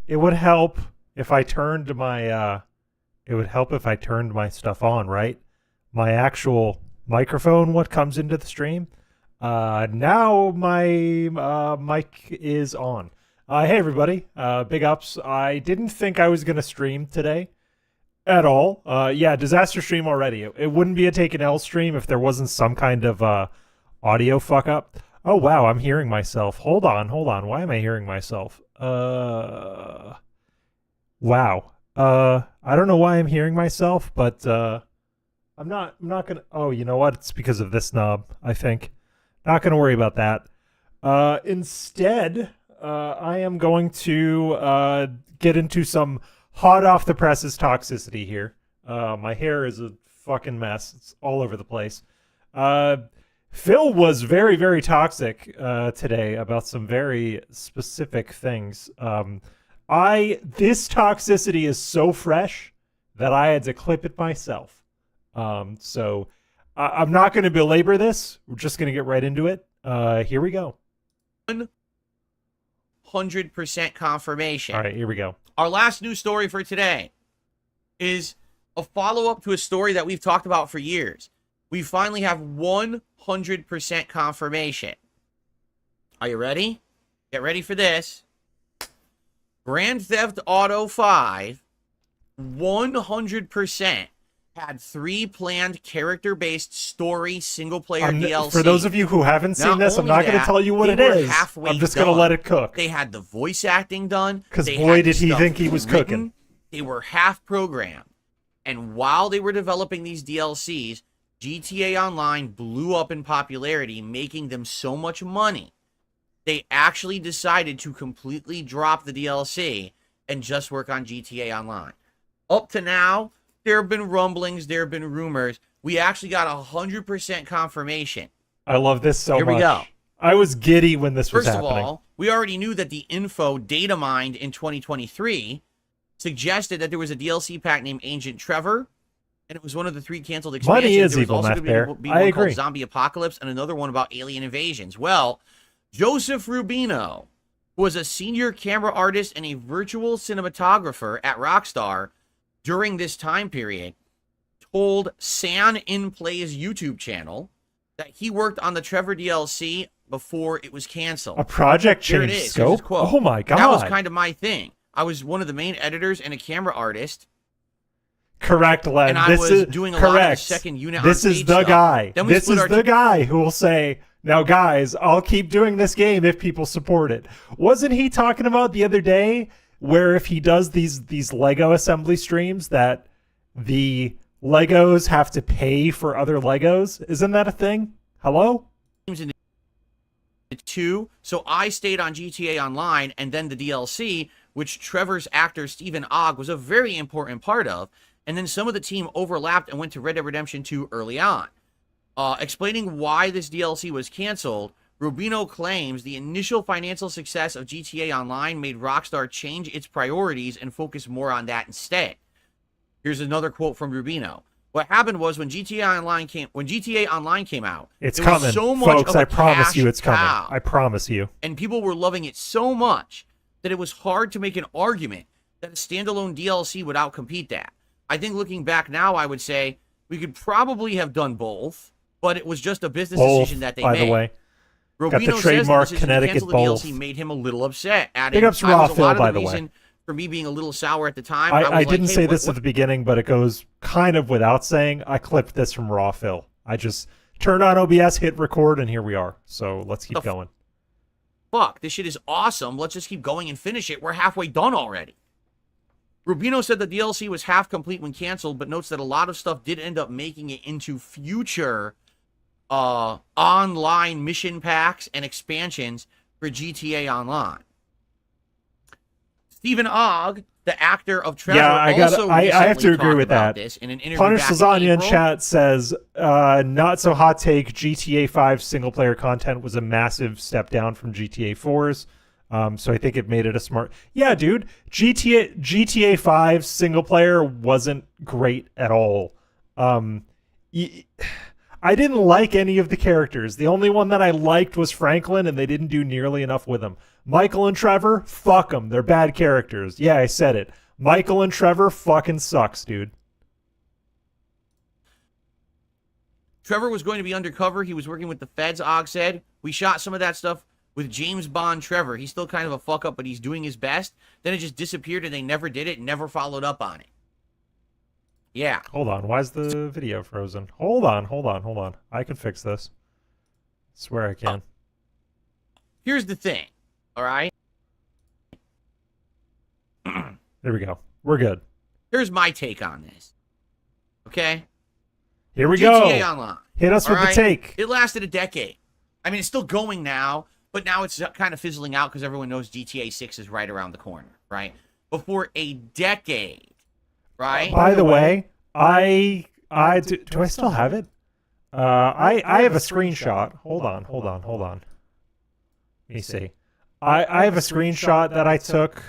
it would help if I turned my it would help if I turned my stuff on, right? My actual microphone, what comes into the stream. Now my mic is on. Hey everybody, big ups. I didn't think I was gonna stream today at all. Yeah, disaster stream already. It wouldn't be a take an L stream if there wasn't some kind of audio fuck up. Oh wow, I'm hearing myself. Hold on. Why am I hearing myself? Wow. I don't know why I'm hearing myself, but I'm not gonna. Oh, you know what? It's because of this knob, I think. Not gonna worry about that. Instead, I am going to get into some hot off the presses toxicity here. My hair is a fucking mess. It's all over the place. Phil was very, very toxic today about some very specific things. This toxicity is so fresh that I had to clip it myself. So I'm not going to belabor this. We're just going to get right into it. Here we go. 100% confirmation. All right, here we go. Our last news story for today is a follow-up to a story that we've talked about for years. We finally have 100% confirmation. Are you ready? Get ready for this. Grand Theft Auto 5, 100% had 3 planned character-based story single-player DLC. For those of you who haven't seen this, I'm not going to tell you what it is. I'm just going to let it cook. They had the voice acting done. Because boy, did he think he was cooking. They were half programmed. And while they were developing these DLCs, GTA Online blew up in popularity, making them so much money. They actually decided to completely drop the DLC and just work on GTA Online. Up to now, there have been rumblings, there have been rumors. We actually got 100% confirmation. I love this so much. Here we go. I was giddy when this was happening. First of all, we already knew that the info data mined in 2023 suggested that there was a DLC pack named Ancient Trevor, and it was one of the 3 canceled expansions. Money is there was evil, also Matt Bear. going to be I one agree. called Zombie Apocalypse and another one about alien invasions. Well, Joseph Rubino, who was a senior camera artist and a virtual cinematographer at Rockstar during this time period, told San In Play's YouTube channel that he worked on the Trevor DLC before it was canceled. A project change scope? Oh my god. That was kind of my thing. I was one of the main editors and a camera artist. Correct, Len. And I was doing a lot of the second unit This is the guy. This is the guy who will say, now guys, I'll keep doing this game if people support it. Wasn't he talking about the other day where if he does these Lego assembly streams that the Legos have to pay for other Legos? Isn't that a thing? Hello? So I stayed on GTA Online and then the DLC, which Trevor's actor Stephen Ogg was a very important part of. And then some of the team overlapped and went to Red Dead Redemption 2 early on. Explaining why this DLC was canceled, Rubino claims the initial financial success of GTA Online made Rockstar change its priorities and focus more on that instead. Here's another quote from Rubino. What happened was when GTA Online came out, it's coming, so much folks. I promise you, it's coming. I promise you. And people were loving it so much that it was hard to make an argument that a standalone DLC would outcompete that. I think looking back now, I would say we could probably have done both, but it was just a business decision that they made. By the way, Rubino got the trademark Connecticut both. DLC made him a little upset. Big ups Raw Phil, by the way. For me being a little sour at the time, I didn't say this at the beginning, but it goes kind of without saying. I clipped this from Raw Phil. I just turned on OBS, hit record, and here we are. So let's keep going. Fuck, this shit is awesome. Let's just keep going and finish it. We're halfway done already. Rubino said the DLC was half complete when canceled, but notes that a lot of stuff did end up making it into future online mission packs and expansions for GTA Online. Stephen Ogg, the actor of Trevor, I have to agree with that. This in an interview Punish back Lasagna in April. chat says, not so hot take, GTA 5 single player content was a massive step down from GTA 4's. So I think it made it a smart... Yeah, dude, GTA 5 single player wasn't great at all. I didn't like any of the characters. The only one that I liked was Franklin, and they didn't do nearly enough with him. Michael and Trevor, fuck them. They're bad characters. Yeah, I said it. Michael and Trevor fucking sucks, dude. Trevor was going to be undercover. He was working with the feds, Og said. We shot some of that stuff with James Bond Trevor. He's still kind of a fuck up, but he's doing his best. Then it just disappeared and they never did it, never followed up on it. Yeah. Hold on. Why is the video frozen? Hold on. I can fix this. I swear I can. Here's the thing. All right? There we go. We're good. Here's my take on this. Okay? Here we GTA go. Online. Hit us with the take. It lasted a decade. I mean, it's still going now, but now it's kind of fizzling out because everyone knows GTA 6 is right around the corner, right? But for a decade, right? By the way, do I still have it? I have a screenshot. Hold on. Let me see. I have a screenshot that I took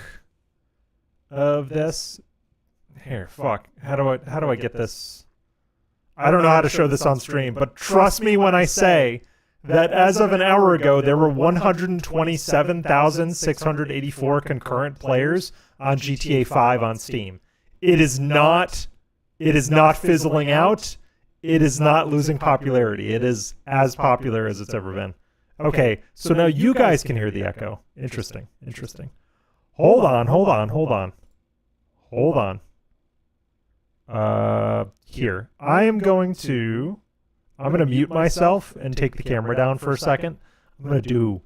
of this. Here, fuck. How do I get this? I don't know how to show this on stream, but trust me when I say that as of an hour ago, there were 127,684 concurrent players on GTA 5 on Steam. It is not fizzling out. It is not losing popularity. It is as popular as it's ever been. Okay, so now you guys can hear the echo. Interesting. Hold on. Here. I'm going to mute myself and take the camera down for a second. I'm gonna do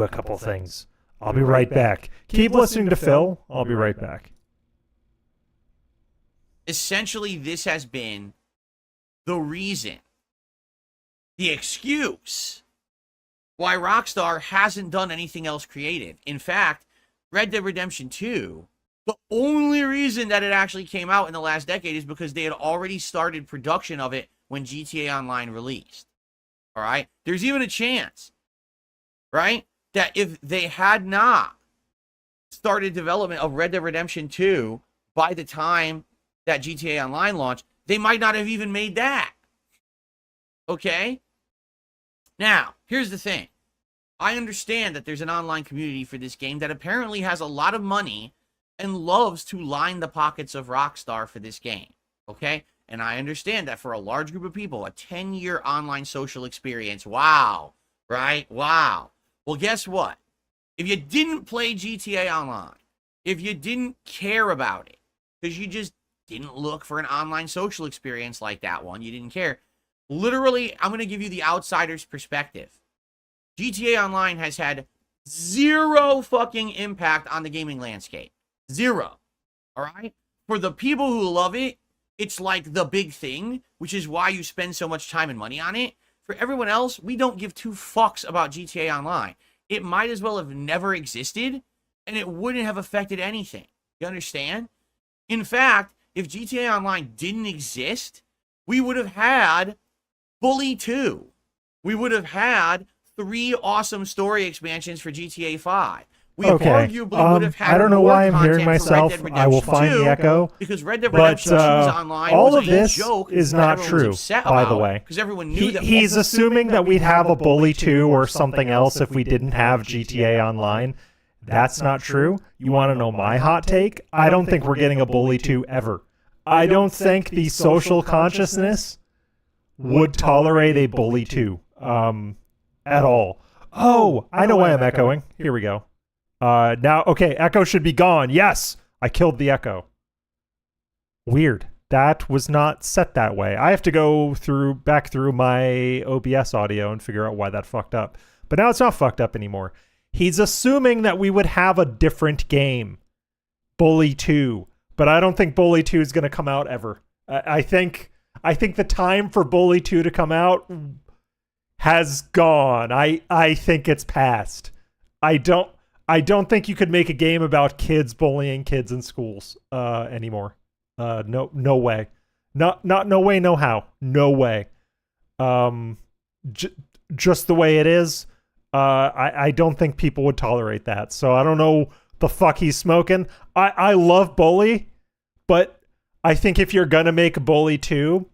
a couple things. I'll be right back. Keep listening to Phil. I'll be right back. Essentially, this has been the reason, the excuse why Rockstar hasn't done anything else creative. In fact, Red Dead Redemption 2, the only reason that it actually came out in the last decade is because they had already started production of it when GTA Online released. All right? There's even a chance, right, that if they had not started development of Red Dead Redemption 2 by the time that GTA Online launched, they might not have even made that. Okay? Now, here's the thing. I understand that there's an online community for this game that apparently has a lot of money and loves to line the pockets of Rockstar for this game. Okay? And I understand that for a large group of people, a 10-year online social experience, wow, right? Wow. Well, guess what? If you didn't play GTA Online, if you didn't care about it, because you just didn't look for an online social experience like that one, you didn't care, literally, I'm going to give you the outsider's perspective. GTA Online has had zero fucking impact on the gaming landscape. Zero. All right? For the people who love it, it's like the big thing, which is why you spend so much time and money on it. For everyone else, we don't give two fucks about GTA Online. It might as well have never existed, and it wouldn't have affected anything. You understand? In fact, if GTA Online didn't exist, we would have had Bully 2. We would have had 3 awesome story expansions for GTA 5. We arguably would have had I don't know why I'm hearing myself. I will find 2, the echo. Because Red Dead Redemption 2's online all was of this a joke is not true, by the way. Because everyone knew that he's assuming that we'd have a Bully 2 or something else if we didn't have GTA Online. That's not true. You want to know my hot take? I don't think we're getting a Bully 2 ever. I don't think the social consciousness would tolerate a Bully 2 at all. Oh, I know why I'm echoing. Here we go. Now, okay, echo should be gone. Yes, I killed the echo. Weird. That was not set that way. I have to go back through my OBS audio and figure out why that fucked up. But now it's not fucked up anymore. He's assuming that we would have a different game, Bully 2, but I don't think Bully 2 is going to come out ever. I think the time for Bully 2 to come out has gone. I think it's past. I don't think you could make a game about kids bullying kids in schools anymore. No way. No way, no how. No way. Just the way it is. I don't think people would tolerate that. So I don't know the fuck he's smoking. I love Bully, but I think if you're gonna make Bully 2,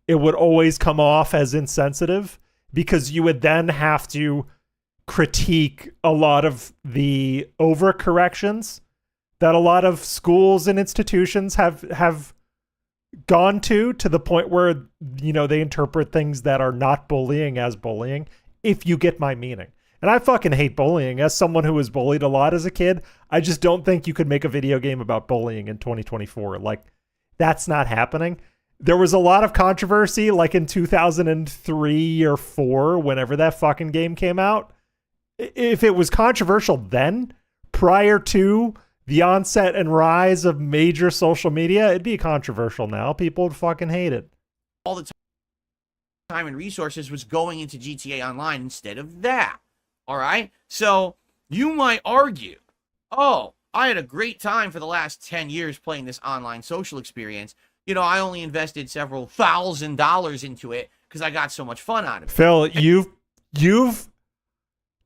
it would always come off as insensitive because you would then have to critique a lot of the overcorrections that a lot of schools and institutions have gone to the point where, you know, they interpret things that are not bullying as bullying, if you get my meaning. And I fucking hate bullying. As someone who was bullied a lot as a kid, I just don't think you could make a video game about bullying in 2024. Like, that's not happening. There was a lot of controversy, like in 2003 or 4, whenever that fucking game came out. If it was controversial then, prior to the onset and rise of major social media, it'd be controversial now. People would fucking hate it. All the time and resources was going into GTA Online instead of that. All right? So you might argue, oh, I had a great time for the last 10 years playing this online social experience. You know, I only invested several $1,000s into it because I got so much fun out of it. Phil, you've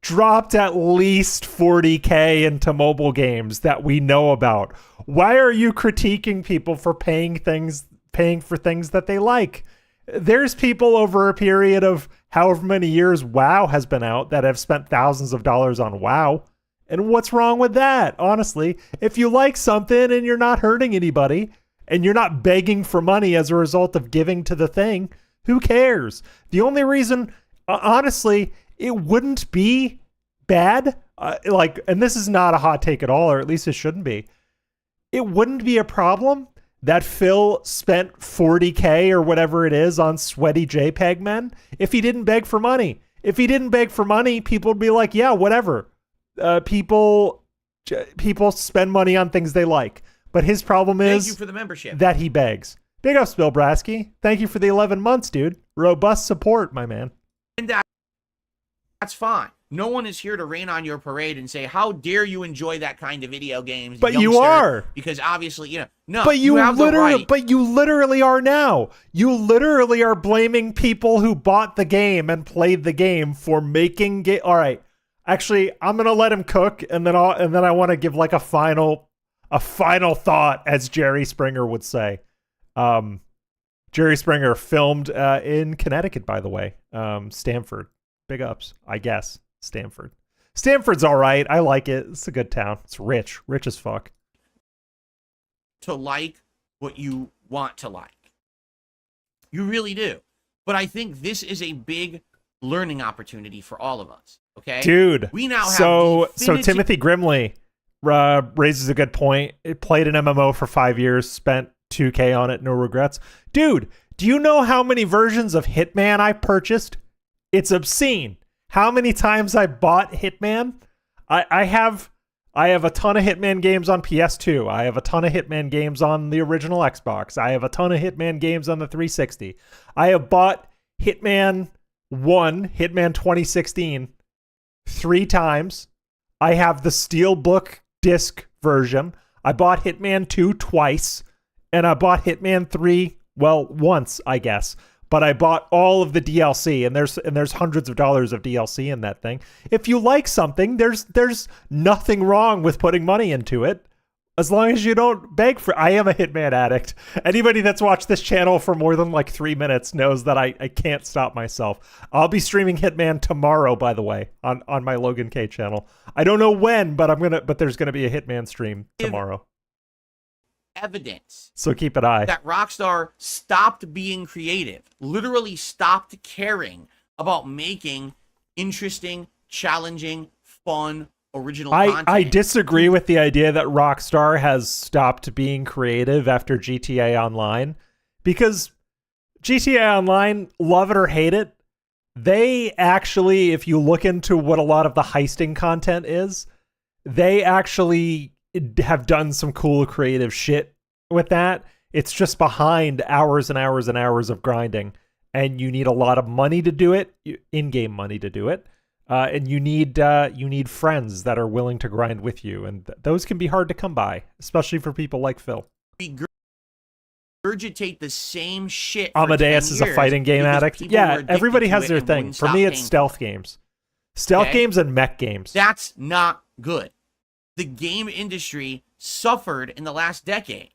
dropped at least 40K into mobile games that we know about. Why are you critiquing people for paying for things that they like? There's people over a period of however many years WoW has been out that have spent thousands of dollars on WoW. And what's wrong with that? Honestly, if you like something and you're not hurting anybody and you're not begging for money as a result of giving to the thing, who cares? The only reason, honestly, it wouldn't be bad, and this is not a hot take at all, or at least it shouldn't be. It wouldn't be a problem that Phil spent 40K or whatever it is on sweaty JPEG men if he didn't beg for money. If he didn't beg for money, people would be like, yeah, whatever. People spend money on things they like. But his problem is Thank you for the membership. That he begs. Big ups, Bill Brasky. Thank you for the 11 months, dude. Robust support, my man. And that's fine. No one is here to rain on your parade and say, how dare you enjoy that kind of video games, but youngster, you are. Because obviously, you know, no, but you have literally, the right. But you literally are now. You literally are blaming people who bought the game and played the game for making it. All right. Actually, I'm going to let him cook, and then I want to give like a final thought, as Jerry Springer would say. Jerry Springer filmed in Connecticut, by the way. Stamford. Big ups, I guess. Stamford's all right. I like it. It's a good town. It's rich as fuck. To like what you want to like. You really do. But I think this is a big learning opportunity for all of us. Okay, dude. We now have so Timothy Grimley raises a good point. It played an MMO for 5 years, spent 2K on it, no regrets. Dude, do you know how many versions of Hitman I purchased? It's obscene. How many times I bought Hitman? I have a ton of Hitman games on PS2. I have a ton of Hitman games on the original Xbox. I have a ton of Hitman games on the 360. I have bought Hitman 1, Hitman 2016, 3 times. I have the Steelbook disc version. I bought Hitman 2 twice. And I bought Hitman 3, well, once, I guess. But I bought all of the DLC, and there's hundreds of dollars of DLC in that thing. If you like something, there's nothing wrong with putting money into it, as long as you don't beg for. I am a Hitman addict. Anybody that's watched this channel for more than like 3 minutes knows that I can't stop myself. I'll be streaming Hitman tomorrow, by the way, on my Logan K channel. I don't know when, but there's gonna be a Hitman stream tomorrow. Evidence. So keep an eye. That Rockstar stopped being creative, literally stopped caring about making interesting, challenging, fun, original content. I disagree with the idea that Rockstar has stopped being creative after GTA Online, because GTA Online, love it or hate it, they actually, if you look into what a lot of the heisting content is, they actually have done some cool creative shit with that. It's just behind hours and hours and hours of grinding, and you need a lot of money to do it, in-game money to do it, and you need friends that are willing to grind with you, and those can be hard to come by, especially for people like Phil. Regurgitate the same shit. Amadeus is a fighting game addict. Yeah, everybody has their thing. For me, it's stealth games. Stealth games and mech games. That's not good. The game industry suffered in the last decade.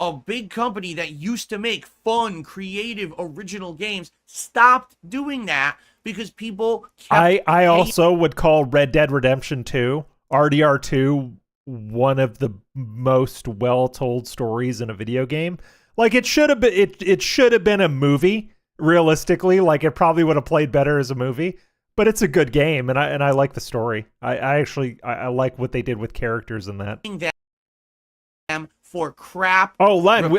A big company that used to make fun, creative, original games stopped doing that because people kept I also would call Red Dead Redemption 2, RDR2, one of the most well-told stories in a video game. Like it should have been it should have been a movie, realistically. Like it probably would have played better as a movie, but it's a good game and I like the story. I actually like what they did with characters in that. them for crap. Oh, Len,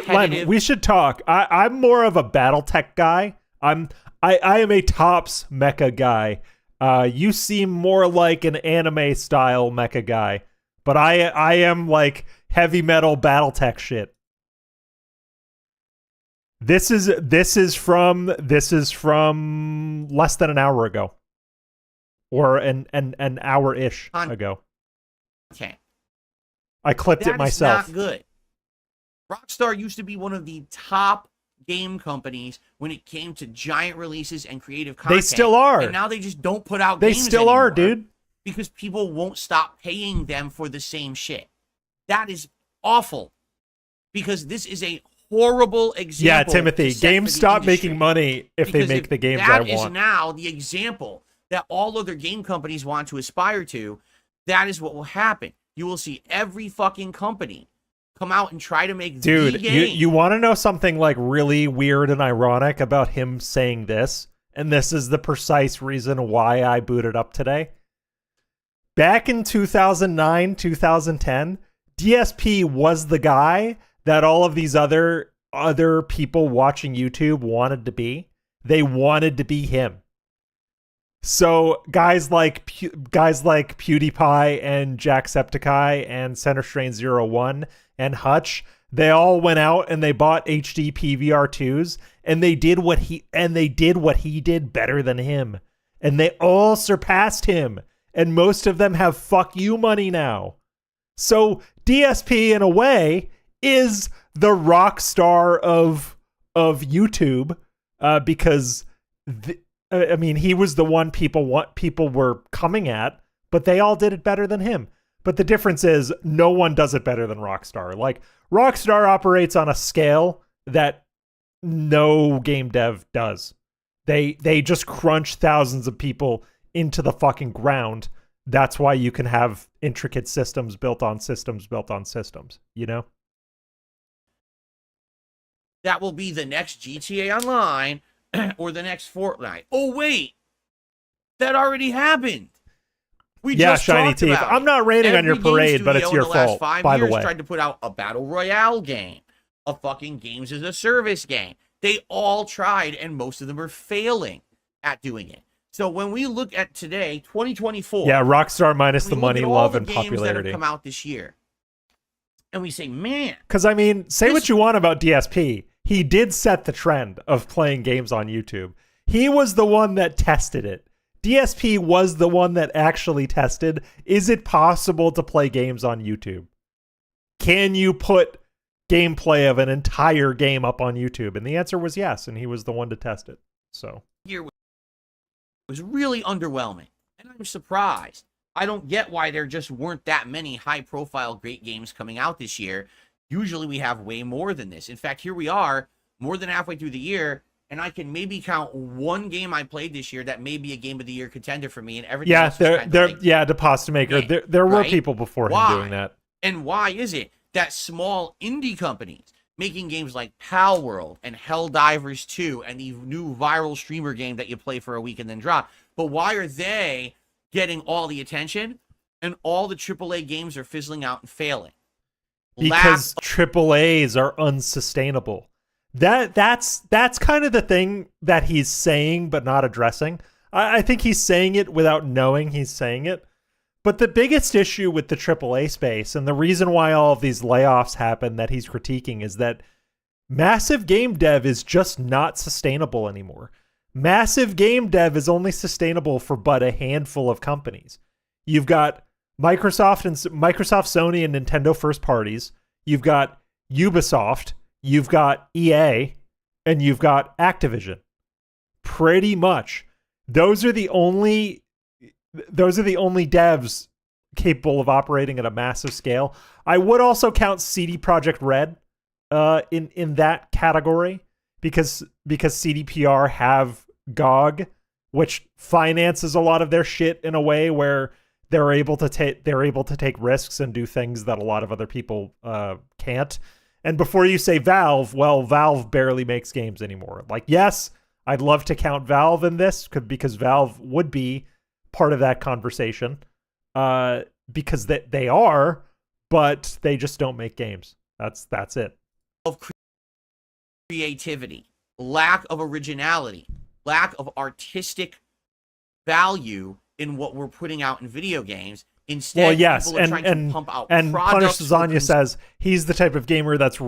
we should talk. I'm more of a BattleTech guy. I am a Tops mecha guy. You seem more like an anime style mecha guy, but I am like heavy metal BattleTech shit. This is from less than an hour ago, or an hour-ish ago. Okay, I clipped it myself. That's not good. Rockstar used to be one of the top game companies when it came to giant releases and creative content. They still are. And now they just don't put out They games still anymore are, dude. because people won't stop paying them for the same shit. That is awful. Because this is a horrible example. Yeah, Timothy, games stop making money if they make the games I want. That is now the example that all other game companies want to aspire to. That is what will happen. You will see every fucking company come out and try to make the game. You want to know something like really weird and ironic about him saying this? And this is the precise reason why I booted up today. Back in 2009, 2010, DSP was the guy that all of these other people watching YouTube wanted to be. They wanted to be him. So guys like PewDiePie and Jacksepticeye and CenterStrain01 and Hutch, they all went out and they bought HD PVR2s and they did what he did better than him. And they all surpassed him. And most of them have fuck you money now. So DSP in a way is the rock star of YouTube because I mean, he was the one people were coming at, but they all did it better than him. But the difference is no one does it better than Rockstar. Like Rockstar operates on a scale that no game dev does. They just crunch thousands of people into the fucking ground. That's why you can have intricate systems built on systems built on systems, you know? That will be the next GTA Online or the next Fortnite. Oh, wait. That already happened. We just Shiny talked Teeth. about I'm not raining on your parade, but it's your fault, by the way. Tried to put out a Battle Royale game, a fucking Games as a Service game. They all tried, and most of them are failing at doing it. So when we look at today, 2024. Yeah, Rockstar minus the money, love, and popularity. That have come out this year. And we say, man. Because, I mean, say what you want about DSP. He did set the trend of playing games on YouTube. He was the one that tested it. DSP was the one that actually tested, is it possible to play games on YouTube? Can you put gameplay of an entire game up on YouTube? And the answer was yes, and he was the one to test it. So year was really underwhelming, and I'm surprised. I don't get why there just weren't that many high-profile great games coming out this year. Usually we have way more than this. In fact, here we are, more than halfway through the year, and I can maybe count one game I played this year that may be a Game of the Year contender for me, and everything else was kind of like, Deposit Maker. There were people before him doing that. And why is it that small indie companies making games like Pal World and Helldivers 2 and the new viral streamer game that you play for a week and then drop, but why are they getting all the attention and all the AAA games are fizzling out and failing? Because AAAs are unsustainable. That's kind of the thing that he's saying but not addressing. I think he's saying it without knowing he's saying it. But the biggest issue with the AAA space, and the reason why all of these layoffs happen that he's critiquing, is that massive game dev is just not sustainable anymore. Massive game dev is only sustainable for but a handful of companies. You've got Microsoft, Sony, and Nintendo first parties. You've got Ubisoft. You've got EA, and you've got Activision. Pretty much, those are the only devs capable of operating at a massive scale. I would also count CD Projekt Red in that category because CDPR have GOG, which finances a lot of their shit in a way where they're able to take risks and do things that a lot of other people can't. And before you say Valve, well, Valve barely makes games anymore. Like, yes, I'd love to count Valve in this because Valve would be part of that conversation because they are, but they just don't make games. That's it. Of creativity, lack of originality, lack of artistic value in what we're putting out in video games. Instead, well, yes, people are trying to pump out and Punish products. Lasagna says he's the type of gamer that's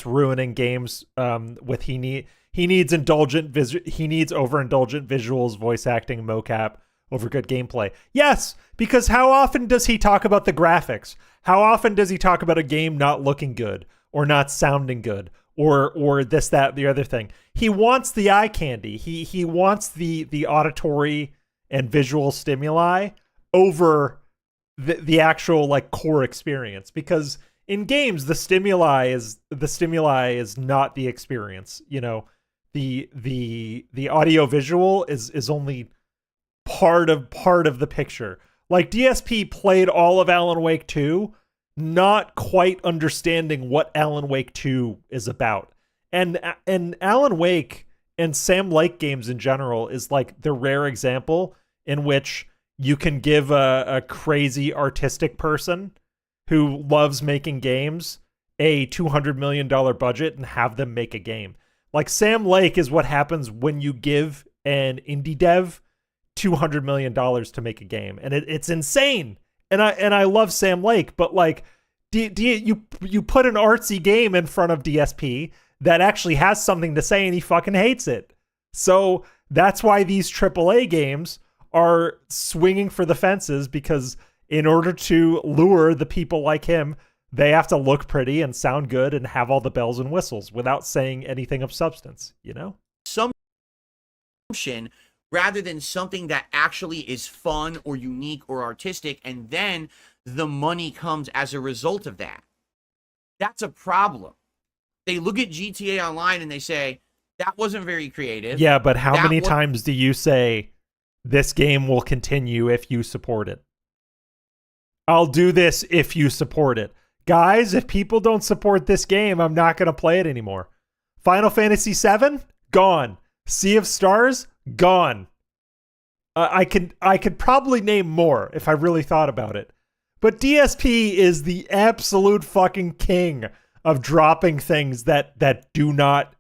ruining games. With he needs overindulgent visuals, voice acting, mocap over good gameplay. Yes, because how often does he talk about the graphics? How often does he talk about a game not looking good or not sounding good or this, that, the other thing? He wants the eye candy. He wants the auditory and visual stimuli over the actual like core experience, because in games the stimuli is not the experience. You know, the audio visual is only part of the picture. Like DSP played all of Alan Wake 2 not quite understanding what Alan Wake 2 is about. And Alan Wake and Sam Lake games in general is like the rare example in which you can give a crazy artistic person who loves making games a $200 million budget and have them make a game. Like Sam Lake is what happens when you give an indie dev $200 million to make a game. And it's insane. And I love Sam Lake, but like, you put an artsy game in front of DSP that actually has something to say and he fucking hates it. So that's why these AAA games are swinging for the fences, because in order to lure the people like him, they have to look pretty and sound good and have all the bells and whistles without saying anything of substance, you know? Assumption rather than something that actually is fun or unique or artistic, and then the money comes as a result of that. That's a problem. They look at GTA Online and they say, that wasn't very creative. Yeah, but how many times do you say, this game will continue if you support it? I'll do this if you support it. Guys, if people don't support this game, I'm not going to play it anymore. Final Fantasy VII? Gone. Sea of Stars? Gone. I could probably name more if I really thought about it. But DSP is the absolute fucking king of dropping things that do not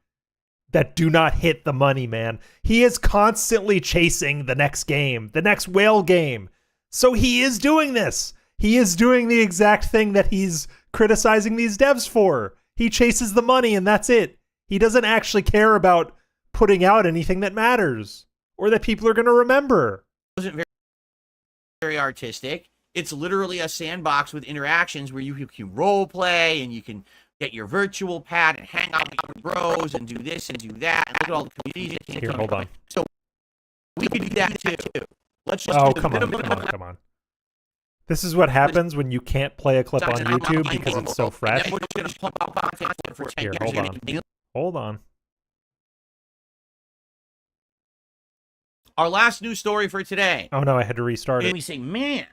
hit the money, man. He is constantly chasing the next game, the next whale game. So he is doing this. He is doing the exact thing that he's criticizing these devs for. He chases the money and that's it. He doesn't actually care about putting out anything that matters or that people are going to remember. It wasn't very artistic. It's literally a sandbox with interactions where you can role play and you can get your virtual pad and hang out with your bros and do this and do that. And look at all the communities. Here, hold on. So we could do that too. Let's just come on. This is what happens when you can't play a clip on YouTube because it's so fresh. We're just going to pump out content for 10 Here, years. hold on. Our last news story for today. Oh no, I had to restart it. And we say, man,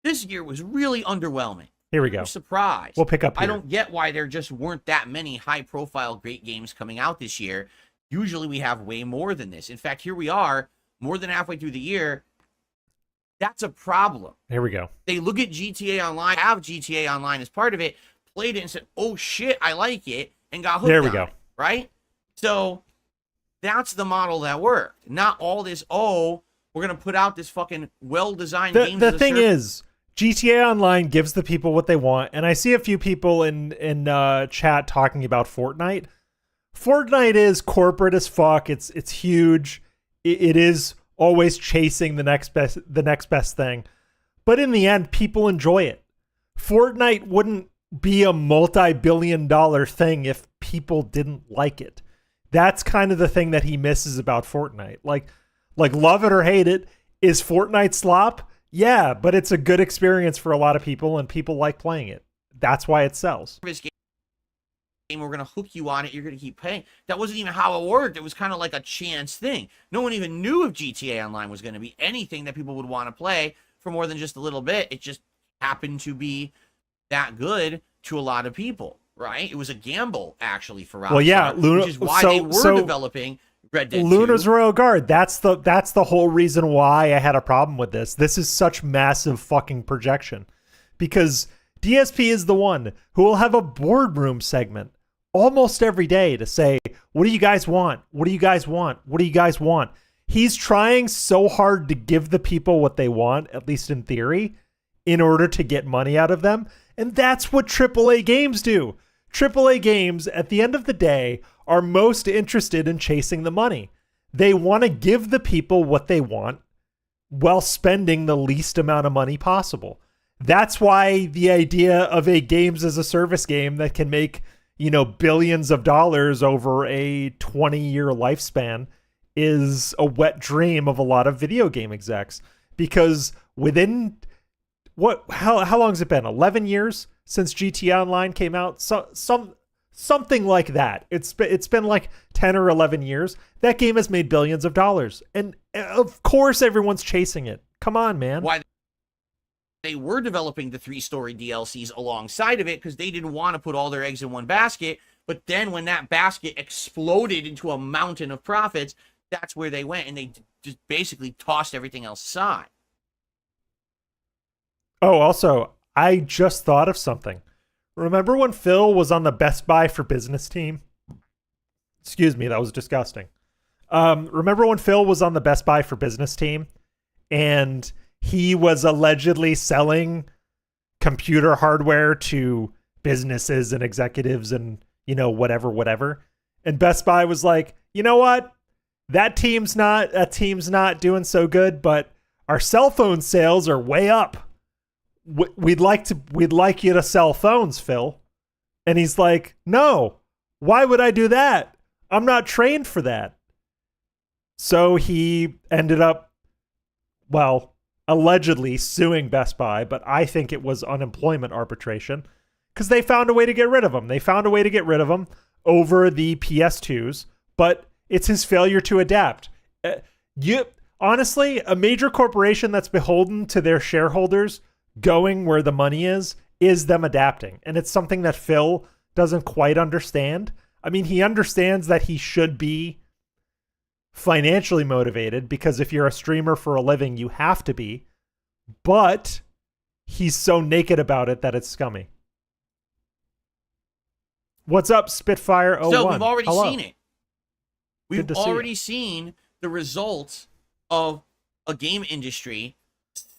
this year was really underwhelming. Here we go. I'm surprised. We'll pick up here. I don't get why there just weren't that many high-profile great games coming out this year. Usually we have way more than this. In fact, here we are, more than halfway through the year. That's a problem. Here we go. They look at GTA Online, have GTA Online as part of it, played it and said, oh shit, I like it, and got hooked There we on go. it, right? So that's the model that worked. Not all this, we're going to put out this fucking well-designed game. The thing is, GTA Online gives the people what they want, and I see a few people in chat talking about Fortnite. Fortnite is corporate as fuck. It's huge. It is always chasing the next best thing. But in the end, people enjoy it. Fortnite wouldn't be a multi-billion-dollar thing if people didn't like it. That's kind of the thing that he misses about Fortnite. Like love it or hate it, is Fortnite slop? Yeah, but it's a good experience for a lot of people and people like playing it. That's why it sells. we're going to hook you on it, you're going to keep paying. That wasn't even how it worked. It was kind of like a chance thing. No one even knew if GTA Online was going to be anything that people would want to play for more than just a little bit. It just happened to be that good to a lot of people, right? It was a gamble, actually, for Rockstar. Well, yeah, Luna, which is why they were developing Red Dead 2. Luna's Royal Guard. That's the whole reason why I had a problem with this. This is such massive fucking projection, because DSP is the one who will have a boardroom segment almost every day to say, what do you guys want? What do you guys want? What do you guys want? He's trying so hard to give the people what they want, at least in theory, in order to get money out of them. And that's what AAA games do. AAA games, at the end of the day, are most interested in chasing the money. They want to give the people what they want while spending the least amount of money possible. That's why the idea of a games as a service game that can make, billions of dollars over a 20-year lifespan is a wet dream of a lot of video game execs. Because within how long has it been? 11 years since GTA Online came out? Something like that. It's been like 10 or 11 years. That game has made billions of dollars. And of course everyone's chasing it. Come on, man. Why they were developing the 3-story DLCs alongside of it, because they didn't want to put all their eggs in one basket. But then when that basket exploded into a mountain of profits, that's where they went, and they just basically tossed everything else aside. Oh, also, I just thought of something. Remember when Phil was on the Best Buy for Business team? Excuse me, that was disgusting. Remember when Phil was on the Best Buy for Business team and he was allegedly selling computer hardware to businesses and executives and, whatever. And Best Buy was like, you know what? That team's not doing so good, but our cell phone sales are way up. We'd like you to sell phones, Phil. And he's like, no, why would I do that? I'm not trained for that. So he ended up, allegedly suing Best Buy, but I think it was unemployment arbitration because they found a way to get rid of him. They found a way to get rid of him over the PS2s, but it's his failure to adapt. Honestly, a major corporation that's beholden to their shareholders going where the money is them adapting. And it's something that Phil doesn't quite understand. I mean, he understands that he should be financially motivated because if you're a streamer for a living, you have to be. But he's so naked about it that it's scummy. What's up, Spitfire 01? So we've already Hello. seen it. We've already seen the results of a game industry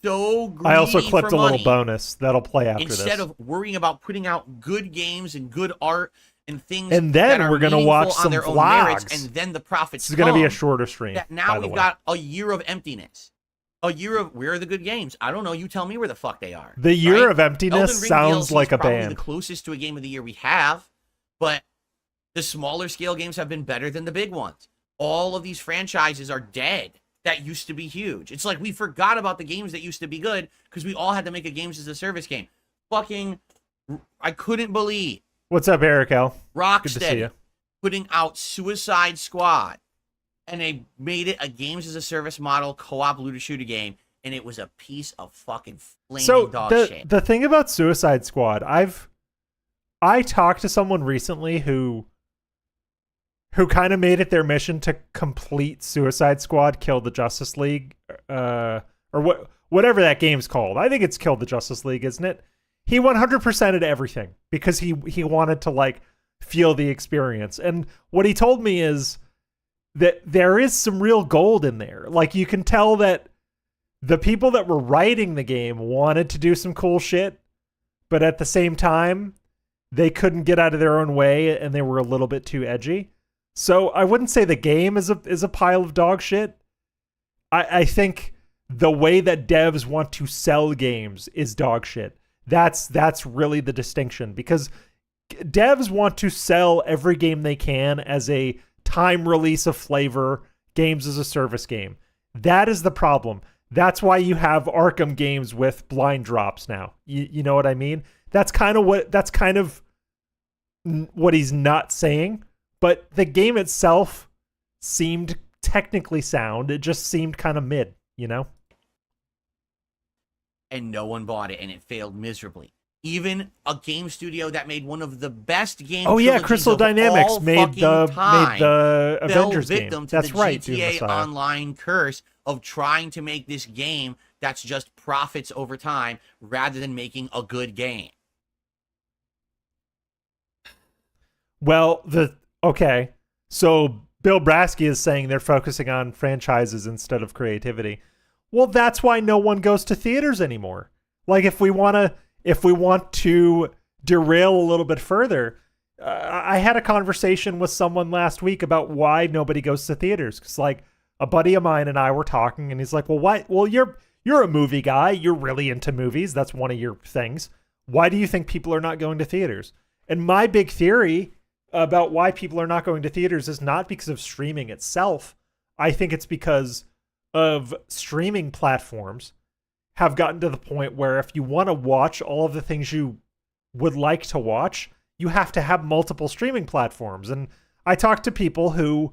so greedy. I also clipped for a little money, bonus that'll play after this. instead of worrying about putting out good games and good art and things, and then that we're going to watch some their own merits, vlogs. and then the profits. This is going to be a shorter stream. That now we've got a year of emptiness. A year of where are the good games? I don't know. You tell me where the fuck they are. The year right? of emptiness Elden Ring sounds DLC like is a probably band. The closest to a game of the year we have, but the smaller scale games have been better than the big ones. All of these franchises are dead that used to be huge. It's like we forgot about the games that used to be good because we all had to make a games as a service game. Fucking, I couldn't believe. What's up, Eric L? Good to see Rocksteady you. putting out Suicide Squad, and they made it a games as a service model co-op looter shooter game, and it was a piece of fucking flaming dog shit. The thing about Suicide Squad, I talked to someone recently who kind of made it their mission to complete Suicide Squad, Kill the Justice League, or whatever that game's called. I think it's Kill the Justice League, isn't it? He 100%ed everything because he wanted to feel the experience. And what he told me is that there is some real gold in there. Like, you can tell that the people that were writing the game wanted to do some cool shit, but at the same time, they couldn't get out of their own way and they were a little bit too edgy. So I wouldn't say the game is a pile of dog shit. I think the way that devs want to sell games is dog shit. That's really the distinction, because devs want to sell every game they can as a time release of flavor, games as a service game. That is the problem. That's why you have Arkham games with blind drops now. You know what I mean? That's kind of what he's not saying, but the game itself seemed technically sound. It just seemed kind of mid, you know? And no one bought it, and it failed miserably. Even a game studio that made one of the best games. Oh yeah, Crystal Dynamics made the Avengers game. That's right, GTA Online curse of trying to make this game that's just profits over time rather than making a good game. Well, okay. So Bill Brasky is saying they're focusing on franchises instead of creativity. Well, that's why no one goes to theaters anymore. Like, if we want to derail a little bit further, I had a conversation with someone last week about why nobody goes to theaters. Because, like, a buddy of mine and I were talking, and he's like, "Well, why? Well, you're a movie guy. You're really into movies. That's one of your things. Why do you think people are not going to theaters?" And my big theory about why people are not going to theaters is not because of streaming itself. I think it's because of streaming platforms have gotten to the point where if you want to watch all of the things you would like to watch, you have to have multiple streaming platforms. And I talk to people who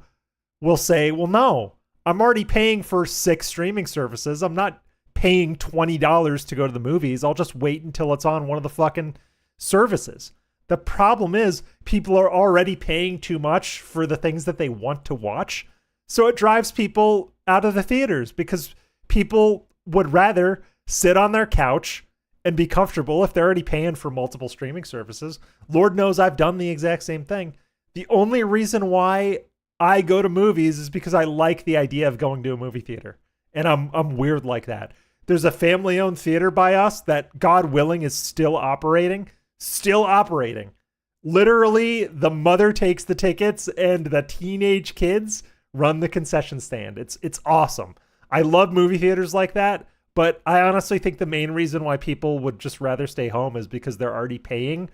will say, well, no, I'm already paying for 6 streaming services. I'm not paying $20 to go to the movies. I'll just wait until it's on one of the fucking services. The problem is people are already paying too much for the things that they want to watch. So it drives people out of the theaters because people would rather sit on their couch and be comfortable if they're already paying for multiple streaming services. Lord knows I've done the exact same thing. The only reason why I go to movies is because I like the idea of going to a movie theater. And I'm weird like that. There's a family-owned theater by us that, God willing, is still operating. Literally, the mother takes the tickets and the teenage kids run the concession stand. It's awesome. I love movie theaters like that, but I honestly think the main reason why people would just rather stay home is because they're already paying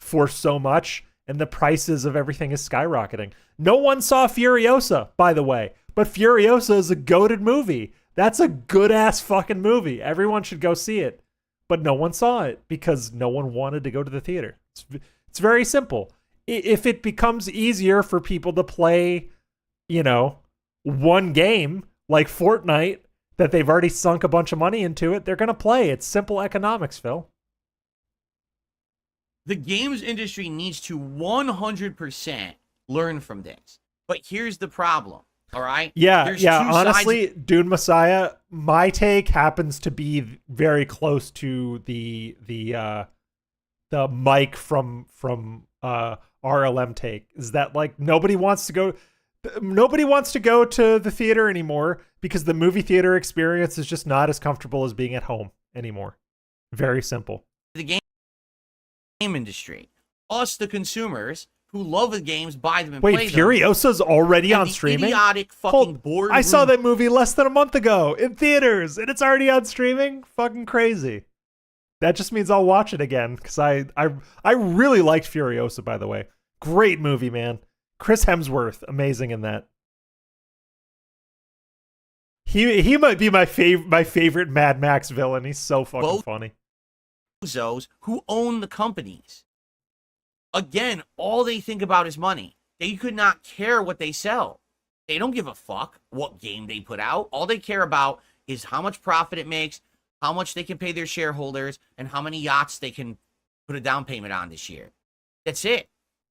for so much and the prices of everything is skyrocketing. No one saw Furiosa, by the way, but Furiosa is a goated movie. That's a good-ass fucking movie. Everyone should go see it. But no one saw it because no one wanted to go to the theater. It's very simple. If it becomes easier for people to play, one game like Fortnite that they've already sunk a bunch of money into it, they're going to play. It's simple economics, Phil. The games industry needs to 100% learn from this. But here's the problem, all right? Yeah, honestly, Dune Messiah, my take happens to be very close to the Mike from RLM take. Is that, like, nobody wants to go to the theater anymore because the movie theater experience is just not as comfortable as being at home anymore. Very simple. The game industry, us, the consumers who love the games, buy them and play them. Wait, Furiosa's already on streaming? Idiotic fucking board. I saw that movie less than a month ago in theaters, and it's already on streaming? Fucking crazy. That just means I'll watch it again, because I really liked Furiosa, by the way. Great movie, man. Chris Hemsworth, amazing in that. He might be my favorite Mad Max villain. He's so fucking funny. Those who own the companies. Again, all they think about is money. They could not care what they sell. They don't give a fuck what game they put out. All they care about is how much profit it makes, how much they can pay their shareholders, and how many yachts they can put a down payment on this year. That's it.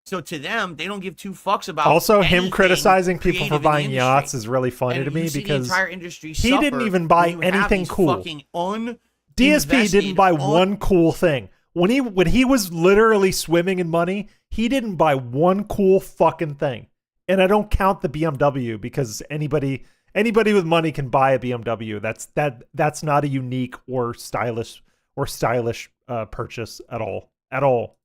So to them, they don't give 2 fucks about. Also, him criticizing people for buying yachts is really funny to me because the entire industry he didn't even buy anything cool. DSP didn't buy one cool thing. When he was literally swimming in money, he didn't buy one cool fucking thing. And I don't count the BMW because anybody with money can buy a BMW. That's not a unique or stylish purchase at all.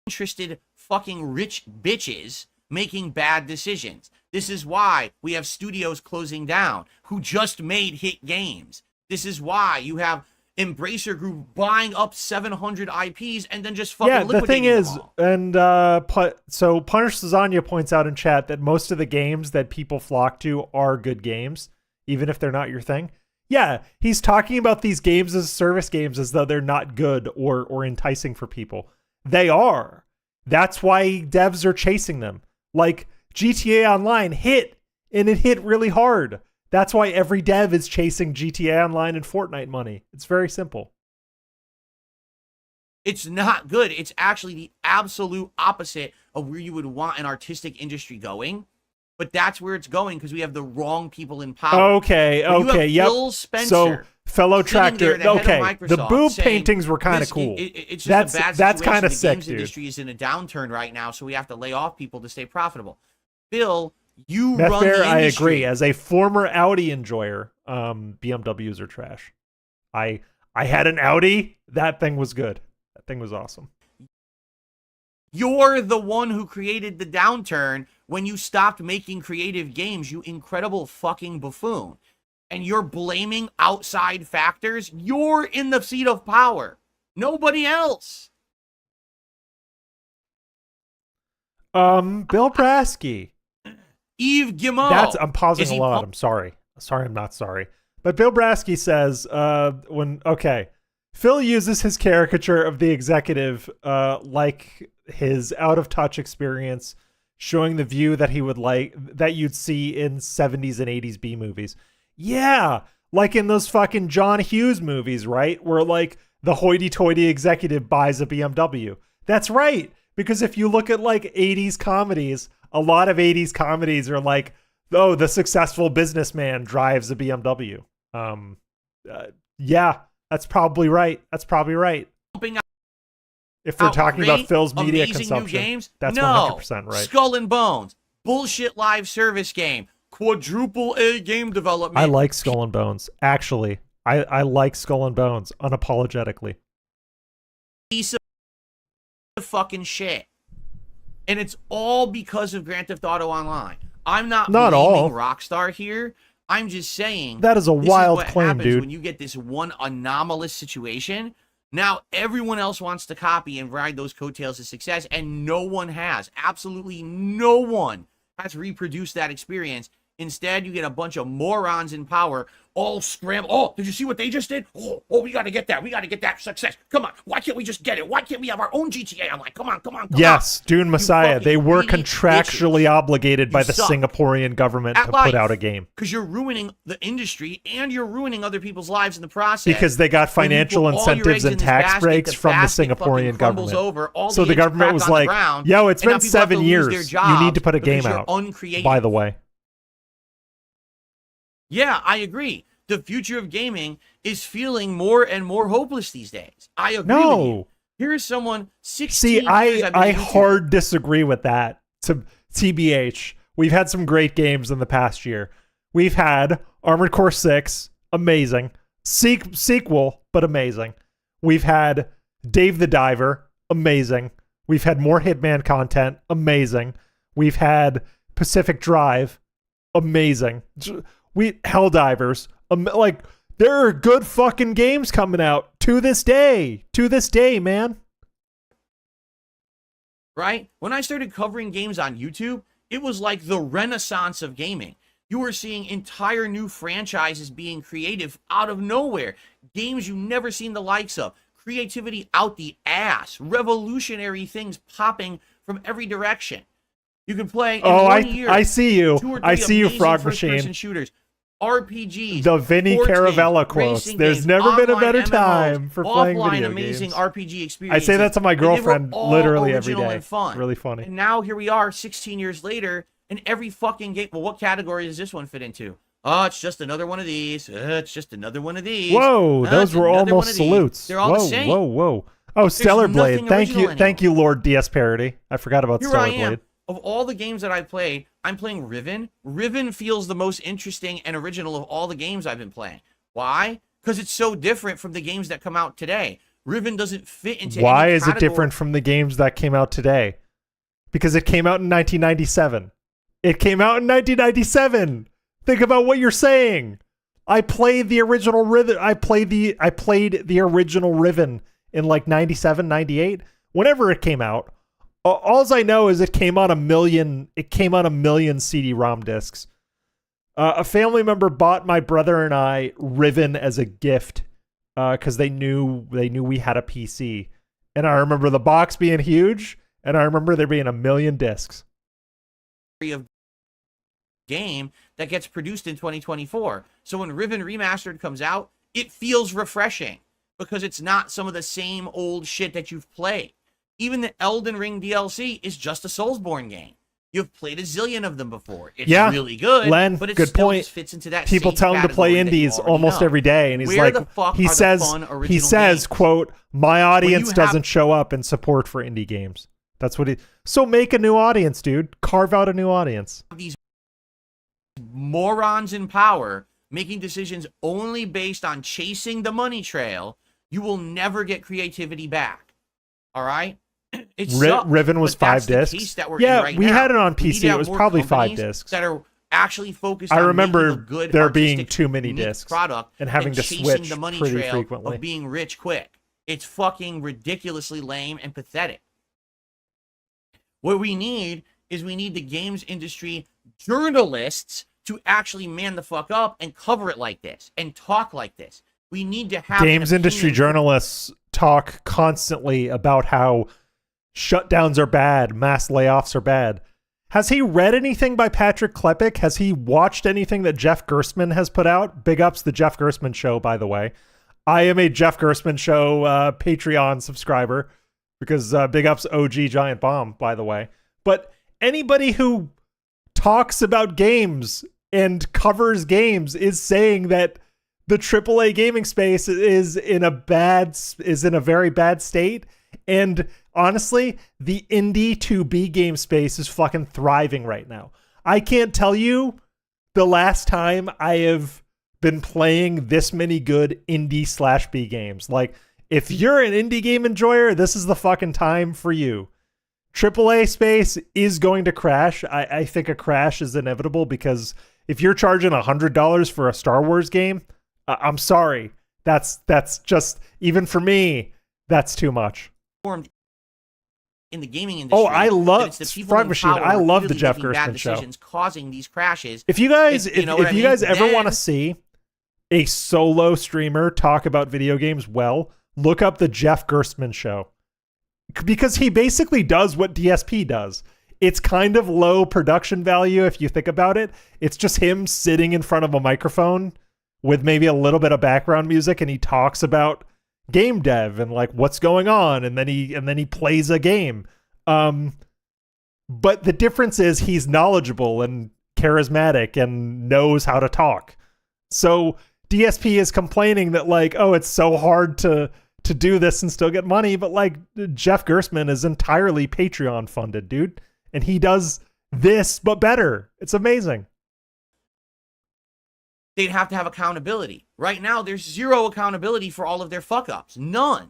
Interested fucking rich bitches making bad decisions. This is why we have studios closing down who just made hit games. This is why you have Embracer Group buying up 700 IPs and then just fucking liquidating them all. The thing is, and so Punish Lasagna points out in chat that most of the games that people flock to are good games, even if they're not your thing. Yeah, he's talking about these games as service games as though they're not good or enticing for people. They are. That's why devs are chasing them. Like GTA Online hit, and it hit really hard. That's why every dev is chasing GTA Online and Fortnite money. It's very simple. It's not good. It's actually the absolute opposite of where you would want an artistic industry going. But that's where it's going because we have the wrong people in power. Okay, yep. Phil Spencer, so fellow Tractor, the boob saying, paintings were kind of cool. It's just a bad situation. That's kind of sick, The games industry is in a downturn right now, so we have to lay off people to stay profitable. Phil, you run the industry. I agree. As a former Audi enjoyer, BMWs are trash. I had an Audi. That thing was good. That thing was awesome. You're the one who created the downturn when you stopped making creative games, you incredible fucking buffoon. And you're blaming outside factors. You're in the seat of power. Nobody else. Bill Brasky. Yves Guillemot. I'm pausing a lot. I'm sorry. I'm not sorry. But Bill Brasky says, Phil uses his caricature of the executive like his out-of-touch experience, showing the view that he would like, that you'd see in 70s and 80s B movies. Yeah, like in those fucking John Hughes movies, right? Where like the hoity-toity executive buys a BMW. That's right. Because if you look at like 80s comedies, a lot of 80s comedies are like, oh, the successful businessman drives a BMW. Yeah, that's probably right. If we're talking about Phil's media consumption, games? That's no. 100% right. Skull and Bones, bullshit live service game, quadruple A game development. I like Skull and Bones. Actually, I like Skull and Bones unapologetically. Piece of fucking shit. And it's all because of Grand Theft Auto Online. I'm not blaming all. Rockstar here. I'm just saying that is a wild claim, dude. When you get this one anomalous situation, now everyone else wants to copy and ride those coattails of success, and no one has. Absolutely no one has reproduced that experience. Instead, you get a bunch of morons in power all scramble. Oh, did you see what they just did? Oh, we got to get that. We got to get that success. Come on. Why can't we just get it? Why can't we have our own GTA? I'm like, come on. Yes, Dune Messiah. They were contractually obligated by the Singaporean government to put out a game. Because you're ruining the industry and you're ruining other people's lives in the process. Because they got financial incentives and tax breaks from the Singaporean government. So the government was like, yo, it's been 7 years. You need to put a game out, by the way. Yeah, I agree. The future of gaming is feeling more and more hopeless these days. I agree with you. Here's someone 16 years. I hard disagree with that. To TBH, we've had some great games in the past year. We've had Armored Core 6, amazing. Sequel, but amazing. We've had Dave the Diver, amazing. We've had more Hitman content, amazing. We've had Pacific Drive, amazing. Helldivers, like there are good fucking games coming out to this day, man. Right? When I started covering games on YouTube, it was like the renaissance of gaming. You were seeing entire new franchises being creative out of nowhere. Games you've never seen the likes of. Creativity out the ass. Revolutionary things popping from every direction. You can play in 1 year. I see you. I see you, Frog Machine. Shooters. RPGs, the Vinny Caravella quotes. There's never been a better time for playing video amazing games. RPG experiences. I say that to my girlfriend literally every day. Fun. Really funny. And now here we are, 16 years later, and every fucking game. Well, what category does this one fit into? Oh, it's just another one of these. It's just another one of these. Whoa, those were almost salutes. They're all the same. Whoa. Oh, Stellar Blade. Thank you, Lord DS Parody. I forgot about Stellar Blade. Of all the games that I've played, I'm playing Riven. Riven feels the most interesting and original of all the games I've been playing. Why? Because it's so different from the games that come out today. Riven doesn't fit into Why any is it different from the games that came out today? Because it came out in 1997. It came out in 1997. Think about what you're saying. I played the original Riven. I played the original Riven in like 97, 98. Whenever it came out. All I know is it came on a million CD-ROM discs. A family member bought my brother and I Riven as a gift because they knew we had a PC. And I remember the box being huge And I remember there being 1 million discs. Of game that gets produced in 2024. So when Riven Remastered comes out, it feels refreshing because it's not some of the same old shit that you've played. Even the Elden Ring DLC is just a Soulsborne game. You've played a zillion of them before. It's really good, Len, but it good still point. just fits into that People same tell him to play indies almost every day, and he's Where like, the fuck he are the says, fun original games? quote, my audience doesn't show up in support for indie games. That's what he. So make a new audience, dude. Carve out a new audience. These morons in power making decisions only based on chasing the money trail, you will never get creativity back. All right? Riven was 5 discs. We had it on PC. It was probably 5 discs. That are actually focused I on remember making a good there being too many discs product and having to switch the money pretty trail frequently. of being rich quick. It's fucking ridiculously lame and pathetic. What we need is the games industry journalists to actually man the fuck up and cover it like this and talk like this. We need to have games industry journalists talk constantly about how shutdowns are bad, mass layoffs are bad. Has he read anything by Patrick Klepek? Has he watched anything that Jeff Gerstmann has put out? Big ups the Jeff Gerstmann show, by the way. I am a Jeff Gerstmann show Patreon subscriber because big ups OG Giant Bomb, by the way. But anybody who talks about games and covers games is saying that the AAA gaming space is in a very bad state. And honestly, the indie 2B game space is fucking thriving right now. I can't tell you the last time I have been playing this many good indie/B games. Like, if you're an indie game enjoyer, this is the fucking time for you. AAA space is going to crash. I think a crash is inevitable because if you're charging $100 for a Star Wars game, I'm sorry. That's just, even for me, that's too much. In the gaming industry. Oh, I love Frog Machine. I love the Jeff Gerstmann show. Causing these crashes. If you guys, if you guys ever want to see a solo streamer talk about video games, well, look up the Jeff Gerstmann show, because he basically does what DSP does. It's kind of low production value if you think about it. It's just him sitting in front of a microphone with maybe a little bit of background music, and he talks about game dev and like what's going on, and then he plays a game. But the difference is he's knowledgeable and charismatic and knows how to talk. So DSP is complaining that like, oh, it's so hard to do this and still get money, but like Jeff Gerstmann is entirely Patreon funded, dude, and he does this but better. It's amazing. They'd have to have accountability. Right now, there's zero accountability for all of their fuck-ups. None.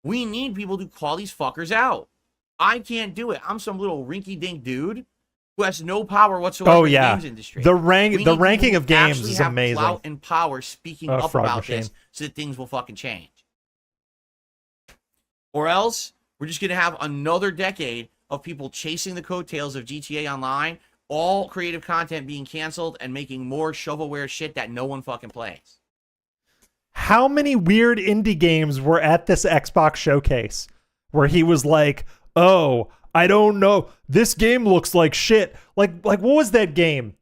We need people to call these fuckers out. I can't do it. I'm some little rinky-dink dude who has no power whatsoever in the games industry. The ranking of games is amazing. Clout and power speaking up about Machine. this so that things will fucking change. Or else, we're just going to have another decade of people chasing the coattails of GTA Online, all creative content being canceled and making more shovelware shit that no one fucking plays. How many weird indie games were at this Xbox showcase where he was like, oh, I don't know, this game looks like shit. Like what was that game?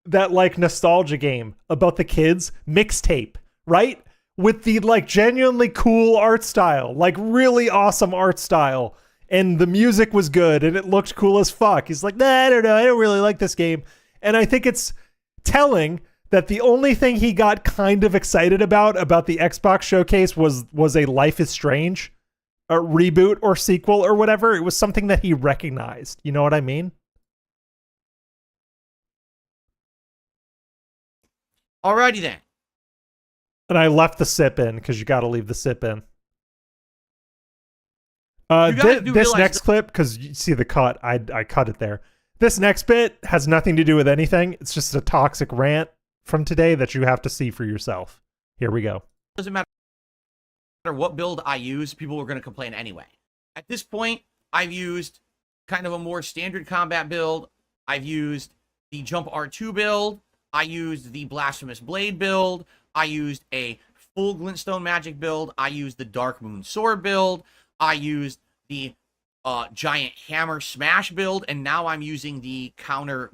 That like nostalgia game about the kids? Mixtape, right? With the like genuinely cool art style, like really awesome art style. And the music was good and it looked cool as fuck. He's like, nah, I don't know, I don't really like this game. And I think it's telling that the only thing he got kind of excited about the Xbox showcase was a Life is Strange, a reboot or sequel or whatever. It was something that he recognized. You know what I mean? Alrighty then. And I left the sip in because you got to leave the sip in. This next clip, because you see the cut, I cut it there. This next bit has nothing to do with anything. It's just a toxic rant from today that you have to see for yourself. Here we go. Doesn't matter what build I use, people are going to complain anyway. At this point, I've used kind of a more standard combat build. I've used the Jump R2 build. I used the Blasphemous Blade build. I used a full Glintstone Magic build. I used the Dark Moon Sword build. I used the giant hammer smash build, and now I'm using the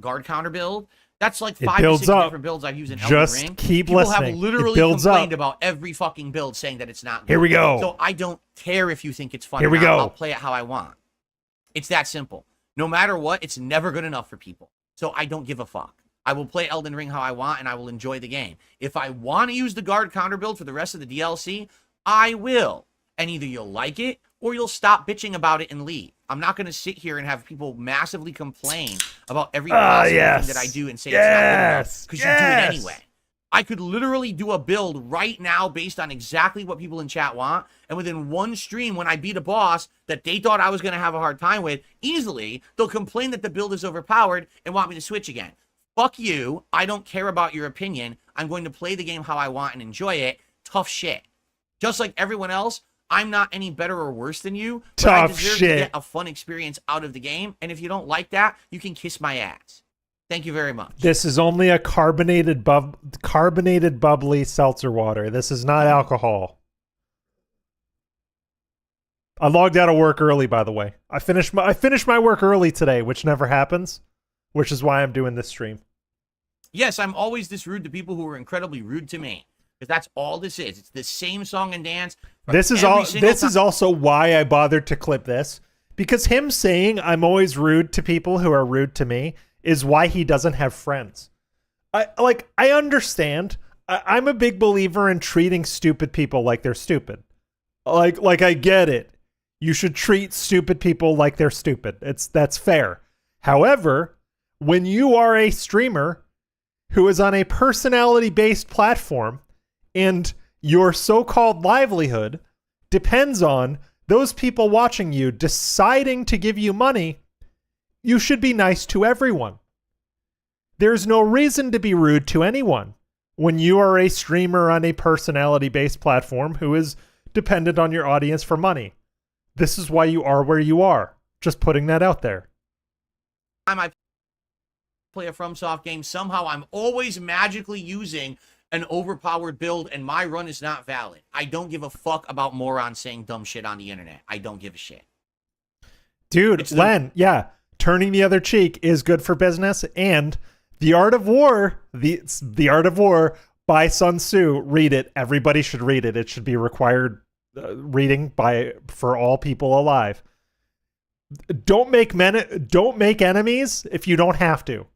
guard counter build. That's like It 5 to builds 6 up. different builds I've used in Elden Just Ring. keep People listening. have It literally builds complained up. about every fucking build, saying that it's not good. Here we go. So I don't care if you think it's fun. Here or we not. go. I'll play it how I want. It's that simple. No matter what, it's never good enough for people. So I don't give a fuck. I will play Elden Ring how I want, and I will enjoy the game. If I want to use the guard counter build for the rest of the DLC, I will. And either you'll like it, or you'll stop bitching about it and leave. I'm not going to sit here and have people massively complain about every possible thing that I do and say it's not good enough, because you do it anyway. I could literally do a build right now based on exactly what people in chat want, and within one stream, when I beat a boss that they thought I was going to have a hard time with, easily, they'll complain that the build is overpowered and want me to switch again. Fuck you. I don't care about your opinion. I'm going to play the game how I want and enjoy it. Tough shit. Just like everyone else, I'm not any better or worse than you, but I deserve to get a fun experience out of the game, and if you don't like that, you can kiss my ass. Thank you very much. This is only a carbonated bubbly seltzer water. This is not alcohol. I logged out of work early, by the way. I finished my work early today, which never happens, which is why I'm doing this stream. Yes, I'm always this rude to people who are incredibly rude to me. Because that's all this is. It's the same song and dance. This is also why I bothered to clip this. Because him saying I'm always rude to people who are rude to me is why he doesn't have friends. I understand. I'm a big believer in treating stupid people like they're stupid. Like I get it. You should treat stupid people like they're stupid. That's fair. However, when you are a streamer who is on a personality-based platform, and your so-called livelihood depends on those people watching you deciding to give you money, you should be nice to everyone. There's no reason to be rude to anyone when you are a streamer on a personality-based platform who is dependent on your audience for money. This is why you are where you are. Just putting that out there. I play a FromSoft game, somehow I'm always magically using an overpowered build, and my run is not valid. I don't give a fuck about morons saying dumb shit on the internet. I don't give a shit. Dude, Len, yeah, turning the other cheek is good for business, and The Art of War, the Art of War by Sun Tzu, read it. Everybody should read it. It should be required reading for all people alive. Don't make enemies if you don't have to.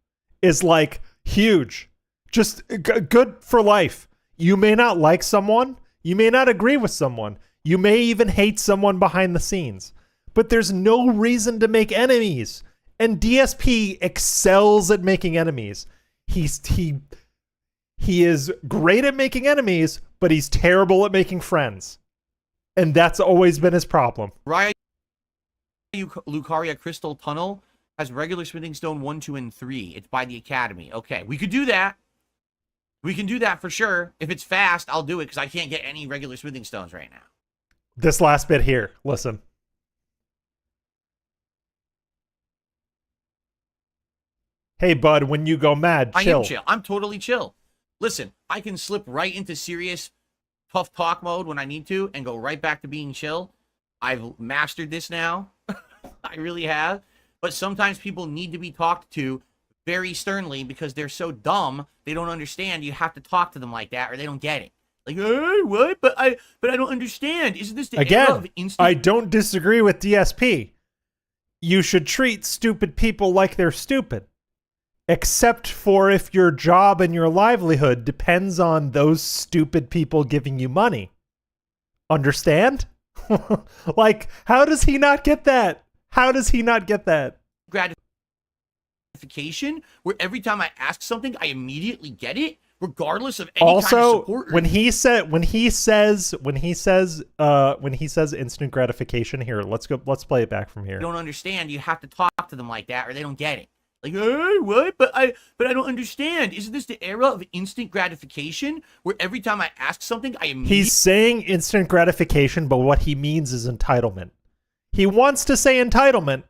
Is like huge. Just good for life. You may not like someone. You may not agree with someone. You may even hate someone behind the scenes. But there's no reason to make enemies. And DSP excels at making enemies. He is great at making enemies, but he's terrible at making friends. And that's always been his problem. Raya Lucaria Crystal Tunnel has regular Smithing Stone 1, 2, and 3. It's by the Academy. Okay, we could do that. We can do that for sure. If it's fast, I'll do it because I can't get any regular smithing stones right now. This last bit here, listen. Hey, bud, when you go mad, chill. I am chill. I'm totally chill. Listen, I can slip right into serious tough talk mode when I need to and go right back to being chill. I've mastered this now. I really have. But sometimes people need to be talked to very sternly because they're so dumb they don't understand. You have to talk to them like that or they don't get it. Like, hey, what? But I don't understand. Isn't this the era of instant? I don't disagree with DSP. You should treat stupid people like they're stupid. Except for if your job and your livelihood depends on those stupid people giving you money. Understand? Like, how does he not get that? How does he not get that? Gratification, where every time I ask something, I immediately get it, regardless of any also, kind of support. when he says instant gratification, here, let's play it back from here. You don't understand. You have to talk to them like that, or they don't get it. Like, hey, what? But I don't understand. Isn't this the era of instant gratification, where every time I ask something, I immediately... He's saying instant gratification, but what he means is entitlement. He wants to say entitlement.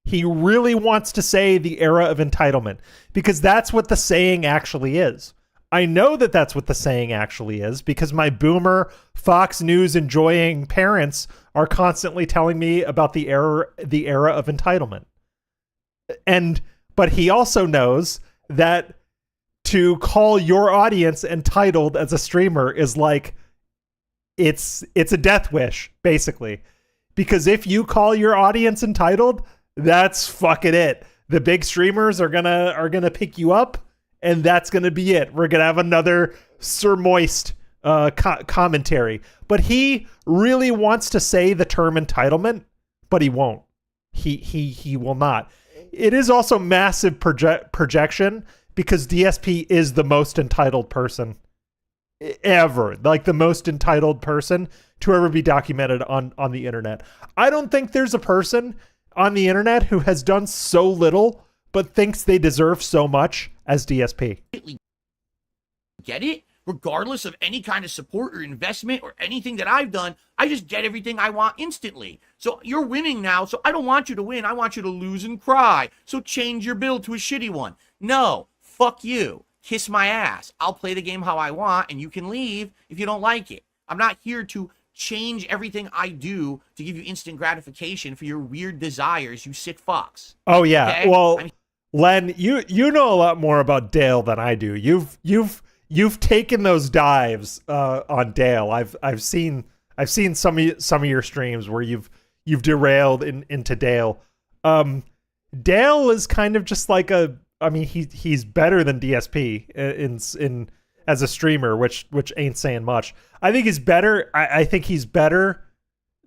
He really wants to say the era of entitlement, because that's what the saying actually is. I know that that's what the saying actually is because my boomer Fox News enjoying parents are constantly telling me about the era of entitlement. But he also knows that to call your audience entitled as a streamer is like it's a death wish, basically. Because if you call your audience entitled, that's fucking it. The big streamers are gonna pick you up, and that's gonna be it. We're gonna have another Sir Moist commentary. But he really wants to say the term entitlement, but he won't. He will not. It is also massive projection because DSP is the most entitled person ever, like the most entitled person to ever be documented on the internet. I don't think there's a person on the internet who has done so little but thinks they deserve so much as DSP. Get it? Regardless of any kind of support or investment or anything that I've done, I just get everything I want instantly. So you're winning now, so I don't want you to win. I want you to lose and cry. So change your build to a shitty one. No, fuck you. Kiss my ass. I'll play the game how I want, and you can leave if you don't like it. I'm not here to change everything I do to give you instant gratification for your weird desires, you sick fucks. Oh yeah. Okay? Well, Len, you know a lot more about Dale than I do. You've taken those dives on Dale. I've seen some of your streams where you've derailed into Dale. Dale is kind of just like he's better than DSP in as a streamer, which ain't saying much. I think he's better. I think he's better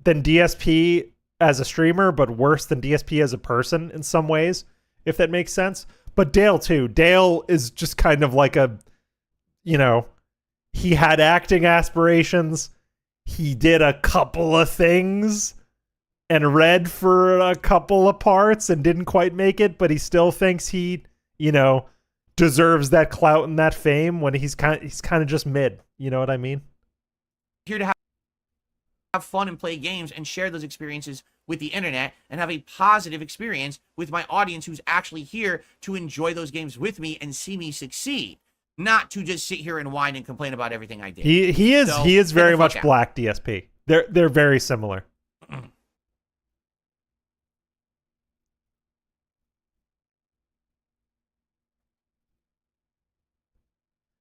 than DSP as a streamer, but worse than DSP as a person in some ways, if that makes sense. But Dale too. Dale is just kind of like he had acting aspirations. He did a couple of things and read for a couple of parts and didn't quite make it, but he still thinks he, deserves that clout and that fame when he's kind of just mid. You know what I mean? Here to have fun and play games and share those experiences with the internet and have a positive experience with my audience who's actually here to enjoy those games with me and see me succeed. Not to just sit here and whine and complain about everything I did. He is very much black DSP. They're very similar.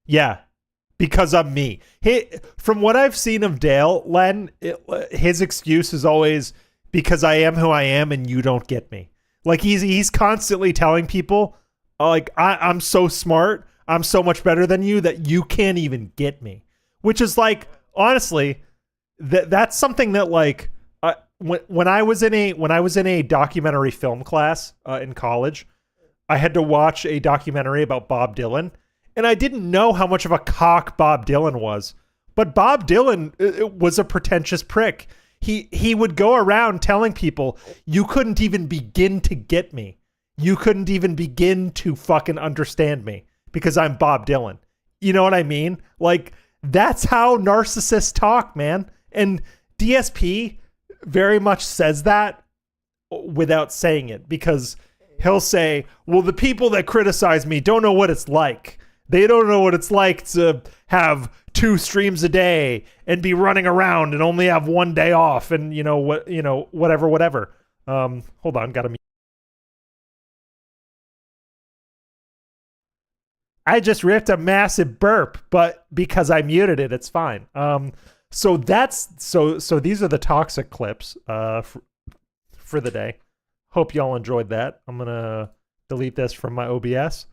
Yeah, because of me. From what I've seen of Dale, Len, his excuse is always because I am who I am and you don't get me. Like he's constantly telling people, like I'm so smart, I'm so much better than you that you can't even get me. Which is like, honestly, that's something that like when I was in a documentary film class in college, I had to watch a documentary about Bob Dylan. And I didn't know how much of a cock Bob Dylan was. But Bob Dylan was a pretentious prick. He would go around telling people, you couldn't even begin to get me. You couldn't even begin to fucking understand me because I'm Bob Dylan. You know what I mean? Like, that's how narcissists talk, man. And DSP very much says that without saying it because he'll say, well, the people that criticize me don't know what it's like. They don't know what it's like to have 2 streams a day and be running around and only have 1 day off and whatever. Hold on, gotta mute. I just ripped a massive burp, but because I muted it, it's fine. So these are the toxic clips for the day. Hope y'all enjoyed that. I'm gonna delete this from my OBS.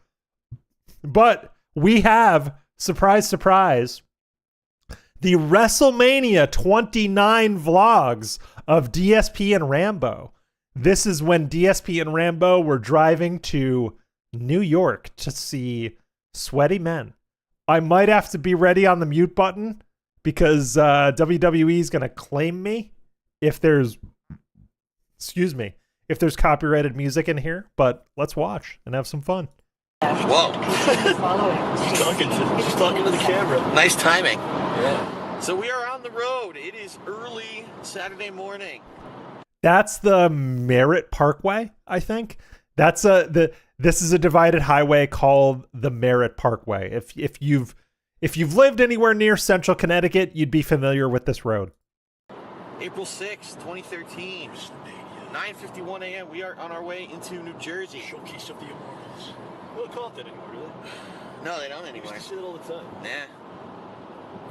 But we have, surprise, surprise, the Wrestle Mania 29 vlogs of DSP and Rambo. This is when DSP and Rambo were driving to New York to see Sweaty Men. I might have to be ready on the mute button because WWE is going to claim me if there's copyrighted music in here. But let's watch and have some fun. Whoa. She's talking to the camera. Nice timing. Yeah. So we are on the road. It is early Saturday morning. That's the Merritt Parkway, I think. This is a divided highway called the Merritt Parkway. If you've if you've lived anywhere near central Connecticut, you'd be familiar with this road. April 6th, 2013. 9:51 a.m. We are on our way into New Jersey. Showcase of the Immortals. They don't call it that anymore, do they? No, they don't anymore. I used to say that all the time. Nah.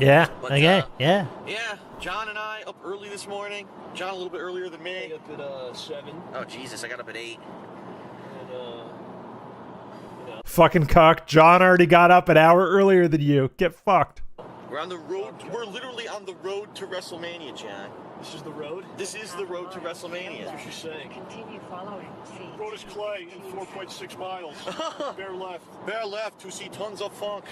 Yeah. But, Okay. Yeah. Yeah, John and I up early this morning. John a little bit earlier than I me. got up at 7. Oh, Jesus, I got up at 8. And, Fucking cock. John already got up an hour earlier than you. Get fucked. We're on the road. We're literally on the road to WrestleMania, John. this is the road? This is the road to WrestleMania. That's what she's saying. Continue following. Road is clay in 4.6 miles. Bear left. Bear left to see tons of funk.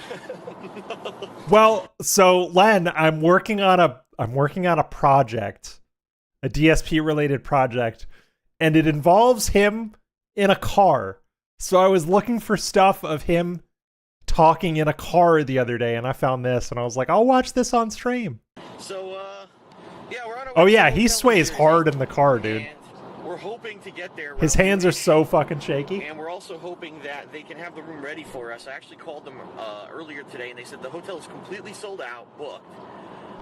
Well, so Len, I'm working on a project, a DSP related project, and it involves him in a car. So I was looking for stuff of him talking in a car the other day, and I found this, and I was like, I'll watch this on stream. So, yeah, we're on our way Oh to yeah, the he hotel sways in Jersey, hard in the car, dude. and we're hoping to get there. His around hands are 3. so fucking shaky. And we're also hoping that they can have the room ready for us. I actually called them earlier today, and they said the hotel is completely sold out, booked.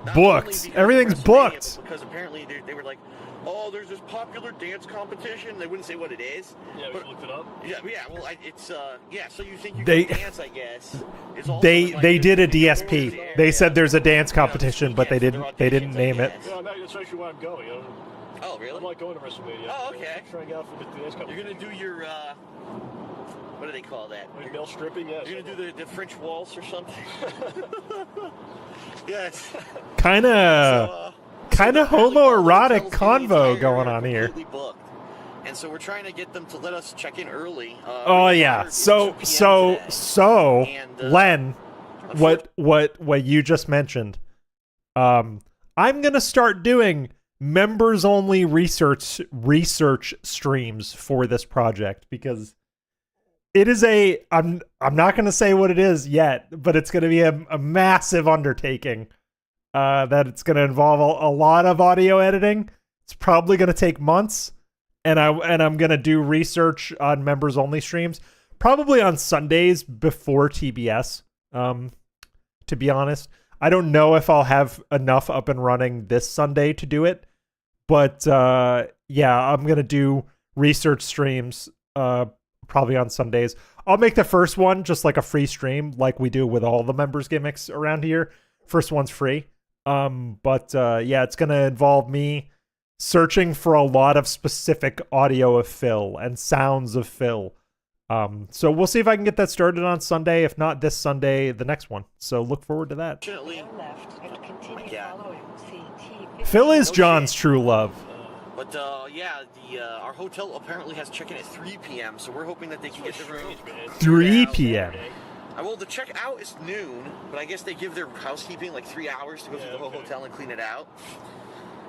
Not only Booked. because of Everything's WrestleMania, booked. but because apparently they were like, oh, there's this popular dance competition. They wouldn't say what it is. Yeah, we but, looked it up. yeah. Well, it's yeah. So you think you They- can dance? I guess. It's also They like they there's did a gonna be DSP. there. They said there's a dance You know, this competition, but weekend, they so didn't they're auditions, name I it. guess. Yeah, that's actually where I'm going. Oh, I'm really? like going to WrestleMania. Oh, okay. I'm trying out for the dance company. You're gonna do your what do they call that? Like male stripping, yes. You're gonna do the French waltz or something? Yes. Kind of homoerotic convo going on here. Booked. And so we're trying to get them to let us check in early. Oh yeah. So Len, what you just mentioned. I'm gonna start doing members only research streams for this project because it is I'm not gonna say what it is yet, but it's gonna be a massive undertaking. That it's gonna involve a lot of audio editing. It's probably gonna take months. And I'm gonna do research on members only streams, probably on Sundays before TBS. To be honest, I don't know if I'll have enough up and running this Sunday to do it, but yeah, I'm gonna do research streams probably on Sundays. I'll make the first one just like a free stream, like we do with all the members gimmicks around here. First one's free. But yeah, it's gonna involve me searching for a lot of specific audio of Phil and sounds of Phil. So we'll see if I can get that started on Sunday. If not this Sunday, the next one. So look forward to that. Fortunately, Left and continue God. following. Phil is John's true love. but yeah, our hotel apparently has check-in at 3 p.m. So we're hoping that they can get the room. 3 p.m. Well, the check-out is noon, but I guess they give their housekeeping like 3 hours to go through the whole hotel and clean it out.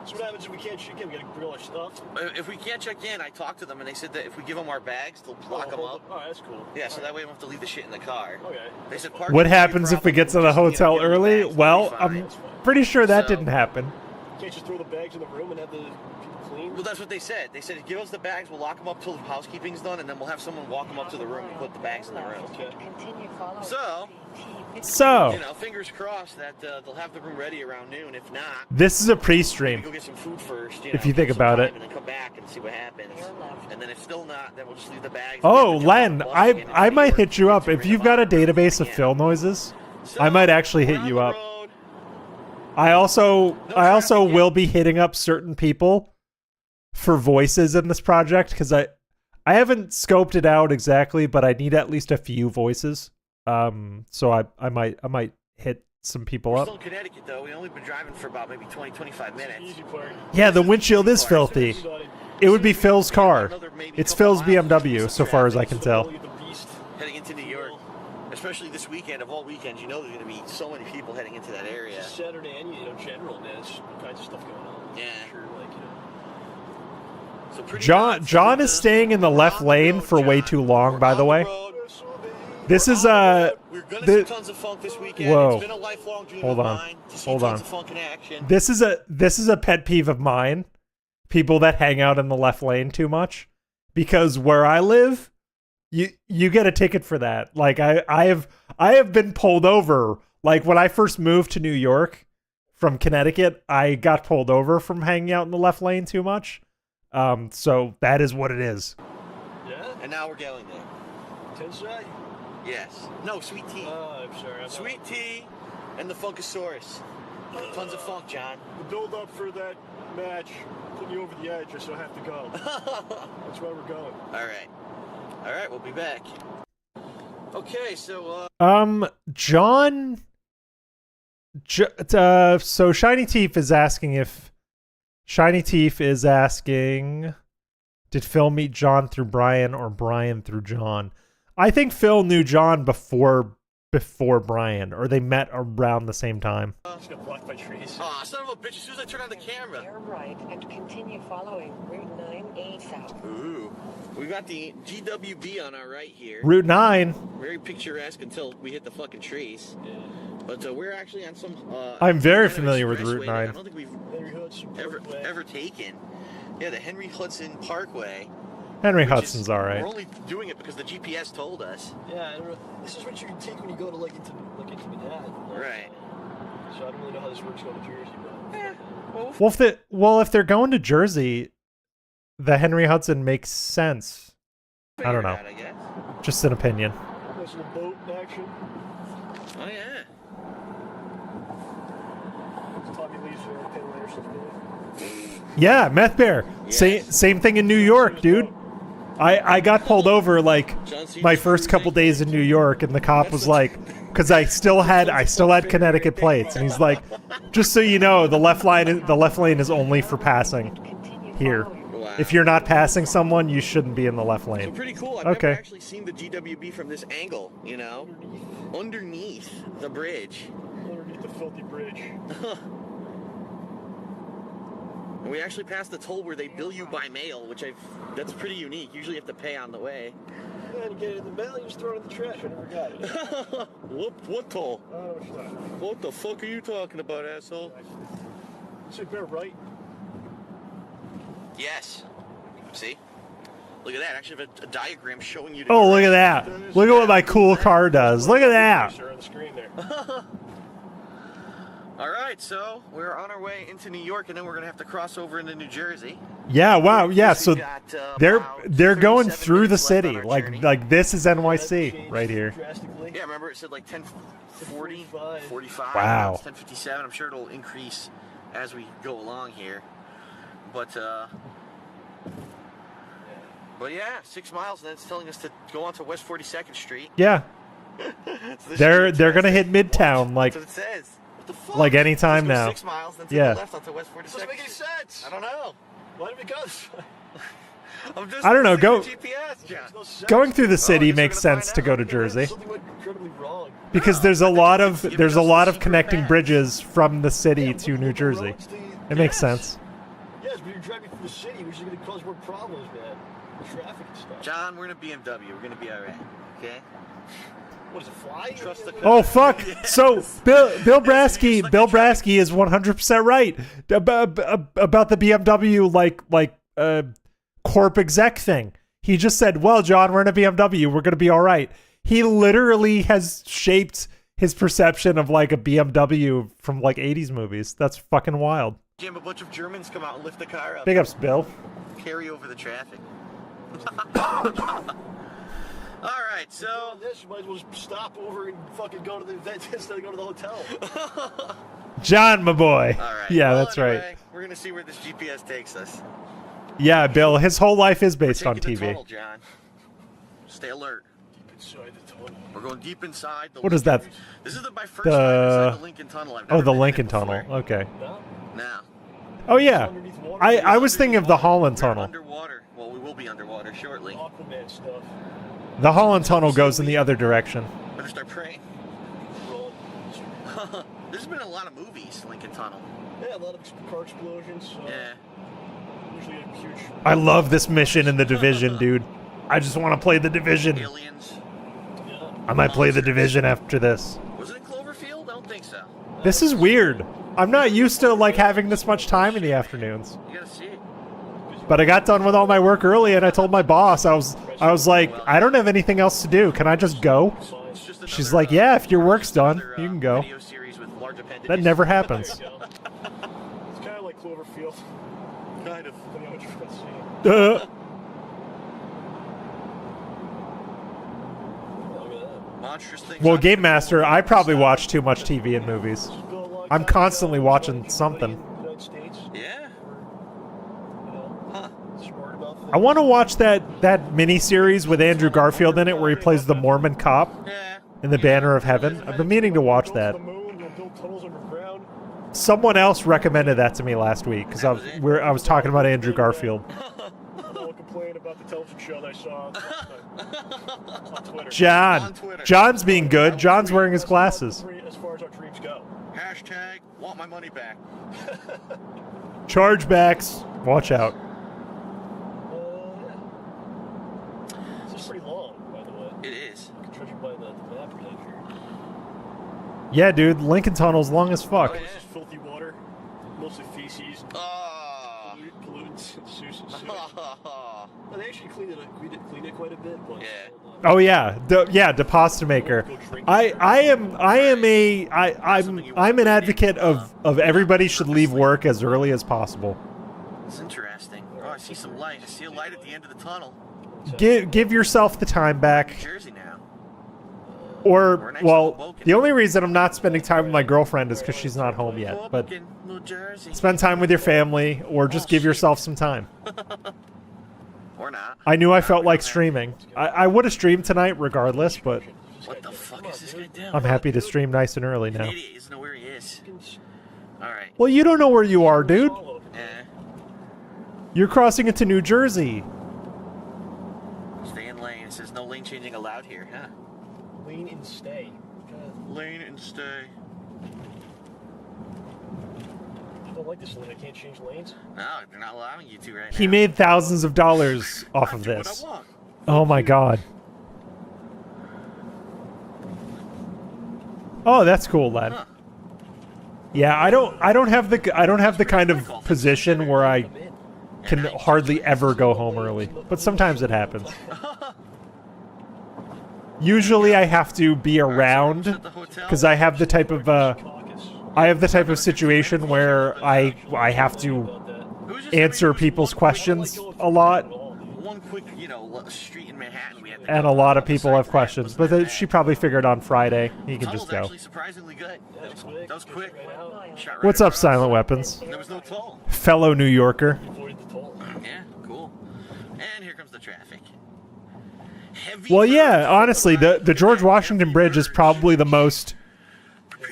So what happens if we can't check in? We gotta bring all our stuff. If we can't check in, I talked to them and they said that if we give them our bags, they'll lock them up. Oh, that's cool. Yeah, so that way we don't have to leave the shit in the car. Okay. They said What parking won't be a happens if we problem, get to we'll the just, you know, hotel give them the early? bags, Well, they'll be fine. I'm pretty sure that So- didn't happen. Can't just throw the bags in the room and have the people clean? Well, that's what they said. They said, give us the bags, we'll lock them up till the housekeeping's done, and then we'll have someone walk them up to the room and put the bags in the room. Okay. Continue following. So You know, fingers crossed that they'll have the room ready around noon. If not, this is a maybe pre-stream. go get some food first. If you think get some about time, it. and then come back and see what happens. And then if still not, then we'll just leave the bags. Oh, and then Len, jump on the bus again I if might New York hit you needs up to if bring you've them got a up, we'll database bring of it. Phil noises. So, I might actually we're hit on you the up. road. I also traffic yet. will be hitting up certain people for voices in this project because I haven't scoped it out exactly, but I need at least a few voices. So I might hit some people We're up. still in Connecticut, though. We've only been driving for about maybe 20, 25 minutes. Easy part. Yeah, the windshield is filthy. It would be Phil's car. Another maybe It's couple Phil's miles of BMW, so far as I can tell. Look at the beast. heading into New York. Especially this weekend, of all weekends, you know there's going to be so many people heading into that area. It's Saturday and, general, man. There's all kinds of stuff going on. Yeah. Sure, like, So pretty John much, John is staying in the left lane for way too long, by the way. This is We're gonna see the- tons of funk this weekend. Whoa. It's been a lifelong dream Hold of on. mine to see Hold tons on. of funk in action. this is a pet peeve of mine. People that hang out in the left lane too much, because where I live, you get a ticket for that. Like I have been pulled over Like when I first moved to New York from Connecticut, I got pulled over from hanging out in the left lane too much. So that is what it is. Yeah? And now we're going there. Tensai? Yes. No, sweet tea. I'm sorry. Sweet tea and the Funkasaurus. Tons of funk, John. The build-up for that match put me over the edge, so I have to go. That's why we're going. All right. All right, we'll be back. Okay, so John. So Shiny Teeth is asking did Phil meet John through Brian or Brian through John? I think Phil knew John before Brian, or they met around the same time. I'm just gonna block my trees. aw, son of a bitch, as soon as I turn on the camera. Turn right and continue following Route 9A south. Ooh. We got the GWB on our right here. Route 9. Very picturesque until we hit the fucking trees. But we're actually on some I'm very kind of familiar with expressway Route that I 9. don't think we've Henry Hudson Parkway. ever taken. Yeah, the Henry Hudson Parkway. Henry which Hudson's is- all right. We're only doing it because the GPS told us. Yeah, and this is what you can take when you go to into Manhattan. Right. So I don't really know how this works going to Jersey, but Yeah. Well, if they're going to Jersey, the Henry Hudson makes sense. I don't know. Figure it out, I guess. Just an opinion. there's some boat action. Oh yeah. Tommy Lee's Pamela Anderson's doing. Yeah, Meth Bear. Yes. Same thing in New York, dude. I got pulled over like John Cena's my first couple cruising. days in New York, and the cop was like, because I still had Connecticut plates, and he's like, just so you know, the left lane is only for passing Continue here. following. Wow. If you're not passing someone, you shouldn't be in the left So lane. pretty cool. I've Okay. never actually seen the GWB from this angle, you know? Underneath the bridge. Underneath the filthy bridge. And we actually passed the toll where they bill you by mail, that's pretty unique. Usually you have to pay on the way. And you get it in the mail, you just throw it in the trash. I never got it. What toll? Oh, it's not. What the fuck are you talking about, asshole? So bear right. Yes. See? Look at that. I actually have a diagram showing you. Oh, look at that! Look at what my cool car does. Look at that! Sir, on the screen there. All right, so we're on our way into New York, and then we're gonna have to cross over into New Jersey. Yeah, wow, yeah. So We've got, they're about going 37 through the minutes left on city, our like journey. this is That NYC changed right here. Drastically. Yeah, remember it said like 10:40, 45. Wow. It's 10:57. I'm sure it'll increase as we go along here. But yeah, 6 miles, and that's telling us to go on to West 42nd Street. Yeah, So this they're should be gonna hit interesting. Midtown like That's what it says. What the fuck? like any time Let's go now. 6 miles, then take Yeah. the left onto West 42nd. Doesn't make any Street. sense. I don't know. Why did we go this way? I'm just I don't know, listening go- to GPS, John. There's no sense. Going through the city I guess we're makes gonna find sense to out. go to Jersey Something went incredibly wrong. because there's a lot of Giving there's a us lot the of secret connecting path. bridges from the city Yeah, to look New at the Jersey. roads, It makes yes. sense. Yes, but you're driving through the city, which is going to cause more problems, man. Traffic and stuff. John, we're in a BMW. We're gonna be all right. Okay. What is it, fly? Trust the. Oh fuck! So Bill Brasky is 100% right about the BMW corp exec thing. He just said, "Well, John, we're in a BMW. We're gonna be all right." He literally has shaped his perception of like a BMW from like 80s movies. That's fucking wild. Jim, a bunch of Germans come out and lift the car up, Big ups, Bill. carry over the traffic. All right, so This, you might as well just stop over and fucking go to the event instead of go to the hotel. John, my boy. all right. Yeah, Well, that's right. anyway, We're gonna see where this GPS takes us. Yeah, Bill. His whole life is based We're on taking the TV. tunnel, John. Stay alert. Inside the tunnel. We're going deep inside the. What is that? This is my first The- time inside the Lincoln Tunnel. I've Oh, never the been in Lincoln it Tunnel. before. Okay. No? Now. Oh yeah. Underneath water. I was thinking of the Holland We're Tunnel. Underwater. Well, we will be underwater shortly. Aquaman stuff. The Holland Tunnel goes in the other direction. Better start praying. Roll. There's been a lot of movies, Lincoln Tunnel. Yeah, a lot of car explosions. Yeah. Usually a huge. I love this mission in the Division, dude. I just want to play the Division. Aliens. Yeah. I might play the Division after this. Was it in Cloverfield? I don't think so. This is weird. I'm not used to like having this much time in the afternoons. You gotta see it. But I got done with all my work early, and I told my boss I was like, I don't have anything else to do. Can I just go? Science It's just She's another, like, yeah, if your work's done, another, you can go. video series with large appendages. That never happens. There you go. It's kind of like Cloverfield. Kind of. Depending on what you're gonna see. Look at that. Monstrous things. Well, happen Game to Master, people. I probably watch too much TV and movies. Just go a long I'm time constantly ago, watching anybody something. in the United States Yeah. were, you know, Huh. smart about things. I want to watch that mini-series with Andrew Garfield in it where he plays the Mormon cop Yeah. in the Banner of Heaven. I've been meaning to watch Go that. To the moon, we'll build tunnels underground. Someone else recommended that to me last week because I was talking about Andrew Garfield. I'll complain about the television show that I saw on Twitter. John. On Twitter. John's being good. John's wearing his glasses. As far as our dreams go. Hashtag want my money back. Chargebacks. Watch out. Yeah. This is pretty long, by the way. It is. Judging by the map right here. Yeah, dude. Lincoln Tunnel's long as fuck. Oh, yeah. This is filthy water, mostly feces, Oh. pollutants, and sewage. Well, they actually cleaned it quite a bit, but Yeah. Oh yeah, deposit maker. I'm an advocate of everybody should leave work as early as possible. It's interesting. Oh, I see some light. I see a light at the end of the tunnel. Give yourself the time back. New Jersey now. Or well, the only reason I'm not spending time with my girlfriend is because she's not home yet. But Hoboken, New Jersey. spend time with your family, or just give yourself some time. Or not. I knew I felt like streaming. I would have streamed tonight regardless, but What the fuck is this guy doing? I'm happy to stream nice and early An now. idiot. He doesn't know where he is. All right. Well, you don't know where you are, dude. Eh. You're crossing into New Jersey. Stay in lane. It says no lane changing allowed here, huh? Lean and stay. Lane and stay. I don't like this lane. I can't change lanes. No, they're not allowing you to right now. He made thousands of dollars off of Do what this. I want. Oh my god. Oh, that's cool, lad. Huh. Yeah, I don't have the kind of position where I can hardly ever go home early, but sometimes it happens. Usually I have to be around because I have the type of situation where I have to Who's just answer every- people's questions a lot, One quick, street in Manhattan. We had and a lot of people have questions. But she probably figured on Friday he can just go. Actually surprisingly good. That was quick. Shot right What's up, across. Silent Weapons? There was no toll. Fellow New Yorker. Avoid the toll. Yeah, cool. And here comes the traffic. Heavy Well, yeah, roads. honestly, the George Washington Bridge is probably the most.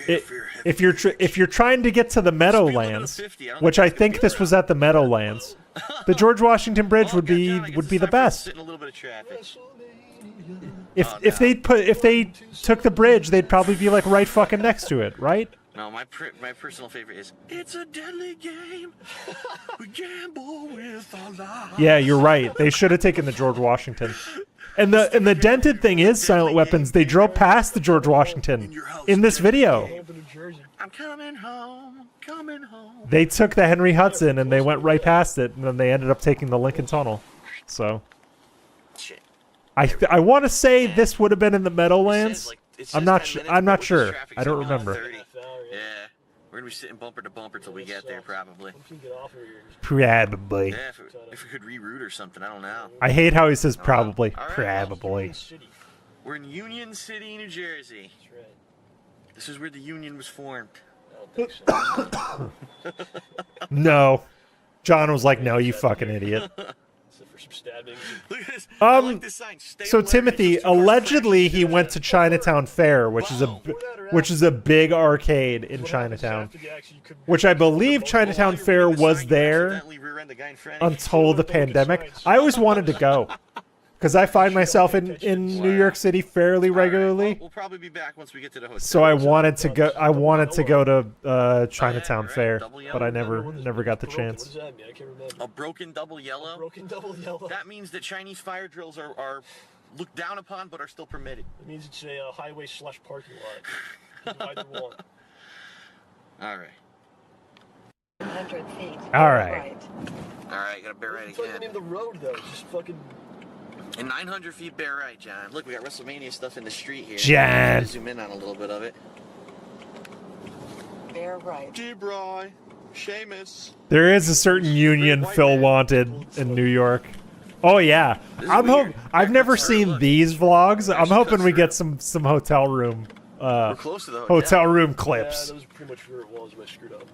If you're trying to get to the Meadowlands, which I think this was at the Meadowlands, the George Washington Bridge would be the best. Sit in a little bit of traffic. If they took the bridge, they'd probably be like right fucking next to it, right? No, my personal favorite is "It's a deadly game. We gamble with our lives." Yeah, you're right. They should have taken the George Washington. And the dented thing is, Silent Weapons, they drove past the George Washington in this video. New Jersey. I'm coming home, coming home. They took the Henry Hudson and they went right past it, and then they ended up taking the Lincoln Tunnel. So Shit. I want to say this would have been in the It Meadowlands. says, it I'm says not 10 sh- minutes, I'm but not with sure. this traffic, I don't it's gonna be remember. 30. Yeah, we're gonna be sitting bumper to bumper till we get there, probably. We can get off of here. Probably. Yeah, if we could reroute or something, I don't know. I hate how he says probably. All right. Probably. City. We're in Union City, New Jersey. That's right. This is where the Union was formed. I don't think so. No. John was like, no, you fucking idiot. Except for some stabbings. Look at this. I like this sign. Stay So alert. Timothy, It's just too allegedly he went to Chinatown Fair, which is a big arcade in Chinatown, which I believe Chinatown Fair was there accidentally rear-end the guy in front. until the pandemic. I always wanted to go because I find myself in New York City fairly All right, regularly. We'll probably be back once we get to the hotel. So I wanted to go. I wanted to go to Chinatown right. Fair, Double yellow. but I never got the What chance. does that mean? I can't remember. A broken double yellow. Broken double yellow. That means that Chinese fire drills are looked down upon but are still permitted. It means it's a highway/parking lot. Either one. All right. 100 feet. All right. All right, gotta bear right It's like the again. name of the road, though. Just fucking. And 900 feet bear right, John. Look, we got Wrestle Mania stuff in the street here. John. Zoom in on a little bit of it. Bear right. D-Bry, Seamus. There is a certain union Phil wanted in New York. Oh yeah, I've never seen these vlogs. I'm hoping we get some hotel room We're close to the hotel room Yeah, clips. that was pretty much where it was when I screwed up.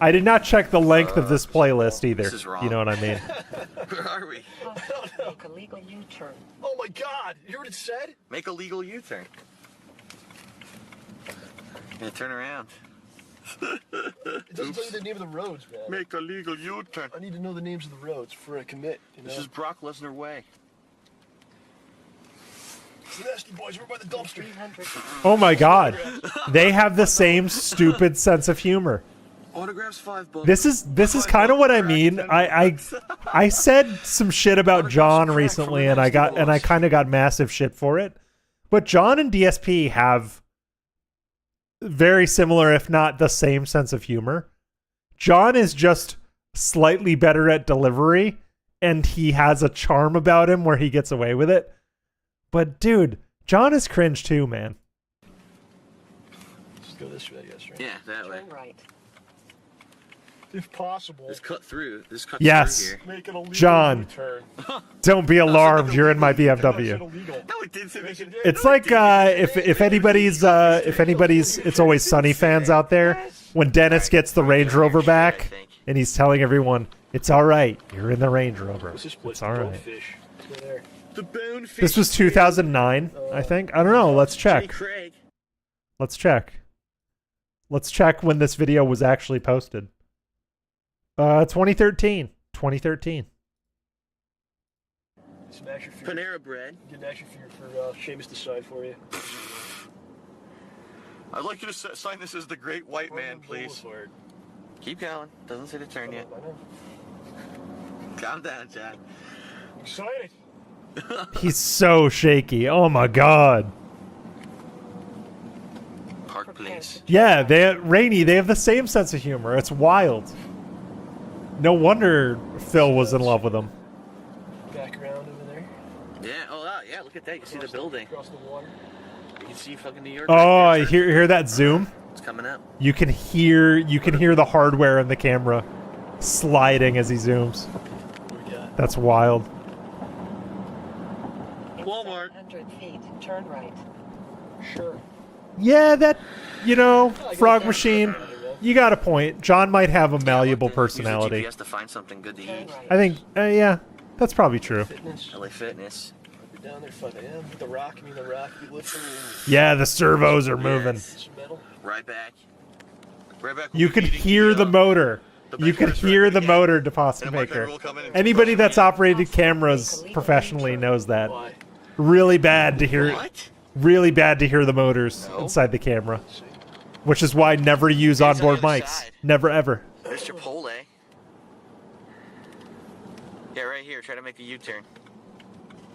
I did not check the length of this playlist either. This is wrong. You know what I mean? Where are we? Make a legal U-turn. Oh my God! You heard what it said? Make a legal U-turn. Yeah, turn around. It doesn't tell you the name of the roads, man. Make a legal U-turn. I need to know the names of the roads before I commit. You know? This is Brock Lesnar Way. The Nasty Boys. We're by the dumpster. 300. Oh my god. They have the same stupid sense of humor. Autographs $5. This is kind of what I mean. I said some shit about John recently and I kind of got massive shit for it. But John and DSP have very similar, if not the same sense of humor. John is just slightly better at delivery and he has a charm about him where he gets away with it. But dude, John is cringe too, man. Just go this way, I guess, right? Yeah, that way. Turn right. If possible. This cut through. This cut Yes. through here. Make it a legal John. U-turn. Don't be alarmed, you're in my Make it BMW. illegal. No, it didn't say make it. It's like if anybody's It's Always Sunny fans out there, when Dennis gets the Range Rover back and he's telling everyone, it's all right, you're in the Range Rover. What's this place? It's all right. Bonefish. Go there. The bonefish. This was 2009, I think. I don't know. Let's Jenny check. Craig. Let's check. Let's check when this video was actually posted. 2013. 2013. Some action figure. Panera Bread. Get an action figure for Seamus to sign for you. I'd like you to sign this as the Great White Man, please. Boulevard. Keep going. Doesn't say to turn yet. I know. Calm down, Jack. Excited. He's so shaky. Oh my god. Park Place. Yeah, Rainy, they have the same sense of humor. It's wild. No wonder Phil was in love with him. Back around over there. Yeah. Oh, wow. Yeah. Look at that. You see the building. Across the water. You can see fucking New York. Oh, right I there. hear that zoom? It's coming up. You can hear the hardware in the camera sliding as he zooms. What do we got? That's wild. In Walmart. 700 feet, turn right. Sure. Yeah, Frog Machine. You got a point. John might have a malleable Use personality. the GPS to find something good to Turn eat. right. I think, yeah, that's probably true. Fitness. LA Fitness. We're down there, 5 a.m. The Rock. You lift Yeah, the servos are moving. Yes. some metal. Right back. Right back. You can hear the motor. You can hear the motor, deposit maker. Anybody that's operated cameras professionally knows that. Why? Really bad to hear. What? Really bad to hear the motors inside the camera. Which is why never use It's on the onboard other mics. side. Never ever. Mr. Pole. Yeah, right here. Try to make a U-turn.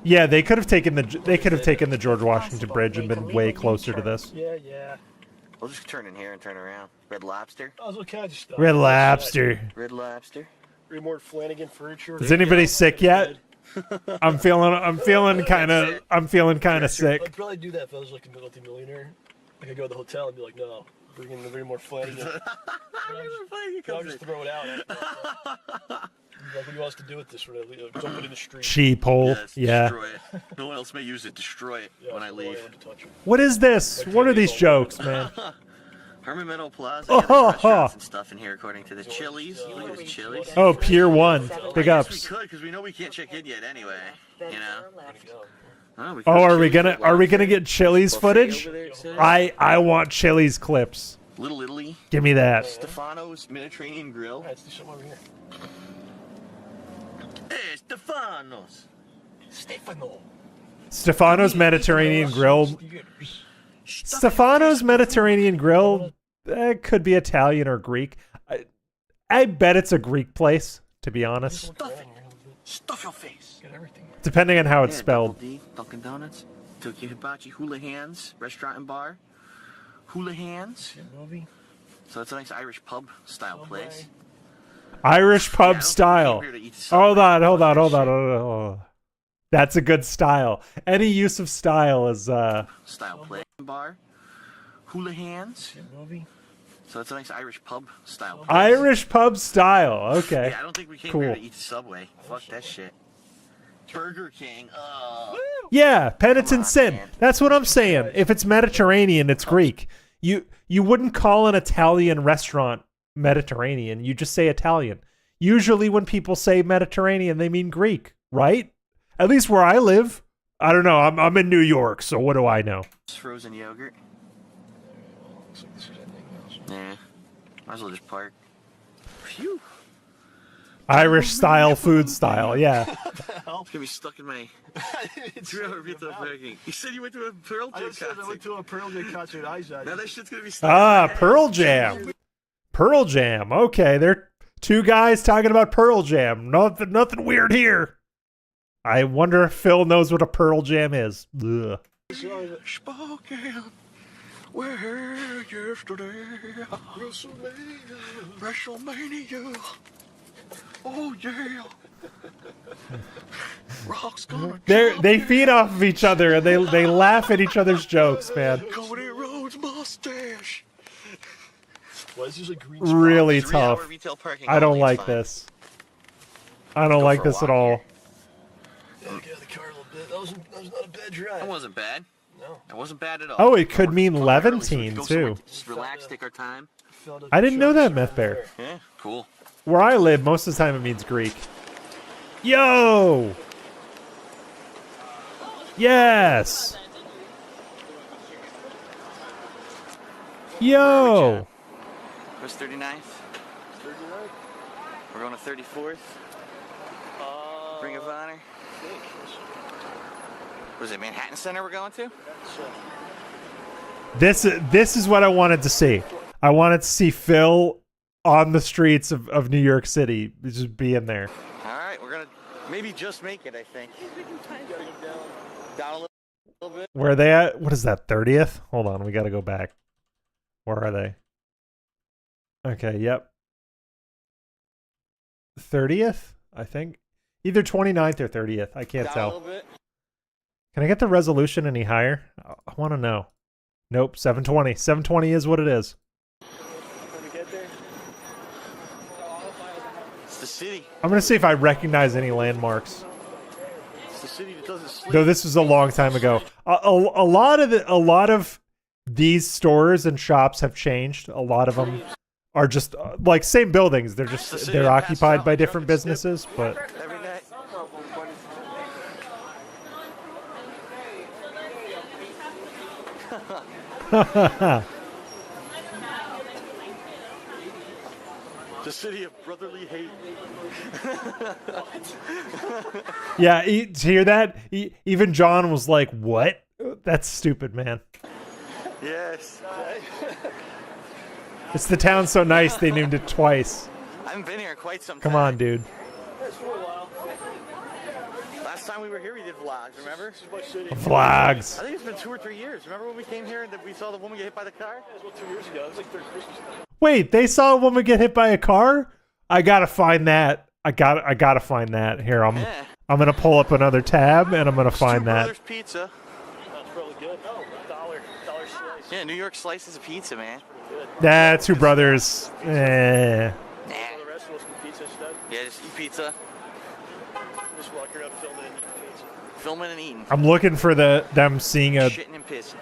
Yeah, they could have taken the George Washington Bridge and been way closer to this. Yeah. We'll just turn in here and turn around. Red Lobster. Oh, there's all kinds of stuff. Red Lobster. Red Lobster. Remort Flanagan furniture. Is anybody sick yet? I'm feeling kind of sick. I'd probably do that if I was like a multi-millionaire. I could go to the hotel and be like, no, bring in the Remort Flanagan. I'll just throw it out. Like, what do you want us to do with this when I leave? Dump it in the street. Cheap hole. Yes, Yeah. destroy it. No one else may use it. Destroy it when I so leave. want to touch it. What is this? What are these jokes, man? Herman Meadow Plaza. Oh, Yeah, there's ho, restaurants ho. and stuff in here, according to the Chili's. Look at this Chili's. Oh, Pier 1. Big I guess ups. we could, because we know we can't check in yet anyway. Then You know. turn left. Oh, Oh, are we gonna get Chili's footage? Over there, it says. I want Chili's clips. Little Italy. Give me that. Stefano's Mediterranean Grill. Alright, let's do something over here. Hey, Stefano's. Stefano. Stefano's Mediterranean Grill. Stefano's Mediterranean Grill. That could be Italian or Greek. I bet it's a Greek place, to be honest. Stuff it. Stuff your face. Got everything. Depending on how it's Yeah, spelled. Double D, Dunkin' Donuts. Tokyo Hibachi, Hula Hands, restaurant and bar. Hula Hands. Good movie. So it's a nice Irish pub style place. Irish Yeah, I pub don't think we style. came here to eat Hold Subway. on. That's a good style. Any use of style is Style play bar. Hula hands. Movie. So that's a nice Irish pub style place. Irish pub style. Okay. Yeah, I don't think we came Cool. here to eat Subway. Fuck that shit. Burger King. Yeah, penitent sin. man. That's what I'm saying. If it's Mediterranean, it's Greek. You wouldn't call an Italian restaurant Mediterranean. You just say Italian. Usually when people say Mediterranean, they mean Greek, right? At least where I live. I don't know. I'm in New York, so what do I know? Frozen yogurt. Looks like this is ending. Yeah. Might as well just park. Phew. Irish style, food style. Yeah. It's gonna be stuck in my 3-hour retail parking. You said you went to a Pearl I Jam just said I went concert. to a Pearl Jam concert in Izod. Now that shit's gonna be stuck in my Ah, head. Pearl Jam. Pearl Jam. Okay, they're two guys talking about Pearl Jam. Nothing weird here. I wonder if Phil knows what a Pearl Jam is. Ugh. Spoken. We're here yesterday. WrestleMania. Oh yeah. Rock's gonna They feed off of each other and they laugh at each other's jokes, man. Cody Rhodes mustache. Why is this a green Really 3-hour tough. retail parking I don't only, like it's fine. this. I don't Go like for a this at walk all. here. Yeah, get out of the car a little bit. That was not a bad drive. That wasn't bad. No. That wasn't bad at all. Oh, it could mean Early so we could Levantine, go somewhere too. to Just relax, take our time. I didn't know that, Meth Bear. Yeah, cool. Where I live, most of the time it means Greek. Yo! Yes! Yo! Where's 39th? We're going to 34th. Ring of Honor. Was it Manhattan Center we're going to? This is what I wanted to see. I wanted to see Phil on the streets of New York City, just being there. All right, we're gonna maybe just make it. I think. Down a little bit. Where are they at? What is that, 30th? Hold on, we gotta go back. Where are they? Okay, yep. 30th, I think. Either 29th or 30th. I can't Down a tell. little bit. Can I get the resolution any higher? I want to know. Nope, 720. 720 is what it is. When we get there, It's the city. I'm going to see if I recognize any landmarks. It's the city that doesn't sleep. Though this was a long time ago. A lot of these stores and shops have changed. A lot of them are just like same buildings. They're just It's the city they're that passes occupied out by and different drunk and businesses, but Every night. The city of brotherly hate. yeah, to hear that, even John was like, "What? That's stupid, man." Yes. It's the town so nice they named it twice. I haven't been here in quite some time. Come on, dude. that's for a while. Last time we were here, we did vlogs, remember? This is my city. Vlogs. I think it's been 2 or 3 years. Remember when we came here and we saw the woman get hit by the car? That was about 2 years ago. It was like third Christmas. Wait, they saw a woman get hit by a car? I gotta find that. I gotta find that. Here, I'm gonna pull up another tab and I'm gonna find Two that. Brothers Pizza. That's probably good. Oh, dollar slice. Yeah, New York slices of pizza, man. Nah, Two Brothers. Nah. All the rest of us can pizza instead. Yeah, just eat pizza. Just walk around filming and eating pizza. Filming and eating. I'm looking for them seeing a Shitting and pissing.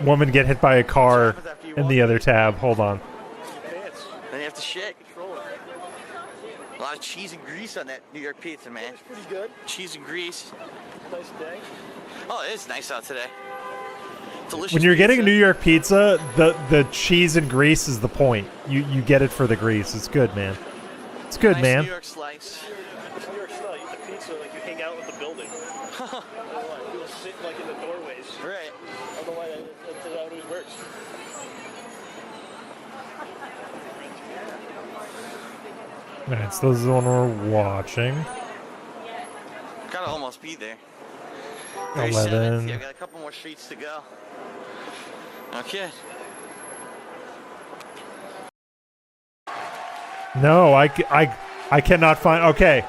woman get hit by a car in the other tab. Hold on. Pants. Then you have to shit. Control it. A lot of cheese and grease on that New York pizza, man. It's pretty good. Cheese and grease. Nice day. Oh, it is nice out today. Delicious. When you're getting pizza. New York pizza, the cheese and grease is the point. You get it for the grease. It's good, man. It's good, Nice man. New York slice. It's New York style. You eat the pizza like you hang out with the building. I don't know why. People sit like in the doorways. Right. I don't know why that's how it always works. Alright, so this is the one we're watching. Gotta almost be there. 11. 37th. Yeah, got a couple more streets to go. Okay. No, I cannot find. Okay.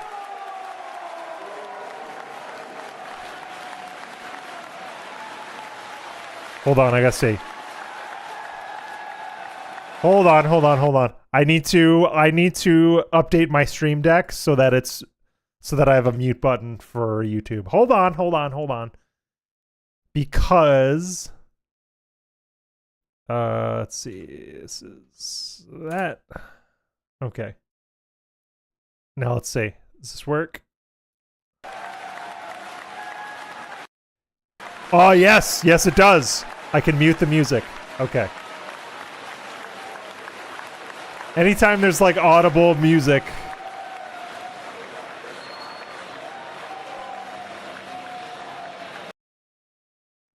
Hold on, I gotta see. Hold on. I need to update my stream deck so that I have a mute button for YouTube. Hold on. Because let's see. This is that. Okay. Now let's see. Does this work? Oh, yes, it does. I can mute the music. Okay. Anytime there's like audible music.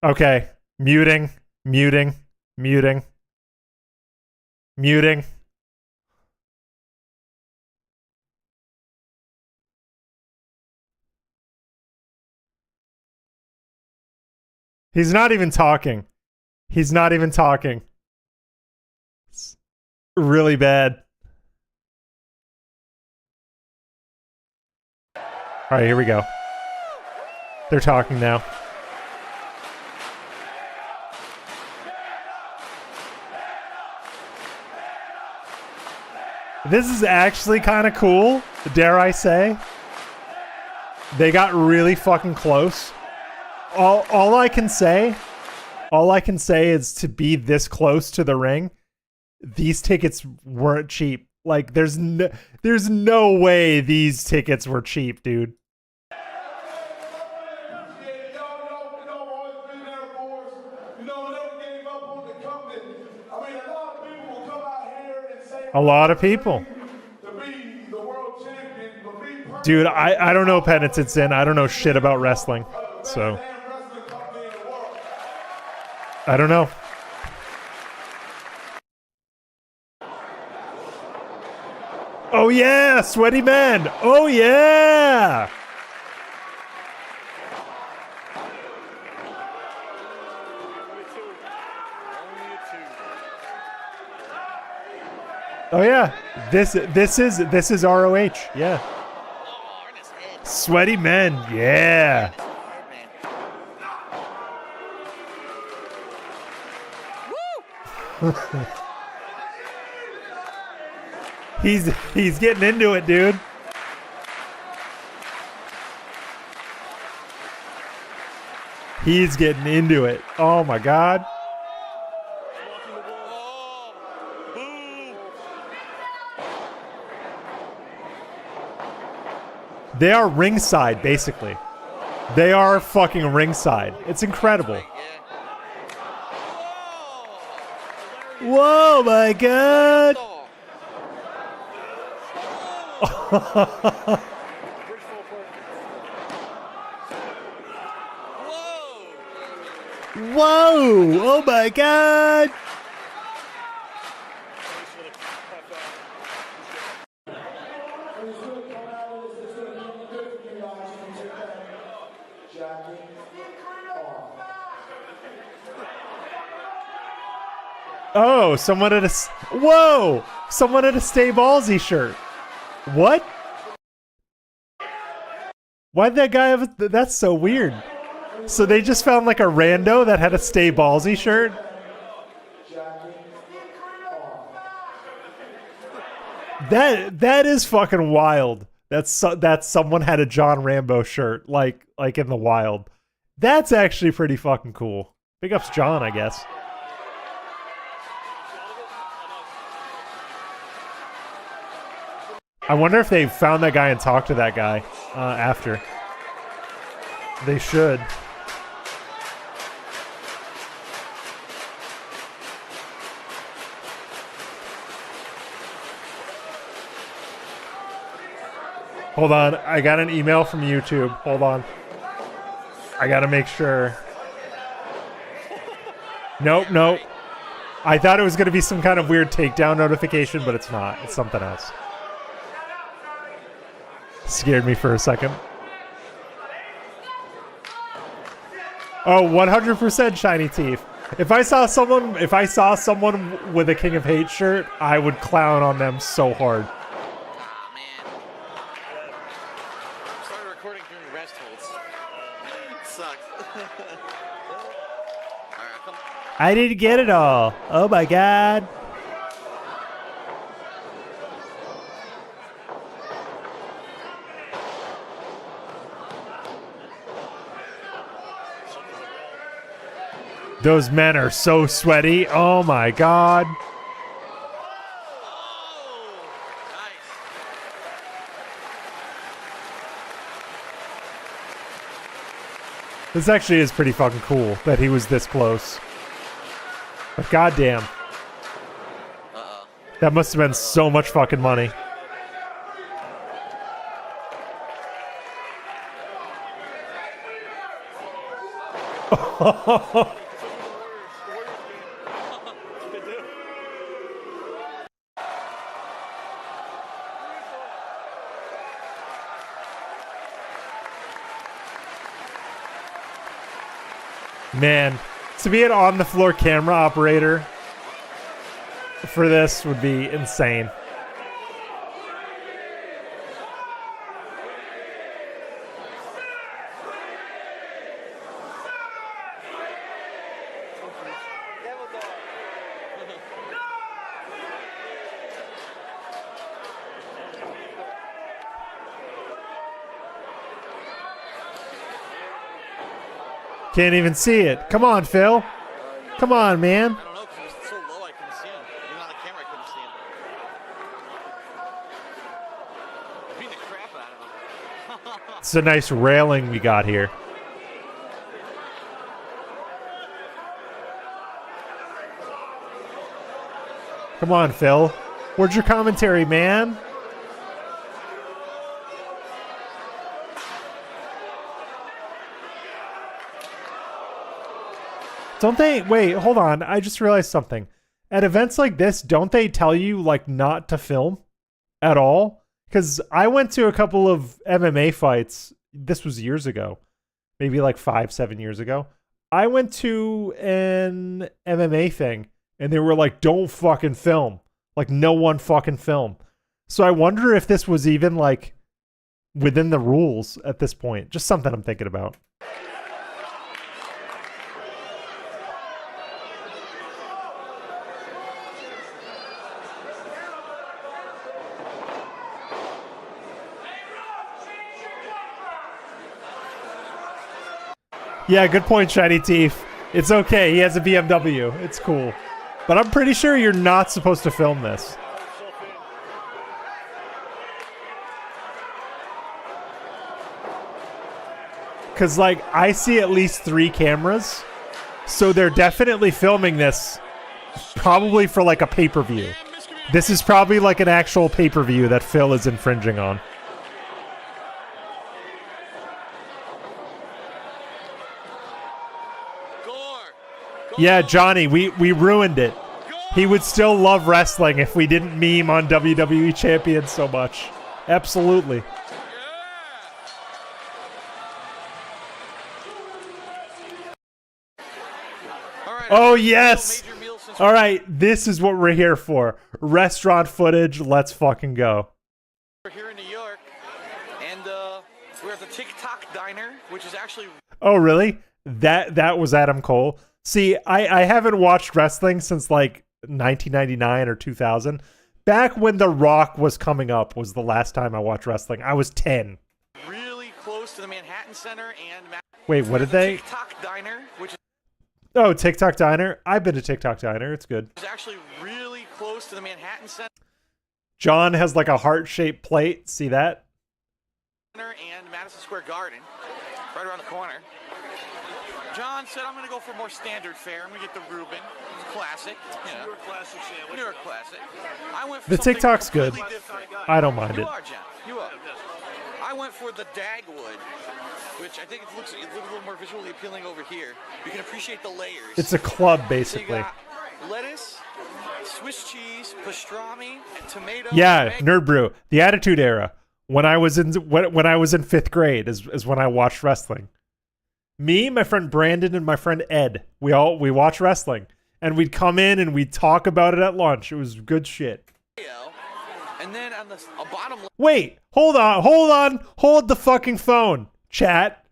Okay. Muting. He's not even talking. It's really bad. All right, here we go. They're talking now. This is actually kind of cool, dare I say. They got really fucking close. All I can say is to be this close to the ring, these tickets weren't cheap. Like there's no way these tickets were cheap, dude. A lot of people. Dude, I don't know Penitent's in. I don't know shit about wrestling. So I don't know. Oh yeah, Sweaty Man. Oh yeah. Oh yeah. This is ROH. Yeah. Sweaty Men. Yeah. He's getting into it, dude. He's getting into it. Oh my god. They are ringside, basically. They are fucking ringside. It's incredible. Whoa, my god! Whoa! Oh my god! Oh, someone had a whoa! Someone had a Stay Ballsy shirt. What? Why'd that guy have a, that's so weird. So they just found like a rando that had a Stay Ballsy shirt? That is fucking wild. That someone had a John Rambo shirt like in the wild. That's actually pretty fucking cool. Big ups John, I guess. I wonder if they found that guy and talked to that guy after. They should. Hold on, I got an email from YouTube. Hold on. I gotta make sure. Nope. I thought it was gonna be some kind of weird takedown notification, but it's not. It's something else. Scared me for a second. Oh, 100% shiny teeth. If I saw someone with a King of Hate shirt, I would clown on them so hard. Aw, man. Started recording during rest holds. Sucks. Alright, come. I didn't get it all. Oh my god. Those men are so sweaty. Oh my god. Oh, nice. This actually is pretty fucking cool that he was this close. But goddamn. That must have been so much fucking money. Man, to be an on-the-floor camera operator for this would be insane. Can't even see it. Come on, Phil. Come on, man. I don't know, because it was so low I couldn't see him. Even on the camera I couldn't see him. Beat the crap out of him. It's a nice railing we got here. Come on, Phil. Where's your commentary, man? Don't they? Wait, hold on. I just realized something. At events like this, don't they tell you, like, not to film at all? Because I went to a couple of MMA fights. This was years ago. Maybe like 5-7 years ago. I went to an MMA thing, and they were like, don't fucking film. Like, no one fucking film. So I wonder if this was even, like, within the rules at this point. Just something I'm thinking about. Yeah, good point, Shiny Teeth. It's okay. He has a BMW. It's cool. But I'm pretty sure you're not supposed to film this. Because, like, I see at least 3 cameras. So they're definitely filming this probably for, like, a pay-per-view. This is probably, like, an actual pay-per-view that Phil is infringing on. Yeah, Johnny, we ruined it. He would still love wrestling if we didn't meme on WWE Champions so much. Absolutely. Oh, yes. All right, this is what we're here for. Restaurant footage. Let's fucking go. We're here in New York, and we're at the TikTok Diner, which is actually... Oh, really? That was Adam Cole? See, I haven't watched wrestling since like 1999 or 2000. Back when The Rock was coming up was the last time I watched wrestling. I was 10. Really close to the Manhattan Center and... Wait, what did they? TikTok Diner, which is... Oh, TikTok Diner. I've been to TikTok Diner. It's good. It's actually really close to the Manhattan Center John has like a heart-shaped plate. See that? and Madison Square Garden, right around the corner. John said, I'm going to go for more standard fare. I'm going to get the Reuben. It's classic. You know. New York classic sandwich. New York classic. I went for The TikTok's good. I don't mind it. You are, John. You are. I went for the Dagwood, which I think it looks a little more visually appealing over here. You can appreciate the layers. It's a club, So basically. you got lettuce, Swiss cheese, pastrami, and tomato. Yeah, Nerd Brew. The Attitude Era. When I was in 5th grade is when I watched wrestling. Me, my friend Brandon, and my friend Ed, we watch wrestling, and we'd come in and we'd talk about it at lunch. It was good shit. And then on the bottom left, Wait, hold the fucking phone, chat.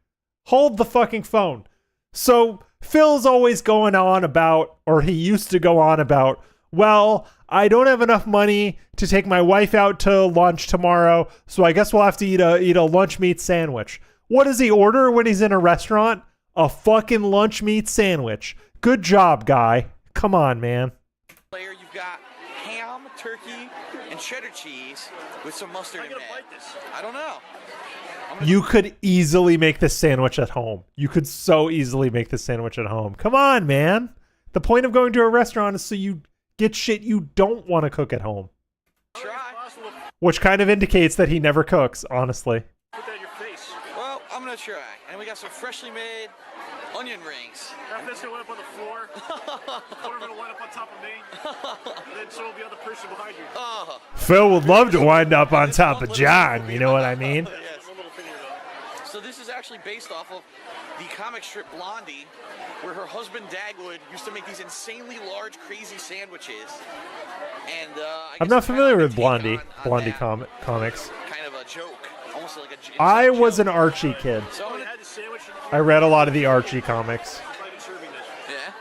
Hold the fucking phone. So Phil's always going on about, or he used to go on about, well, I don't have enough money to take my wife out to lunch tomorrow, so I guess we'll have to eat a lunch meat sandwich. What does he order when he's in a restaurant? A fucking lunch meat sandwich. Good job, guy. Come on, man. Layer, you've got ham, turkey, and cheddar cheese with some mustard in it. I don't know. You could easily make this sandwich at home. You could so easily make this sandwich at home. Come on, man. The point of going to a restaurant is so you get shit you don't want to cook at home. Try. Which kind of indicates that he never cooks, honestly. Put that in your face. Well, I'm gonna try. And we got some freshly made onion rings. Half that's gonna wind up on the floor. Quarter gonna wind up on top of me. And then so will the other person behind you. Oh. Phil would love to wind up on top of John, you know what I mean? Yes. So this is actually based off of the comic strip Blondie, where her husband Dagwood used to make these insanely large, crazy sandwiches. And I'm not familiar with Blondie comics. Kind of a joke, almost like a. I was an Archie kid. So I'm gonna, I read a lot of the Archie comics. yeah,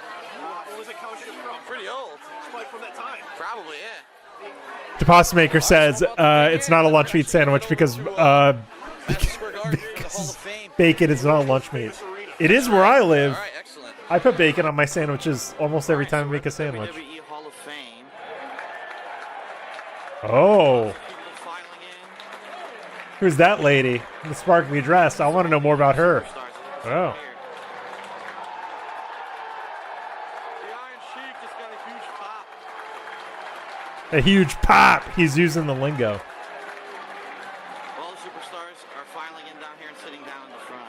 What was that comic strip from? pretty old, It's probably from that time. probably, yeah. Deposit Maker says it's not a lunch meat sandwich because Madison Square Garden, the Hall of Fame. bacon is not a lunch meat. It is where I live. All right, excellent. I put bacon on my sandwiches almost every time I make a sandwich. WWE Hall of Fame. Oh, People filing in. who's that lady in the sparkly dress? I want to know more about her. Stars. Oh. The Iron Sheik just got a huge pop. A huge pop. He's using the lingo. All the superstars are filing in down here and sitting down in the front.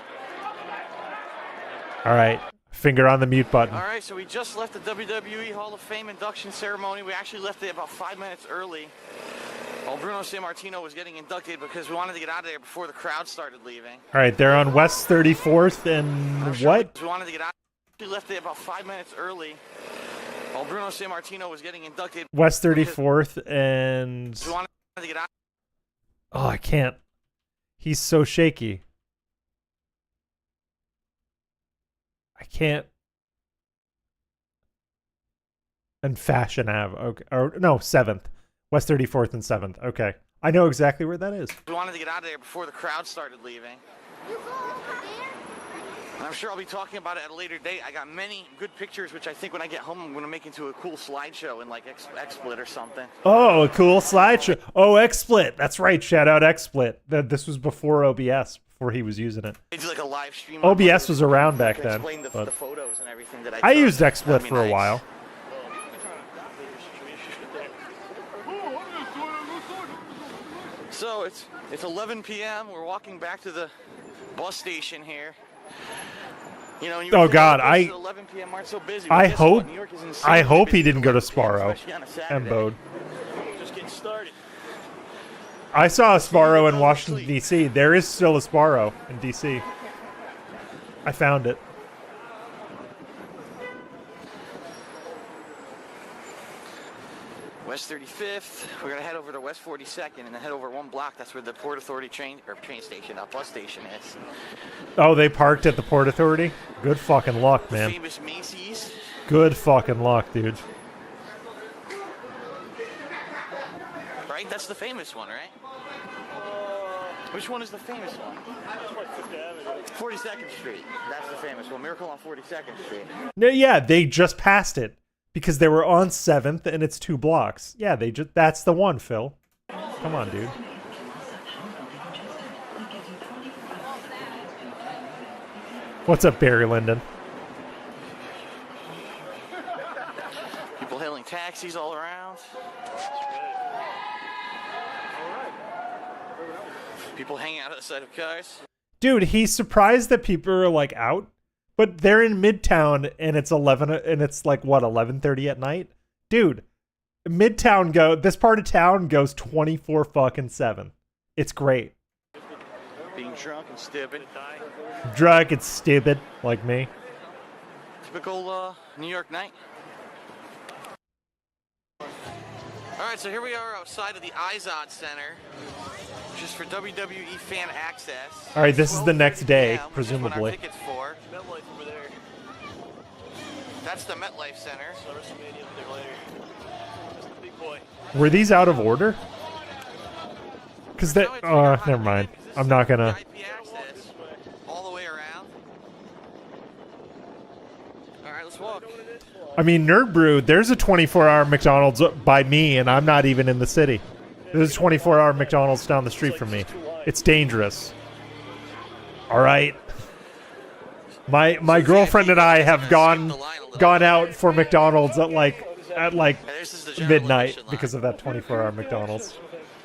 All right. Finger on the mute button. All right, so we just left the WWE Hall of Fame induction ceremony. We actually left it about 5 minutes early. While Bruno Sammartino was getting inducted because we wanted to get out of there before the crowd started leaving. All right. They're on West 34th and what? We wanted to get out. We left it about 5 minutes early. While Bruno Sammartino was getting inducted. West 34th and... We wanted to get out. Oh, I can't. He's so shaky. I can't. And Fashion Ave. Okay. Or no, 7th. West 34th and 7th. Okay. I know exactly where that is. We wanted to get out of there before the crowd started leaving. And I'm sure I'll be talking about it at a later date. I got many good pictures, which I think when I get home, I'm going to make into a cool slideshow in like XSplit or something. Oh, a cool slideshow. Oh, XSplit. That's right. Shout out XSplit. This was before OBS, before he was using it. They do like a live stream. OBS was around back then. Explain the but photos and everything that I took. used XSplit That'd be for a nice. while. So it's 11 p.m. We're walking back to the bus station here. You know, and you Oh, would think God, the buses at 11 p.m. aren't so busy, but I guess hope- what? New York is insanely I hope busy he didn't go to 11 p.m., Sparrow especially on a and Saturday. Bode. Just getting started. I saw a Sparrow in Washington, D.C. There is still a Sparrow in D.C. I found it. West 35th. We're gonna head over to West 42nd and then head over one block. That's where the Port Authority train station, bus station is. Oh, they parked at the Port Authority? Good fucking luck, man. Famous Macy's. Good fucking luck, dude. Right? That's the famous one, right? Which one is the famous one? 42nd Street. That's the famous one. Miracle on 42nd Street. No, yeah, they just passed it because they were on 7th and it's 2 blocks. Yeah, that's the one, Phil. Come on, dude. What's up, Barry Lyndon? People hailing taxis all around. People hanging out outside of cars. Dude, he's surprised that people are like out, but they're in Midtown and it's 11 and it's like what, 11:30 at night? Dude, Midtown this part of town goes 24/7. It's great. Being drunk and stupid. Drunk and stupid like me. Typical New York night. All right, so here we are outside of the Izod Center, which is for WWE fan access. All right, this is the next day, 12 p.m., which is when our presumably. tickets for. That's the MetLife Center. So Wrestle Mania up there later. That's the big boy. Were these out of order? Because that. Never mind. I'm not gonna. IP access all the way around. All right, let's walk. I mean, Nerd Brew. There's a 24-hour McDonald's by me, and I'm not even in the city. There's a 24-hour McDonald's down the street from me. It's dangerous. All right. My girlfriend and I have gone out for McDonald's at like midnight because of that 24-hour McDonald's.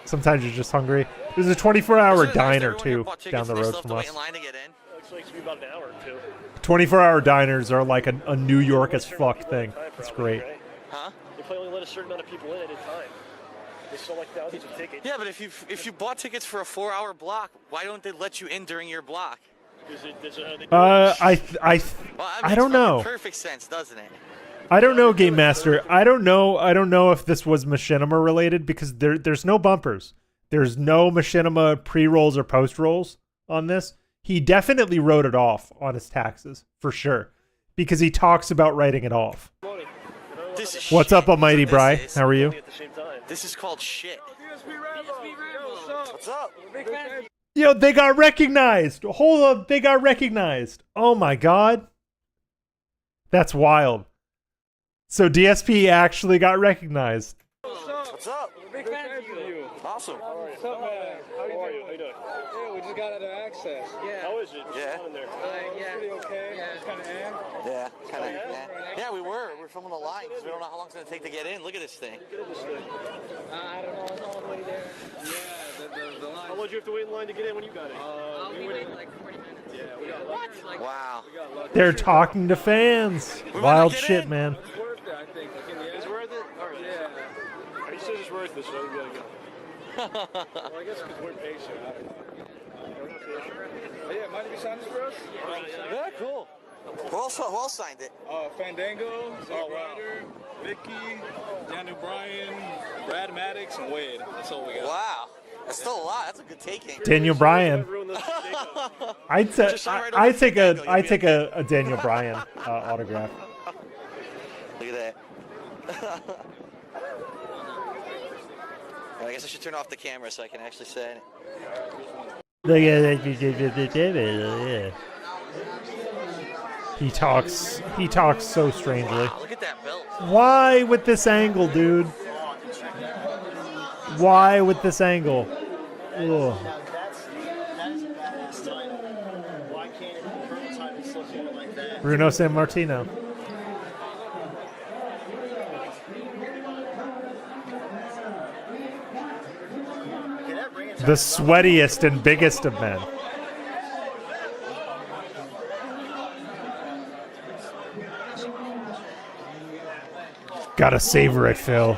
Sometimes you're just hungry. There's a 24-hour diner too down the road from us. Looks like it's gonna be about an hour or two. 24-hour diners are like a New York as fuck thing. It's great. Huh? They probably only let a certain amount of people in at a time. They sell like thousands of tickets. Yeah, but if you bought tickets for a 4-hour block, why don't they let you in during your block? I don't know. Perfect sense, doesn't it? I don't know, Game Master. I don't know if this was Machinima related because there's no bumpers. There's no Machinima pre-rolls or post-rolls on this. He definitely wrote it off on his taxes, for sure. Because he talks about writing it off. This is What's shit. up, Almighty This Bry? is- How are you? This is called shit. What's up? Yo, they got recognized. Hold up, they got recognized. Oh my god. That's wild. So DSP actually got recognized. What's up? Big fan of you. Awesome. What's up, man? How are you? How you doing? Yeah, we just got out of access. Yeah. How is it? What's Yeah. going on there? Yeah. Pretty okay. Yeah, it's kind of in. Yeah, kind of. Yeah, we were. We're filming the line because we don't know how long it's gonna take to get in. Look at this thing. Look at this thing. I don't know. It's all the way there. Yeah, the line. How long did you have to wait in line to get in when you got in? We waited like 40 minutes. Yeah, we got lucky. Like, Wow. We got lucky. They're talking to fans. We Wild wanna get shit, in. man. it's worth it, I think. Like in the end. It's worth it? All right. Yeah. He says it's worth it, so we gotta go. Well, I guess because we're patient. I don't know. Yeah, might be signed for us? Yeah, cool. Who else signed it? Fandango, Zack Ryder, Vicky, Daniel Bryan, Brad Maddox, and Wade. That's all we got. Wow. That's still a lot. That's a good taking. Daniel Bryan. Ruin those Fandango. I'd take a Daniel Bryan autograph. Look at that. Well, I guess I should turn off the camera so I can actually say it. He talks so strangely. Wow, look at that belt. Why with this angle, dude? Why with this angle? Ugh. Bruno San Martino. The sweatiest and biggest of men. Gotta savor it, Phil.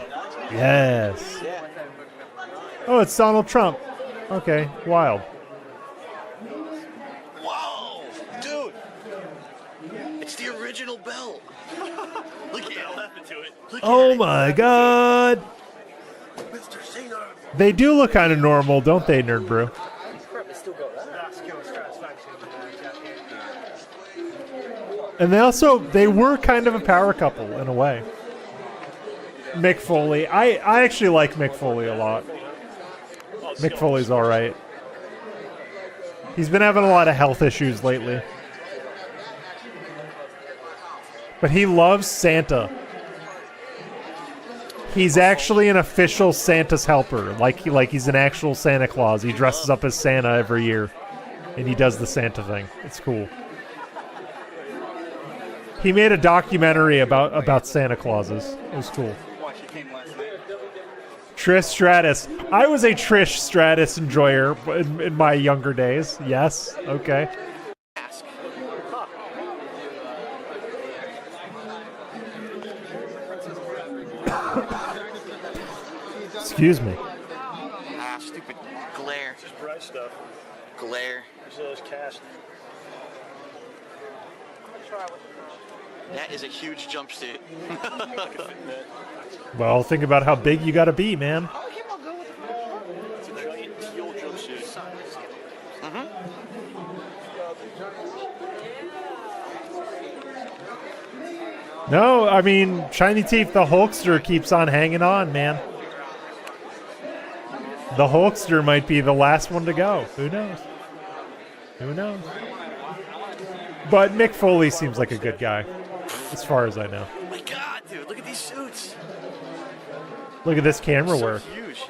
Yes. Oh, it's Donald Trump. Okay, wild. Whoa, dude! It's the original belt. Look at What it. happened to it? Oh my god. Mr. Cena. They do look kind of normal, don't they, Nerd Brew? And they were kind of a power couple in a way. Mick Foley. I actually like Mick Foley a lot. Mick Foley's alright. He's been having a lot of health issues lately. But he loves Santa. He's actually an official Santa's helper. Like he's an actual Santa Claus. He dresses up as Santa every year. And he does the Santa thing. It's cool. He made a documentary about Santa Clauses. It was cool. Trish Stratus. I was a Trish Stratus enjoyer in my younger days. Yes. Okay. Ask. Excuse me. Ah, stupid glare. Just bright stuff. Glare. There's those cast. That is a huge jumpsuit. Well, think about how big you gotta be, man. It's a giant teal jumpsuit. No, I mean, Shiny Teeth, the Hulkster keeps on hanging on, man. The Hulkster might be the last one to go. Who knows? Who knows? But Mick Foley seems like a good guy, as far as I know. Oh my god, dude, look at these suits. Look at this camera So work. huge.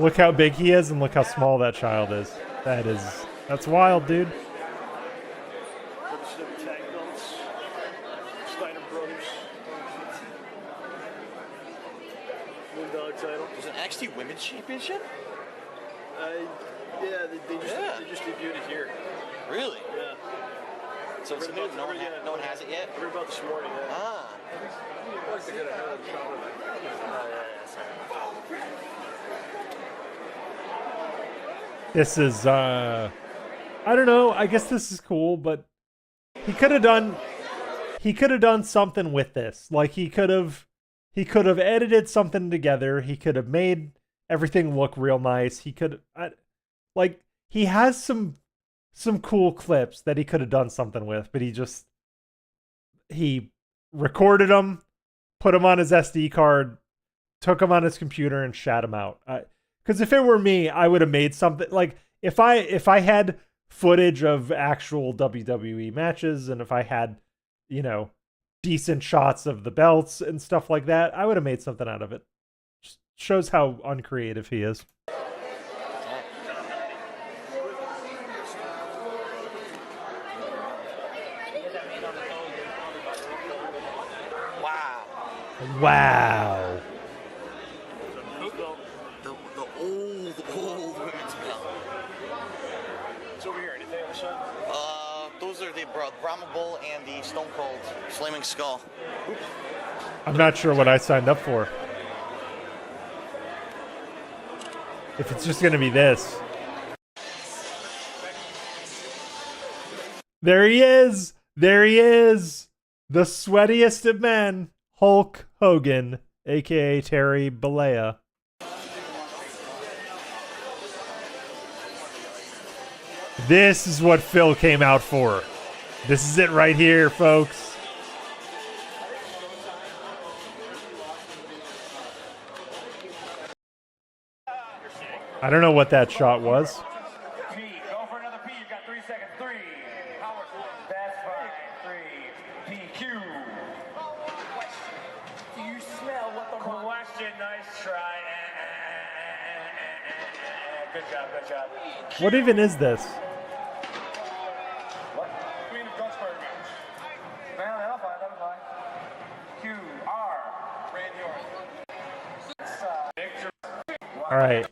Look how big he is and look how small that child is. That's wild, dude. Tag belts. Steiner Brothers. Moondog title. There's an NXT Women's Championship? Yeah, they just debuted it here. Really? Yeah. So it's new. No one has it yet? I heard about this morning. Yeah. Ah. This is I don't know, I guess this is cool, but he could have done something with this. Like he could have edited something together. He could have made everything look real nice. He has some cool clips that he could have done something with, but he recorded them, put them on his SD card, took them on his computer and shat them out. Because if it were me, I would have made something like if I had footage of actual WWE matches and if I had, decent shots of the belts and stuff like that, I would have made something out of it. Just shows how uncreative he is. Wow. Wow. The old women's belt. It's over here. Anything on the side? Those are the Brahma Bull and the Stone Cold Flaming Skull. I'm not sure what I signed up for. If it's just going to be this. There he is. There he is. The sweatiest of men, Hulk Hogan, a.k.a. Terry Bollea. This is what Phil came out for. This is it right here, folks. I don't know what that shot was. P, go for another P. You've got 3 seconds. 3. That's fine. 3. PQ. Do you smell what the question? Nice try. Good job. Good job. What even is this? What? Queen of Duxbury match. That'll fine. That'll fine. Q R. Randy Orton. Victor. All right.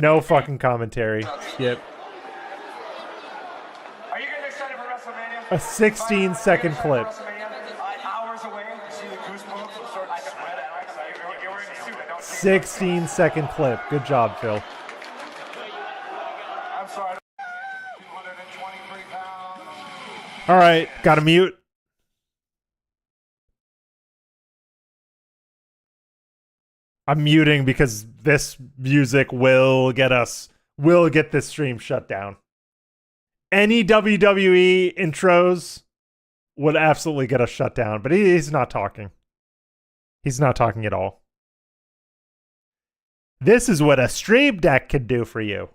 No fucking commentary. Skip. Are you guys excited for Wrestle Mania? A 16-second clip. Hours away to see the goosebumps and start to sweat. You're wearing a suit. 16-second clip. Good job, Phil. I'm sorry. 223 pounds. All right. Got to mute. I'm muting because this music will get this stream shut down. Any WWE intros would absolutely get us shut down, but he's not talking. He's not talking at all. This is what a Stream Deck can do for you.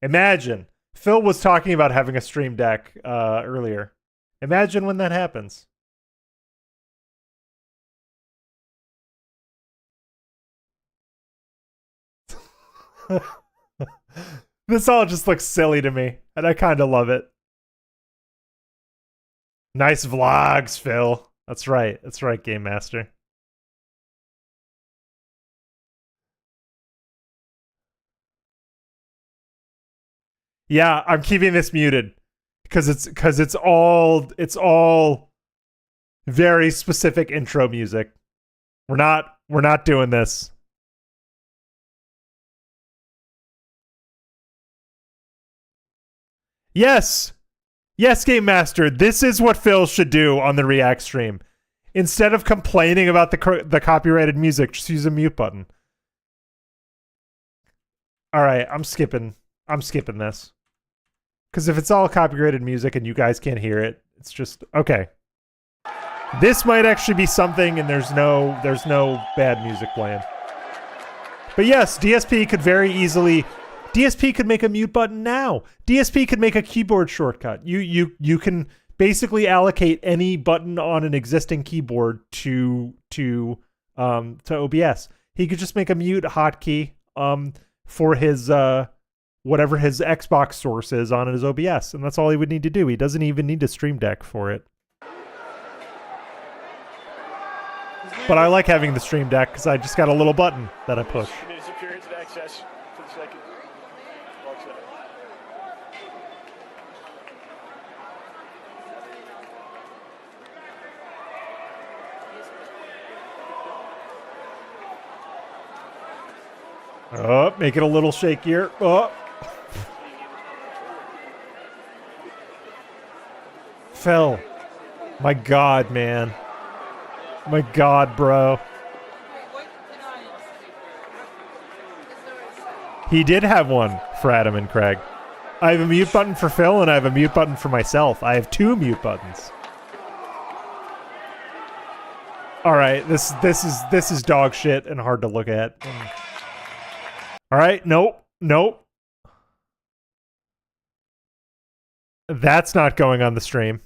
Imagine. Phil was talking about having a Stream Deck earlier. Imagine when that happens. This all just looks silly to me, and I kind of love it. Nice vlogs, Phil. That's right. That's right, Game Master. Yeah, I'm keeping this muted because it's all very specific intro music. We're not doing this. Yes. Yes, Game Master. This is what Phil should do on the React stream. Instead of complaining about the copyrighted music, just use a mute button. All right, I'm skipping this. Because if it's all copyrighted music and you guys can't hear it, it's just okay. This might actually be something, and there's no bad music playing. But yes, DSP could very easily. DSP could make a mute button now. DSP could make a keyboard shortcut. You can basically allocate any button on an existing keyboard to OBS. He could just make a mute hotkey for his whatever his Xbox source is on his OBS, and that's all he would need to do. He doesn't even need a Stream Deck for it. But I like having the Stream Deck because I just got a little button that I push. He made his appearance at Access for the second. Oh, make it a little shakier. Oh. Phil. My God, man. My God, bro. He did have one for Adam and Craig. I have a mute button for Phil and I have a mute button for myself. I have 2 mute buttons. All right, this is dog shit and hard to look at. All right, nope. That's not going on the stream.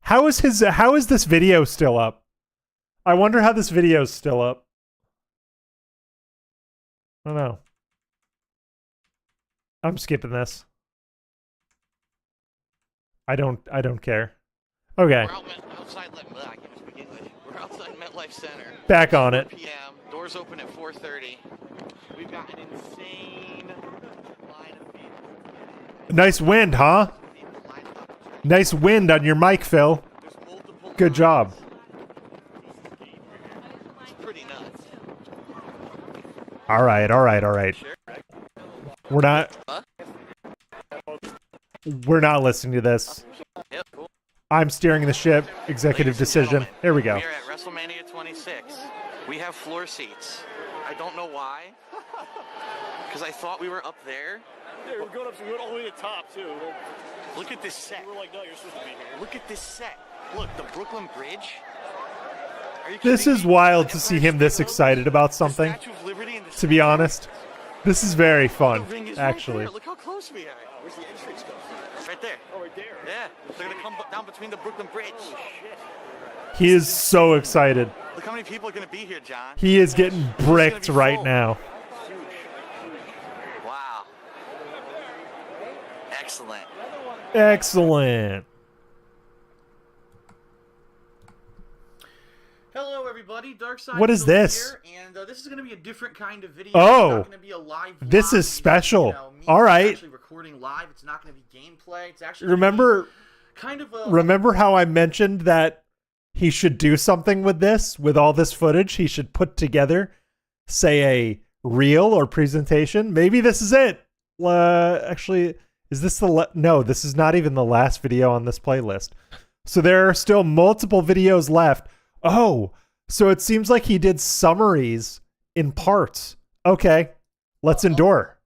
How is this video still up? I wonder how this video is still up. I don't know. I'm skipping this. I don't care. Okay. We're outside MetLife Center. Back on it. 4 p.m. Doors open at 4:30. We've got an insane line of people. Nice wind, huh? Nice wind on your mic, Phil. Good job. It's pretty nuts. All right. We're not listening to this. Yep, cool. I'm steering the ship. Executive decision. Here we go. We are at Wrestle Mania 26. We have floor seats. I don't know why. Because I thought we were up there. Yeah, we're going up, so we went all the way to the top, too. Look at this set. We're like, no, you're supposed to be here. Look at this set. Look, the Brooklyn Bridge. Are you This kidding is me? wild The to see Empire him this State Building, excited about the something. Statue of Liberty and the To be honest, this is very fun, The ring is actually. Right there. Look how close we are. Where's the entrance go? Right there. Oh, right there. Yeah. They're going to come down between the Brooklyn Bridge. He is so excited. Look how many people are going to be here, John. He is getting bricked be right full. now. Wow. Excellent. Excellent. Hello, everybody. Darkside. What is over this? Here, and this is going to be a different kind of video. Oh. It's not going to be a live. This vlog. is special. Me All right. Actually recording live. It's not going to be gameplay. It's actually Remember kind of how I mentioned that he should do something with this, with all this footage? He should put together, say, a reel or presentation. Maybe this is it. Actually, is this the... No, this is not even the last video on this playlist. So there are still multiple videos left. Oh, so it seems like he did summaries in parts. Okay, let's endure.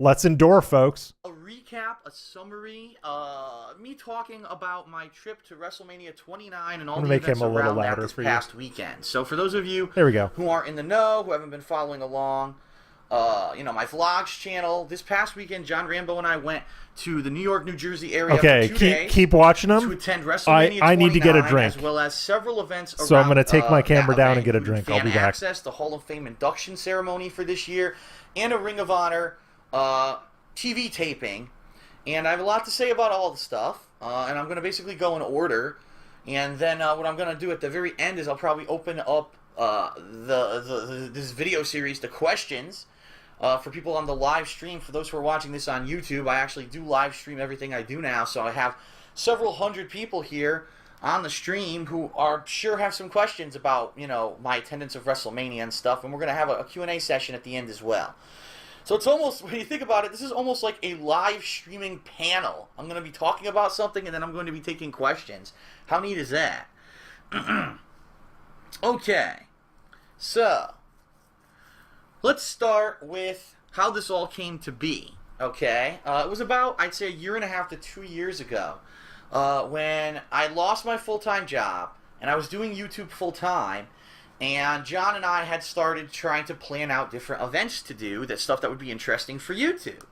Let's endure, folks. a recap, a summary, me talking about my trip to WrestleMania 29 and all I'm the gonna make events him a little around that louder this for you. past weekend. So for those of you There we go. who aren't in the know, who haven't been following along, my vlogs channel, this past weekend, John Rambo and I went to the New York, New Jersey area Okay, for 2 days keep watching to them. attend WrestleMania 29, I need to get a drink. as well as several events around So I'm gonna take my camera that down and event, get a including drink. I'll be Fan back. Access, the Hall of Fame induction ceremony for this year, and a Ring of Honor TV taping. And I have a lot to say about all the stuff, and I'm going to basically go in order. And then what I'm going to do at the very end is I'll probably open up this video series to questions for people on the live stream. For those who are watching this on YouTube, I actually do live stream everything I do now, so I have several hundred people here on the stream who are sure have some questions about, my attendance of WrestleMania and stuff, and we're going to have a Q&A session at the end as well. So it's almost, when you think about it, this is almost like a live streaming panel. I'm going to be talking about something, and then I'm going to be taking questions. How neat is that? Okay. So, let's start with how this all came to be. Okay, it was about, I'd say, 1.5 to 2 years ago, when I lost my full-time job and I was doing YouTube full-time. And John and I had started trying to plan out different events to do, that stuff that would be interesting for YouTube.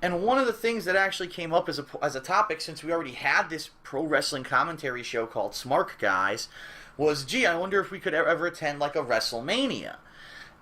And one of the things that actually came up as a topic, since we already had this pro wrestling commentary show called Smark Guys, was, gee, I wonder if we could ever attend like a Wrestle Mania.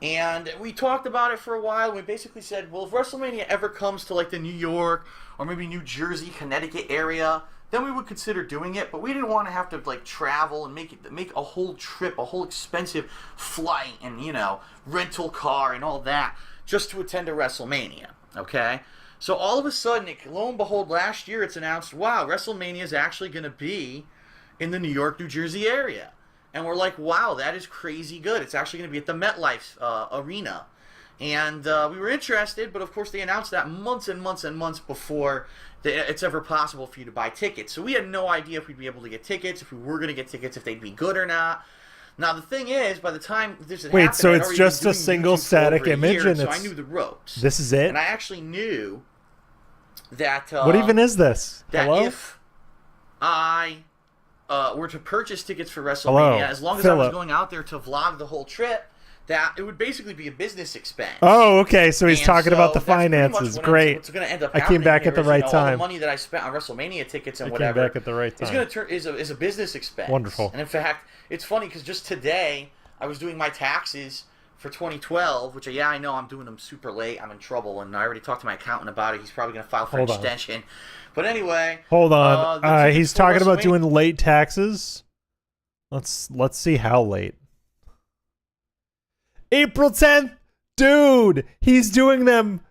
And we talked about it for a while. We basically said, well, if WrestleMania ever comes to like the New York or maybe New Jersey, Connecticut area, then we would consider doing it. But we didn't want to have to like travel and make a whole trip, a whole expensive flight and, you know, rental car and all that just to attend a WrestleMania. Okay? So all of a sudden, lo and behold, last year it's announced, wow, WrestleMania is actually going to be in the New York, New Jersey area. And we're like, wow, that is crazy good. It's actually going to be at the MetLife Arena. And we were interested, but of course they announced that months and months and months before it's ever possible for you to buy tickets. So we had no idea if we'd be able to get tickets, if we were going to get tickets, if they'd be good or not. Now the thing is, by the time this had happened, so I'd it's already just been a doing single YouTube for static over a image, year, and so it's I knew the ropes. This is it. And I actually knew that what even is this? that Hello? if I were to purchase tickets for WrestleMania, Hello, as long as I was Philip. going out there to vlog the whole trip, that it would basically be a business expense. Oh, okay. So he's And talking so about the that's pretty much finances. what Great. What's going to end up I came happening back here at the is, right all time. the money that I spent on WrestleMania tickets and I came whatever back at the right is time. going to turn is a business expense. Wonderful. And in fact, it's funny because just today I was doing my taxes for 2012, which I know I'm doing them super late. I'm in trouble, and I already talked to my accountant about it. He's probably going to file for Hold on. extension. But anyway, Hold on. the tickets He's for talking about WrestleMania- doing late taxes. Let's see how late. April 10th, dude. He's doing them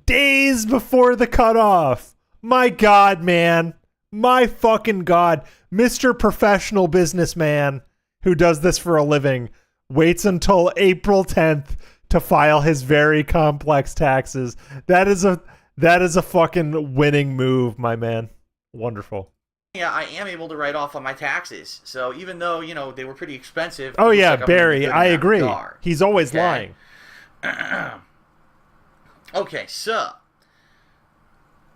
days before the cutoff. My God, man. My fucking God. Mr. Professional Businessman who does this for a living waits until April 10th to file his very complex taxes. That is a fucking winning move, my man. Wonderful. Yeah, I am able to write off on my taxes. So even though, you know, they were pretty expensive. Oh it looks yeah, like I'm gonna be Barry, good in I that agree. regard. He's always Okay. lying. Okay, so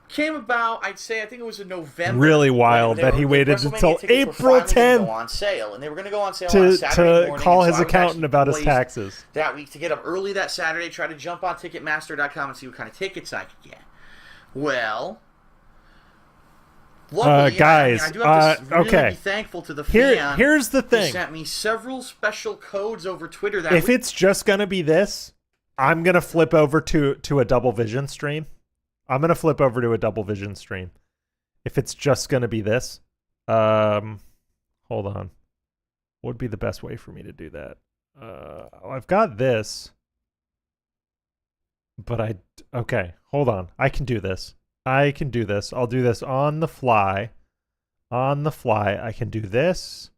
came about, I think it was in November. Really when wild they that were- he the waited WrestleMania until tickets were April finally gonna 10th go on sale, and they were going to go on sale on Saturday to morning, call and his so I was accountant actually about his poised taxes. that week to get up early that Saturday, try to jump on Ticketmaster.com and see what kind of tickets I could get. Well, luckily, guys, I do have to really okay. be thankful to the fan Here's the who thing. sent me several special codes over Twitter that If week. it's just gonna be this, I'm gonna flip over to a double vision stream. I'm gonna flip over to a double vision stream. If it's just gonna be this, hold on. What would be the best way for me to do that? I've got this, but okay, hold on. I can do this. I'll do this on the fly. On the fly, I can do this.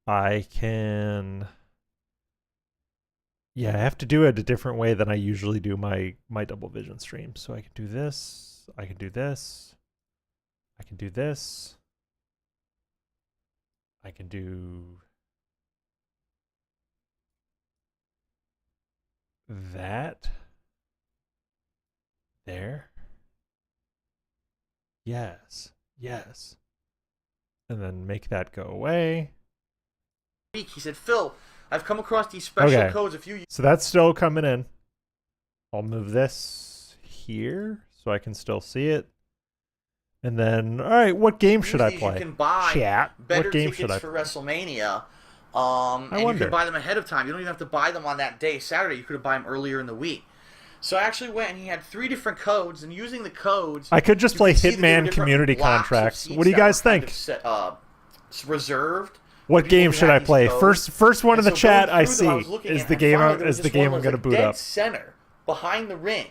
I can. Yeah, I have to do it a different way than I usually do my double vision stream. So I can do this. I can do this. I can do this. I can do that. There. Yes. Yes. And then make that go away. Week, he said, Phil, I've come across these special Okay. codes a few So that's still coming in. I'll move this here so I can still see it. And then, all right, what game should I these play? You can buy Chat. better What game tickets should I for play? WrestleMania. And you wonder. can buy them ahead of time. You don't even have to buy them on that day, Saturday. You could have buy them earlier in the week. So I actually went and he had 3 different codes, and using the codes, I could just you play could see that there were Hitman different community blocks of contracts. seats What do you that guys were kind think? of reserved. What for people game who should had I these play? codes. First one in And the so chat going I through them, see was looking is and the game finally there was is the this game one I'm that going to was, boot dead up. center behind the ring,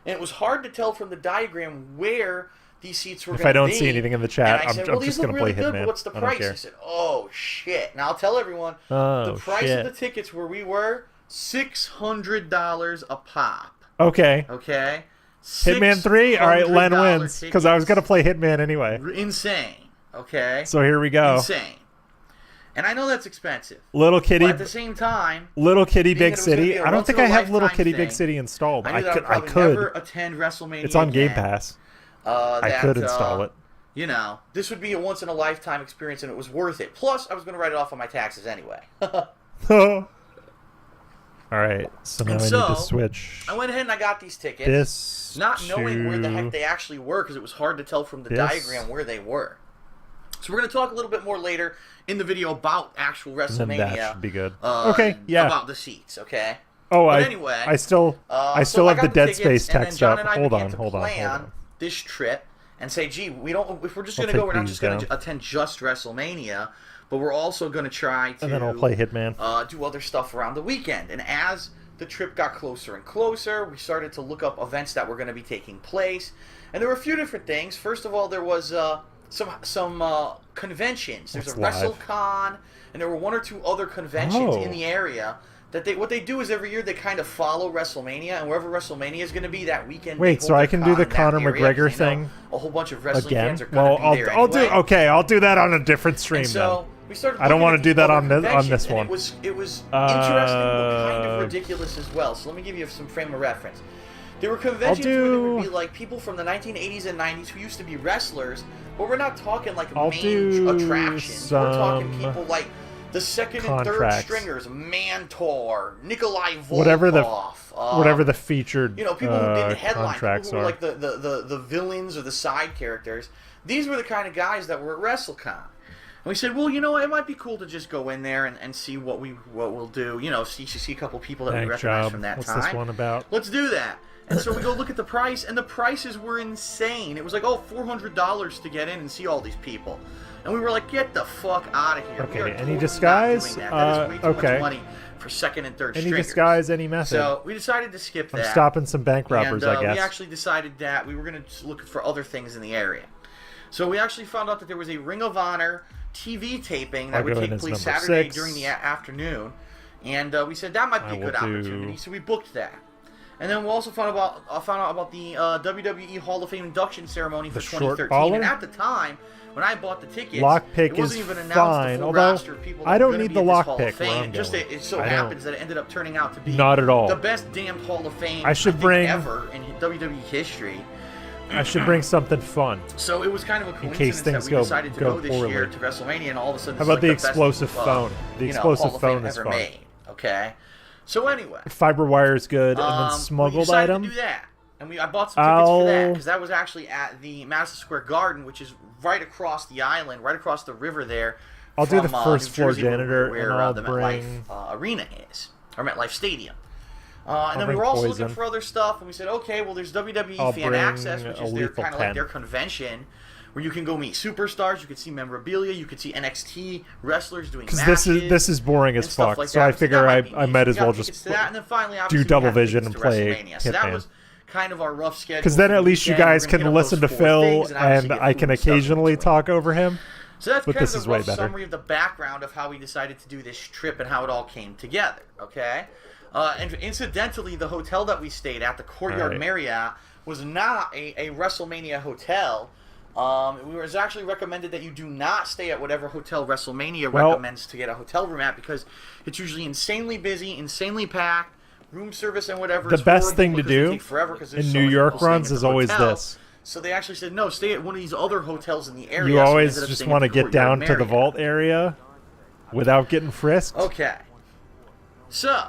and it was hard to tell from the diagram where these seats were going If to be. I don't see anything in the chat, and I said, I'm well, just these going look to play really good, Hitman. but what's the I don't price? care. He said, oh shit. Now I'll tell everyone, Oh, the price shit. of the tickets where we were, $600 a pop. Okay. Okay? Hitman 3? All right, Len $600 wins because I was going to play Hitman anyway. Insane. Okay? So here we go. Insane. And I know that's expensive. Little Kitty, But at the same time, Little Kitty being Big that it was gonna be City. a I don't think I have Little once-in-a-lifetime Kitty Big thing, City installed. I knew that I probably could. never attend WrestleMania. It's on Game again. Pass. That, I could install it. You know, this would be a once-in-a-lifetime experience, and it was worth it. Plus, I was going to write it off on my taxes anyway. All right, so now And I so, need to switch I went ahead and I got these tickets, this not knowing where the to heck they actually were, because it was hard to tell from the this. diagram where they were. So we're going to talk a little bit more later in the video about actual and then that WrestleMania. should be good. Okay, yeah. About the seats, okay? Oh, But I anyway, I still so have got the Dead tickets, Space and then text John up. and I Hold began on, to hold on, hold plan on. this trip and say, gee, we don't. If we're just I'll going to go, take we're not these just going down. to attend just WrestleMania, but we're also going to try to And then I'll play Hitman. do other stuff around the weekend. And as the trip got closer and closer, we started to look up events that were going to be taking place, and there were a few different things. First of all, there was some conventions. There's a What's live? WrestleCon, and there were one or two other conventions Oh. in the area. That what they do is every year they kind of follow WrestleMania, and wherever WrestleMania is going to be that weekend. Wait, they so hold I their can do con the in that Conor area, McGregor 'cause they know thing a whole bunch of wrestling again. fans are going Well, to be there I'll do. anyway. Okay, I'll do that on a different stream And so then. we started. I don't looking wanna at do the that other on this conventions, and one. It was interesting, but kind of ridiculous as well. So let me give you some frame of reference. There were conventions where there would be like people from the 1980s and 90s who used to be wrestlers, but we're not talking like I'll main do attractions. We're talking some people like the second and third contracts. stringers, Mantor, Nikolai Volkov. Whatever the featured You know, people who didn't headline, contracts people who were are. like the villains or the side characters. These were the kind of guys that were at WrestleCon. And we said, well, you know, it might be cool to just go in there and see what we'll do. You know, see a couple people that we Thank recognize job. from that What's time. this one about? Let's do that. And so we go look at the price, and the prices were insane. It was like, $400 to get in and see all these people. And we were like, get the fuck out of here. Okay, We are any totally disguise? Not doing that. That is way too Okay. much money for second and third Any stringers. disguise, any method. So we decided to skip I'm that. stopping some bank robbers, And I guess. we actually decided that we were going to look for other things in the area. So we actually found out that there was a Ring of Honor TV taping that I'll would go in take as place number Saturday 6. during the afternoon. And we said that might be I a good will do- opportunity, so we booked that. And then we also found out about the WWE Hall of Fame induction ceremony for The short 2013. And baller? at the time, when I bought the tickets, Lockpick it wasn't is even announced fine, the full although roster of people that I don't were gonna need be the at this Hall lockpick of Fame. where I'm It just going. it so I happens don't. that it ended up turning out to be Not at all. the best damned Hall of Fame I should bring- ever in WWE history. I should bring something fun. So it was kind of a coincidence case things that we go- decided to go go this year poorly. to WrestleMania, and all of a sudden, How this about is the like best, explosive phone? The explosive Hall of Fame phone is ever fun. made. Okay. So anyway, Fiber wire is good, and then we smuggled decided item. to do that, and I bought some tickets for that I'll- because that was actually at the Madison Square Garden, which is right across the island, right across the river there. I'll do from, the first New floor Jersey, janitor, where and I'll the bring. MetLife Arena is, or MetLife Stadium. And then we bring were also Poison. looking for other stuff, and we said, okay, well, there's WWE I'll Fan bring Access, which a is their lethal kind of like 10. their convention, where you can go meet superstars, you can see memorabilia, you can see NXT wrestlers doing Because matches. this is boring as and stuff fuck, like so that. I figure that I, might be I neat. might We as got well tickets just to that, and then finally, do obviously, we Double had Vision tickets and to play WrestleMania. So that Hitman. was kind of our rough schedule. because then for at the least you weekend. guys We're gonna can hit up listen to those 4 Phil, things and obviously and get I food can and stuff in occasionally between. talk over him. So that's But kind this of is the way rough better. summary of the background of how we decided to do this trip and how it all came together, okay? And incidentally, the hotel that we stayed at, the Courtyard Right. Marriott, was not a WrestleMania hotel. It was actually recommended that you do not stay at whatever hotel WrestleMania Well- recommends to get a hotel room at, because it's usually insanely busy, insanely packed, room service and whatever. The is best horrible thing to because they do take forever 'cause there's in so New many York people staying runs at the is always hotel. this. So they actually said, no, stay at one of these other hotels in the area. You So we always ended up just staying want to at the get down Courtyard to the Marriott. vault area without getting frisked. Okay. So,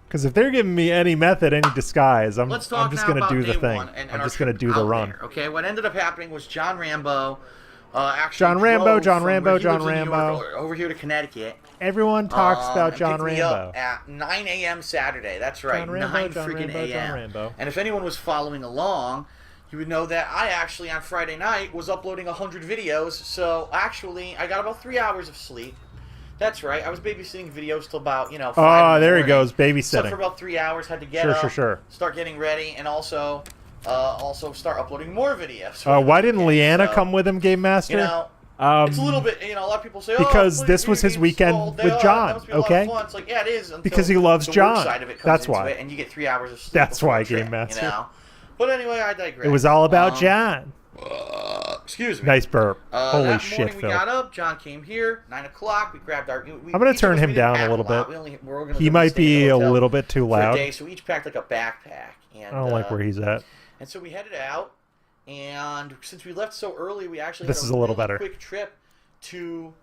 Because if they're giving me any method, any disguise, I'm let's talk just now going to about do the day thing. one and I'm our just going to trip do the out run. there, okay, what ended up happening was John Rambo actually John Rambo, drove John from Rambo, where he John lives in New York Rambo. over here to Connecticut. Everyone talks about and John picked me Rambo. up at 9 a.m. Saturday. That's right, John Rambo, 9 John freaking Rambo, a.m. John Rambo. And if anyone was following along, you would know that I actually on Friday night was uploading 100 videos. So actually, I got about 3 hours of sleep. That's right. I was babysitting videos till about 5 in the there he morning. goes, Slept babysitting. for about 3 hours. Had to get Sure, up, sure, sure. start getting ready, and also start uploading more videos. Why didn't Leanna So, come with him, Game Master? You know, it's a little bit. A lot of people say, because oh, this was his weekend all day with off. John, That must be a lot of okay? fun. It's like, yeah, it is. Until Because he loves the John. work side of it comes That's into why. it, and you get 3 hours of sleep. That's before why, the trip, Game Master. You know? But anyway, I digress. It was all about John. Excuse me. Nice burp. Holy that shit, morning we Phil. got up. John came here. 9 o'clock. We grabbed our. I'm gonna turn him down a little bit. He might be a little bit too loud. Day, so we each packed like a backpack. And, I don't like where he's at. And so we headed out. And since we left so early, we actually This had is a little really better. quick trip to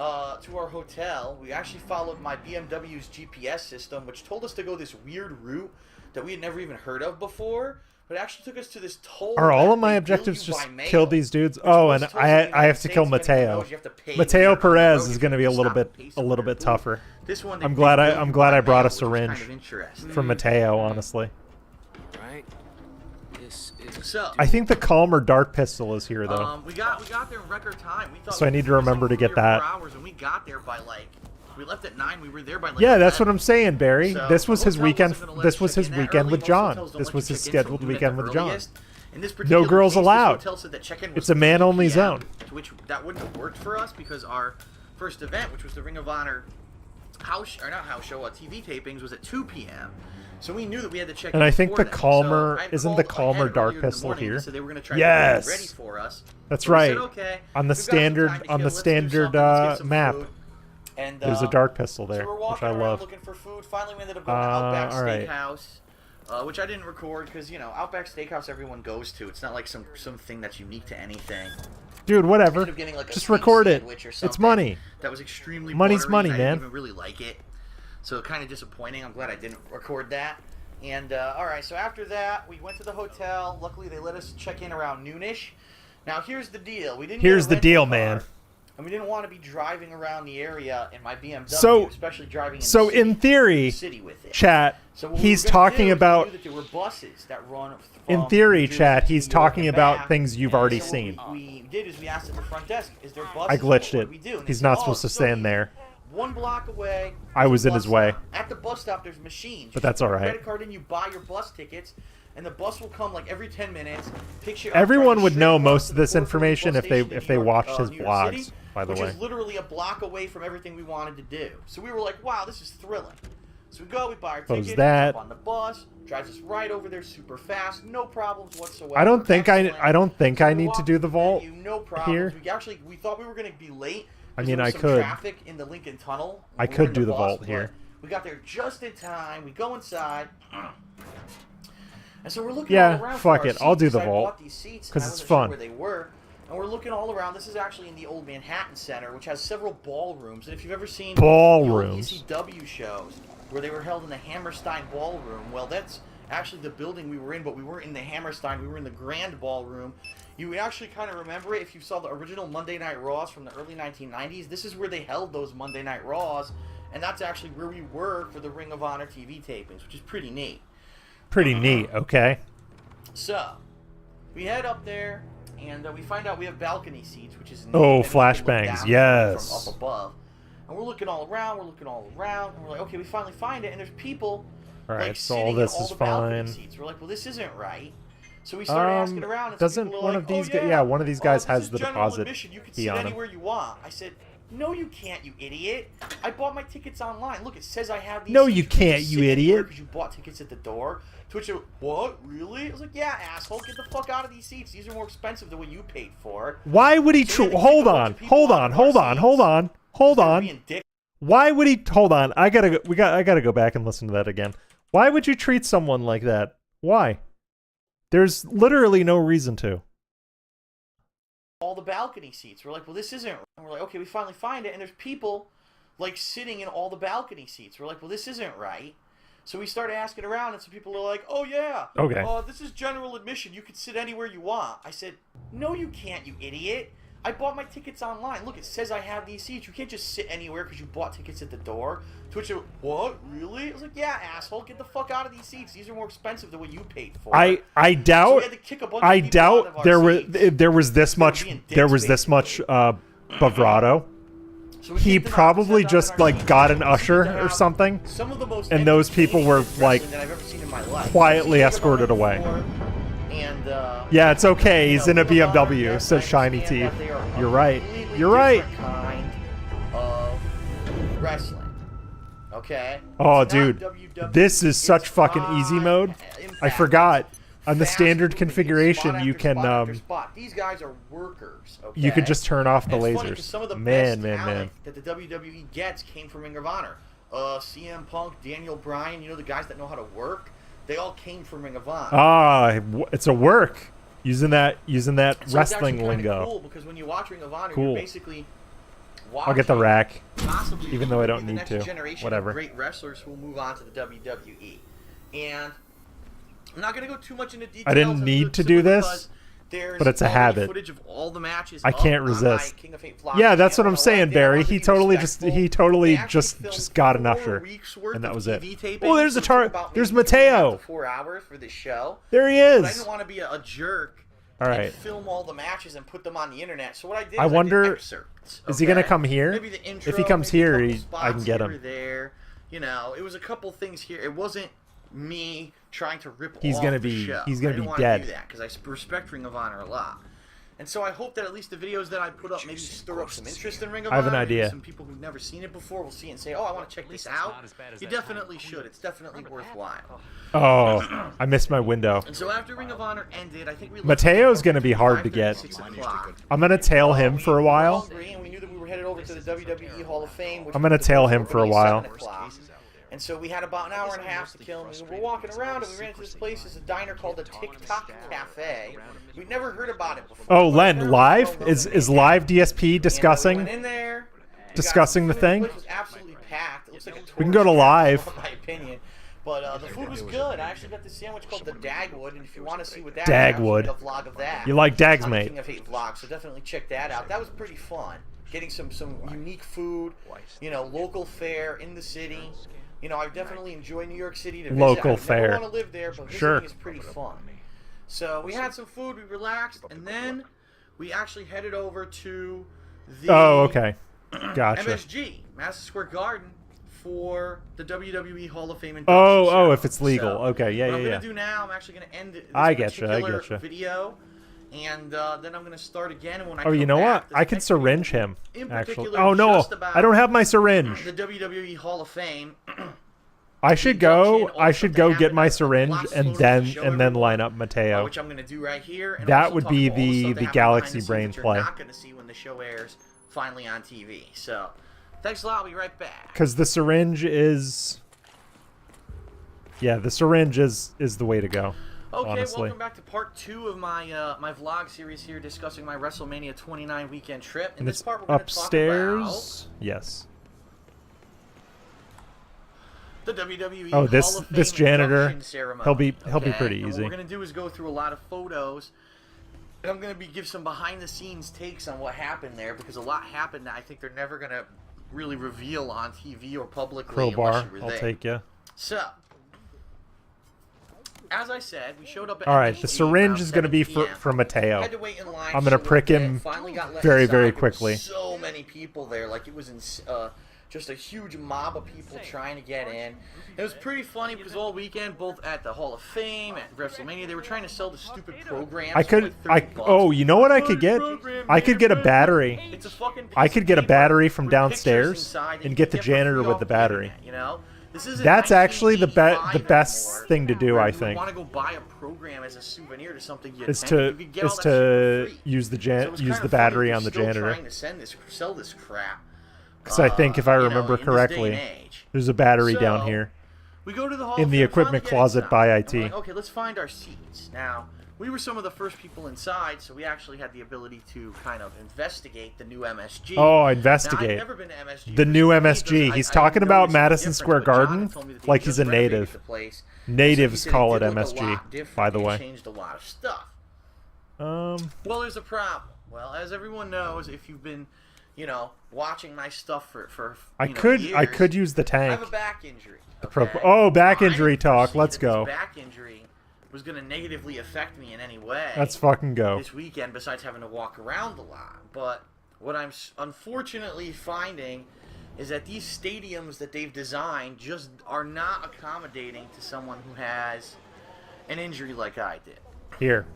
our hotel. We actually followed my BMW's GPS system, which told us to go this weird route that we had never even heard of before. But it actually took us to this toll. Are all that of my they objectives bill you just by mail, kill these dudes? which Oh, most and tolls in the I United have to kill States, if anyone Mateo. knows, you have to pay Mateo when you're on the Perez road is if going to be you a little stop bit and pay somewhere. tougher. This one, I'm glad I brought a which was kind syringe of interesting. from Mateo, honestly. Right. This is. So I think the calmer dart pistol is here though. we got there in record time. We thought So I need to remember to get that. 4 hours, and we got there by like we left at 9. We were there by like Yeah, that's 11. what I'm saying, Barry. So This was the his hotel weekend. wasn't gonna let This us was check his in that weekend early. with Most John. hotels don't This let was you his check in till scheduled noon at weekend the with John. earliest. In this No particular girls case, this allowed. hotel said that check-in was It's a man-only 3 p.m., zone. Which that wouldn't have worked for us because our first event, which was the Ring of Honor TV tapings, was at 2 p.m. So we knew that we had to check. And in I think before the then. calmer- So I isn't called the calmer ahead dart earlier in the pistol morning. here? They said they were going to try Yes. to get ready for us. That's So we right. said, okay. On the We've got some standard time to on kill. the Let's do standard something. Let's get some map. food. And, There's a dart pistol there, so we're which walking I around love. looking for food. Finally, we ended up going to Outback all right. Steakhouse, which I didn't record because Outback Steakhouse everyone goes to. It's not like some thing that's unique to anything. Dude, I whatever. ended up getting, like, a Just steak record it. sandwich or It's something money. That was extremely Money's buttery, money, and I man. didn't even really like it. So kind of disappointing. I'm glad I didn't record that. And all right, so after that, we went to the hotel. Luckily, they let us check in around noonish. Now here's the deal. We didn't. Here's get a the deal, rental car, man. And we didn't want to be driving around the area in my BMW, So- especially driving in So the city, in theory, city with it. chat, So what he's we were gonna do talking is we about. knew that there were buses that run In from theory, New Jersey chat, to he's New York talking and about back. things you've And already so seen. What we did is we asked at the front desk, "Is there buses?" I glitched What it. do we do? And they He's said, not "Oh, supposed to so stand there. 1 block away. I was in bus his way. stop. At the bus stop, there's machines. But that's You put all right. your credit card in, you buy your bus tickets, and the bus will come like every 10 minutes. Picks you up, Everyone drives would you know straight most across of the this Fort Worth information bus if they station in if they New York, watched his New York vlogs. City, By the which way, is literally a block away from everything we wanted to do. So we were like, "Wow, this is thrilling." So we go, we buy our Close ticket, that. jump on the bus, drives us right over there super fast, no problems whatsoever. I don't think Excellent. I don't think So I we need to walked do through the vault venue, no problems. here. We thought we were going to be late. I 'cause mean, there was I some could. traffic in the Lincoln Tunnel. I when we could were in do the bus, vault but here. We got there just in time. We go inside. And so we're looking Yeah, all around fuck for our it. I'll do seats. the I vault, bought these seats, 'cause and I it's wasn't sure fun. where they were. And we're looking all around. This is actually in the old Manhattan Center, which has several ballrooms. And if you've ever seen Ballrooms. the old ECW shows where they were held in the Hammerstein Ballroom, well, that's actually the building we were in, but we weren't in the Hammerstein. We were in the Grand Ballroom. You would actually kind of remember it if you saw the original Monday Night Raws from the early 1990s. This is where they held those Monday Night Raws, and that's actually where we were for the Ring of Honor TV tapings, which is pretty neat. pretty neat. Okay. So, we head up there, and we find out we have balcony seats, which is neat. Oh, And we can look flashbangs, down yes. From up above. And we're looking all around, and we're like, okay, we finally find it, and there's people All right. like, So sitting all this in all is the balcony fine. seets. We're like, well, this isn't right. So we started asking around, and some Doesn't people are one like, of these? oh, Yeah, one of these guys this has is the general deposit admission. You can key sit on him. anywhere you want. I said, no, you can't, you idiot. I bought my tickets online. Look, it says I have these. No, seats. you can't can't, just you sit anywhere idiot. Because you bought tickets at the door. To which, what? Really? I was like, yeah, asshole. Get the fuck out of these seats. These are more expensive than what you paid for. Why would he? So we had to kick Hold a bunch on. of people Hold off on. of Hold our on. seats. Hold on. Hold They're on. being dick- Why would he? Hold on. I gotta go back and listen to that again. Why would you treat someone like that? Why? There's literally no reason to. all the balcony seats. We're like, well, this isn't right. And we're like, okay, we finally find it, and there's people like sitting in all the balcony seats. We're like, well, this isn't right. So we started asking around, and some people are like, oh yeah, Okay. this is general admission. You can sit anywhere you want. I said, no, you can't, you idiot. I bought my tickets online. Look, it says I have these seats. You can't just sit anywhere because you bought tickets at the door. To which, what? Really? I was like, yeah, asshole. Get the fuck out of these seats. These are more expensive than what you paid for. I So we doubt. had to kick a bunch of people out of doubt our there was seats. there was this much being dicks, there was this much bravado. So we He kicked them out, probably sat down just in our like seats, got an and usher proceeded to or have something. some of the most And those people were, entertaining like, wrestling that I've ever seen in my life. quietly I've seen escorted them away. before, And Yeah, it's okay. He's in a Ring of Honor, BMW. yes, Says I Shiny understand T. that they are You're right. completely You're right. different kind of wrestling. Okay. Oh, It's not dude, WWE, this is such it's fucking not easy mode. I Impact. forgot. On the fast standard moving, configuration, spot you after can, spot after spot. These guys are workers. Okay? you could just turn off the And it's funny 'cause lasers. some of the Man, best man, talent man. that the WWE gets came from Ring of Honor. CM Punk, Daniel Bryan, you know, the guys that know how to work, they all came from Ring of Honor. Ah, it's a work. Using that So it's actually wrestling kinda lingo. Cool, because when you watch Ring of Honor, Cool. you're basically I'll get the rack. possibly even though I don't the need next to. generation Whatever. of great wrestlers who will move on to the WWE. And I'm not going to go too much into details. I didn't need to do this, but it's a habit. Footage of all the matches I can't up on resist. my King of Hate vlog Yeah, that's what channel. I'm saying, They Barry. wanted to He be totally respectful. They actually just filmed got an 4 usher, weeks worth and that of was it. TV taping, Oh, there's so a it took tar. about There's maybe 3.5 Mateo. to 4 hours for this show. There he But I is. didn't want to be a jerk. All And right. film all the matches and put them on the internet. So what I did I is wonder, I did excerpts, is he gonna okay? come here? Maybe the intro, If he comes maybe a here, couple I can spots get here him. or there. You know, it was a couple things here. It wasn't me trying to rip He's off gonna the be- show. he's gonna I didn't be wanna dead. do that because I respect Ring of Honor a lot. And so I hope that at least the videos that I put up maybe stir up some interest in Ring of I have an Honor. Maybe idea. some people who've never seen it before will see it and say, "Oh, I want to check this out." You definitely should. It's definitely worthwhile. Oh, I missed my window. And so after Ring of Honor ended, I think we Mateo's gonna be hard to get. 6 o'clock. I'm gonna tail him for a while. Hungry, and we knew that we were headed over to the WWE Hall of Fame. Which I'm gonna was tail him for a opening at while. 7 o'clock. And so we had about an hour and a half to kill, and we were walking around, and we ran into this place. It's a diner called the TikTok Cafe. We'd never heard about it before. Oh, Len, live is live DSP And, we discussing went in there, we discussing got the food. thing? place was absolutely packed. It looks like a We can go to tourist live. trap, in my opinion. But the food was good. I actually got this sandwich called the Dagwood, and if you want to see what that Dagwood. is, I actually did a vlog of that. You like Dags, on the mate. King of Hate vlog, so definitely check that out. That was pretty fun. Getting some unique food, you know, local fare in the city. You know, I definitely enjoy New York City to visit. Local I fare. never want to live there, but visiting Sure. is pretty fun. So we had some food, we relaxed, and then we actually headed over to the Oh, okay. Gotcha. MSG, Madison Square Garden, for the WWE Hall of Fame induction Oh, ceremony. if it's legal. So, Okay, yeah, what I'm yeah. gonna do now, I'm actually gonna end this I getcha, particular video, and then I'm gonna start again. And when I Oh, you come know back, what? this I can next video syringe will be him, in actually. particular Oh, no. just about I don't have my syringe. the WWE Hall of Fame. I should induction, go. all I stuff should that go get happened. my I have syringe lots of and photos to then show line everyone, up Mateo. which I'm gonna do right here. And That also would talk be about all the stuff that happened Galaxy behind the Brain scenes that play. You're not gonna see when the show airs finally on TV. So, thanks a lot. I'll be right back. Because the syringe is... Yeah, the syringe is the way to go, Okay, honestly. welcome back to part 2 of my my vlog series here, discussing my WrestleMania 29 weekend trip. In And this it's part, we're going to talk about upstairs. Yes. the WWE Oh, this- Hall of this Fame janitor, induction ceremony, he'll be okay? pretty And easy. What we're going to do is go through a lot of photos. And I'm going to give some behind-the-scenes takes on what happened there, because a lot happened that I think they're never going to really reveal on TV or publicly unless Crowbar, you were I'll there. take you. So, as I said, we showed up at All right, the MSG syringe around is going to be 7 p.m. for Mateo. Had to wait in line I'm just gonna a little prick bit, him finally got let very, inside. very There were quickly. so many people there, like it was in, just a huge mob of people trying to get in. It was pretty funny because all weekend, both at the Hall of Fame, at WrestleMania, they were trying to sell the stupid programs. I for could... like $30. Oh, you know what I could get? I could get a battery. It's a fucking piece I could of get a paper battery from with pictures downstairs inside that and you get can the for free janitor with off the battery. internet, you know? This isn't That's actually the 1985 best anymore, thing to do, where I you think. want to go buy a program as a souvenir to something you Is attend. to You could get all is that to shit for free. use the So it was use kinda the funny battery they're on the still janitor. trying to sell this crap. Because I think if I you know, remember in this day and correctly, age. there's a battery down So, here. We go to the Hall In of the Fame, equipment finally get closet inside. by And IT. we're like, okay, let's find our seats. Now, we were some of the first people inside, so we actually had the ability to kind of investigate the new MSG. Oh, Now, I've investigate. never been to MSG The for new some MSG. reason. He's I talking noticed about the Madison difference, Square but John Garden told me that they like just he's a renovated native. the place. Natives And so he said call it it did look a MSG, lot different. by the They way. changed a lot of stuff. Um, Well, there's a problem. Well, as everyone knows, if you've been, you know, watching my stuff for I you know, could years, use the I tank. have a back injury. Pro- Okay? oh, back I injury didn't talk. foresee Let's that go. This back injury was going to negatively affect me in any way. Let's fucking go. This weekend, besides having to walk around a lot. But what I'm unfortunately finding is that these stadiums that they've designed just are not accommodating to someone who has an injury like I did. Here.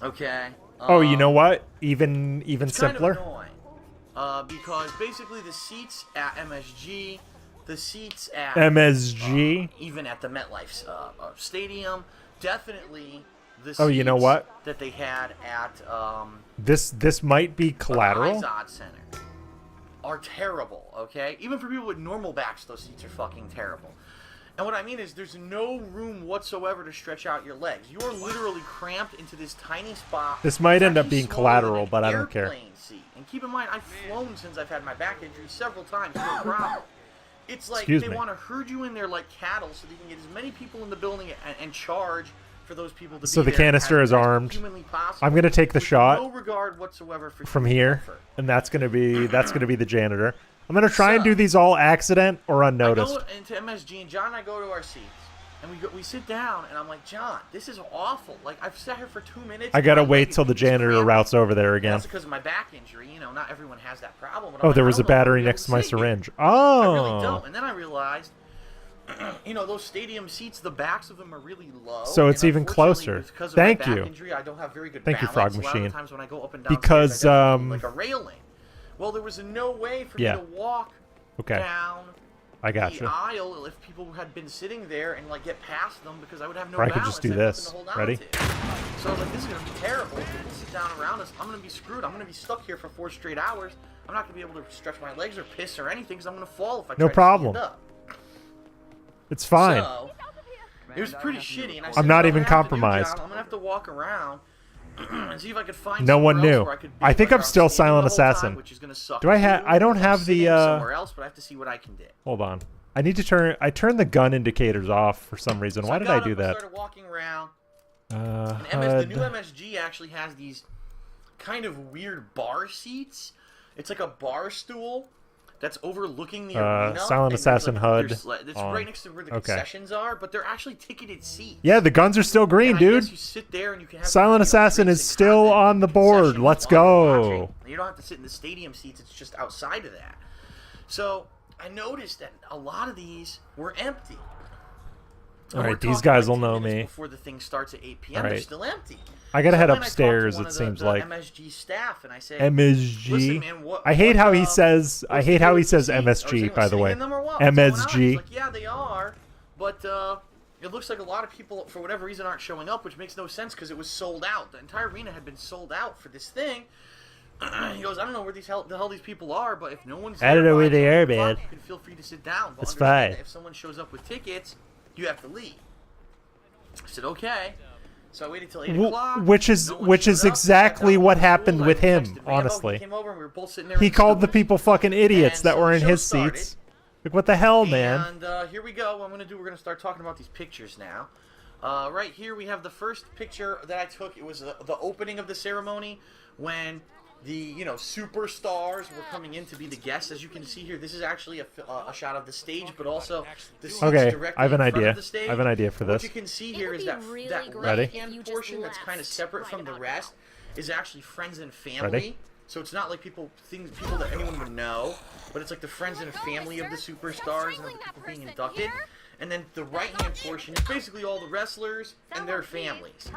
Okay. Oh, you know what? Even It's simpler. kind of annoying. Because basically the seats at MSG, the seats at MSG. even at the MetLife Stadium, definitely the Oh, you know seats what? that they had at This might be collateral. the Izod Center are terrible, okay? Even for people with normal backs, those seats are fucking terrible. And what I mean is there's no room whatsoever to stretch out your legs. You are literally cramped into this tiny spot. This might end up It's actually being smaller than collateral, an but I don't care. airplane seat. And keep in mind, I've flown since I've had my back injury several times. No problem. It's like Excuse they me. want to herd you in there like cattle so they can get as many people in the building and charge for those people to So be the there canister as is armed. humanly possible, I'm gonna take the with shot no regard whatsoever for from human here, comfort. and that's gonna be the janitor. I'm gonna try and So, do these all accident or unnoticed. I go into MSG, and John and I go to our seats, and we sit down, and I'm like, John, this is awful. Like, I've sat here for 2 minutes. I gotta my wait leg till the is janitor cramping. routes over there again. That's because of my back injury. You know, not everyone has that problem. But I'm Oh, like, there I was a don't know if I'll battery be able next to my sit here. syringe. I really Oh, don't. And then I realized, you know, those stadium seats, the backs of them are really low. So it's and even unfortunately, closer. because of Thank my back you. Injury, I don't have very good Thank you, balance. Frog A lot of Machine. the times when I go up and down Because, stairs, I definitely need, like a railing. Well, there was no way for Yeah. me to walk okay. down I got the you. aisle if people had been sitting there and like get past them because I would have no Or I balance. could just do I have nothing this. to hold on Ready? to. So I was like, this is gonna be terrible. If people sit down around us, I'm gonna be screwed. I'm gonna be stuck here for 4 straight hours. I'm not gonna be able to stretch my legs or piss or anything because I'm gonna fall if I No try problem. to stand up. It's fine. So, it was pretty shitty. And I I'm said, not "What even I'm gonna have to do, compromised." John, I'm gonna have to walk around and see if I could find No one somewhere else knew. where I could be, I think whether I'm still standing Silent the whole time, Assassin. which is gonna suck Do I have? too, I don't or have sitting the. somewhere else, but I have to see what I can do. Hold on. I need to turn. I turned the gun indicators off for some reason. So Why did I got do up and that? started walking around. Uh, And the new HUD. MSG actually has these kind of weird bar seats. It's like a bar stool that's overlooking the arena. Silent and Assassin there's, HUD it's on. right next to where the Okay. concessions are, but they're actually ticketed seats. Yeah, the guns are still green, And I dude. guess you sit there and you can have Silent Assassin is racing still content on in the board. concessions Let's while you're go. watching. You don't have to sit in the stadium seats. It's just outside of that. So I noticed that a lot of these were empty. All And we're right, these talking guys like will 10 know minutes me. Before the thing starts at 8 p.m., All they're right. still empty. I gotta So head then I talked to upstairs. one It of seems the like MSG staff, and I said, MSG. "Listen, man, what, I hate what, how he says. I what's hate the how deal he with says the seats? Or is MSG. anyone By the sitting way, in them or what? What's going on?" He's MSG. like, yeah, they are, but it looks like a lot of people, for whatever reason, aren't showing up, which makes no sense because it was sold out. The entire arena had been sold out for this thing. He goes, I don't know where the hell these people are, but if no one's I don't there know by where they 10 are, o'clock, man. you can feel free to sit down. But It's understand fine. that if someone shows up with tickets, you have to leave. I said, okay. So I waited till 8 o'clock. which is No one which showed is up. exactly Sat down what at the happened pool. with I him. texted Rambo. Honestly, He came over and we were both sitting there. he in called the stools. people fucking idiots And that so were the in show his started. seats. Like, what the hell, man? And here we go. What I'm going to do, we're going to start talking about these pictures now. Right here we have the first picture that I took. It was the opening of the ceremony when the superstars were coming in to be the guests. As you can see here, this is actually a shot of the stage, but also the seats Okay, directly I have an in front idea. of the stage. I have an idea for What this. you can see It here would is be that really that great Ready? left hand if you just portion that's kind of left separate right from the about rest is actually friends and family. Ready? So it's not like people that anyone would know, but it's like the friends and family of the superstars and of the people being inducted. And then the right-hand portion is basically all the wrestlers and their families.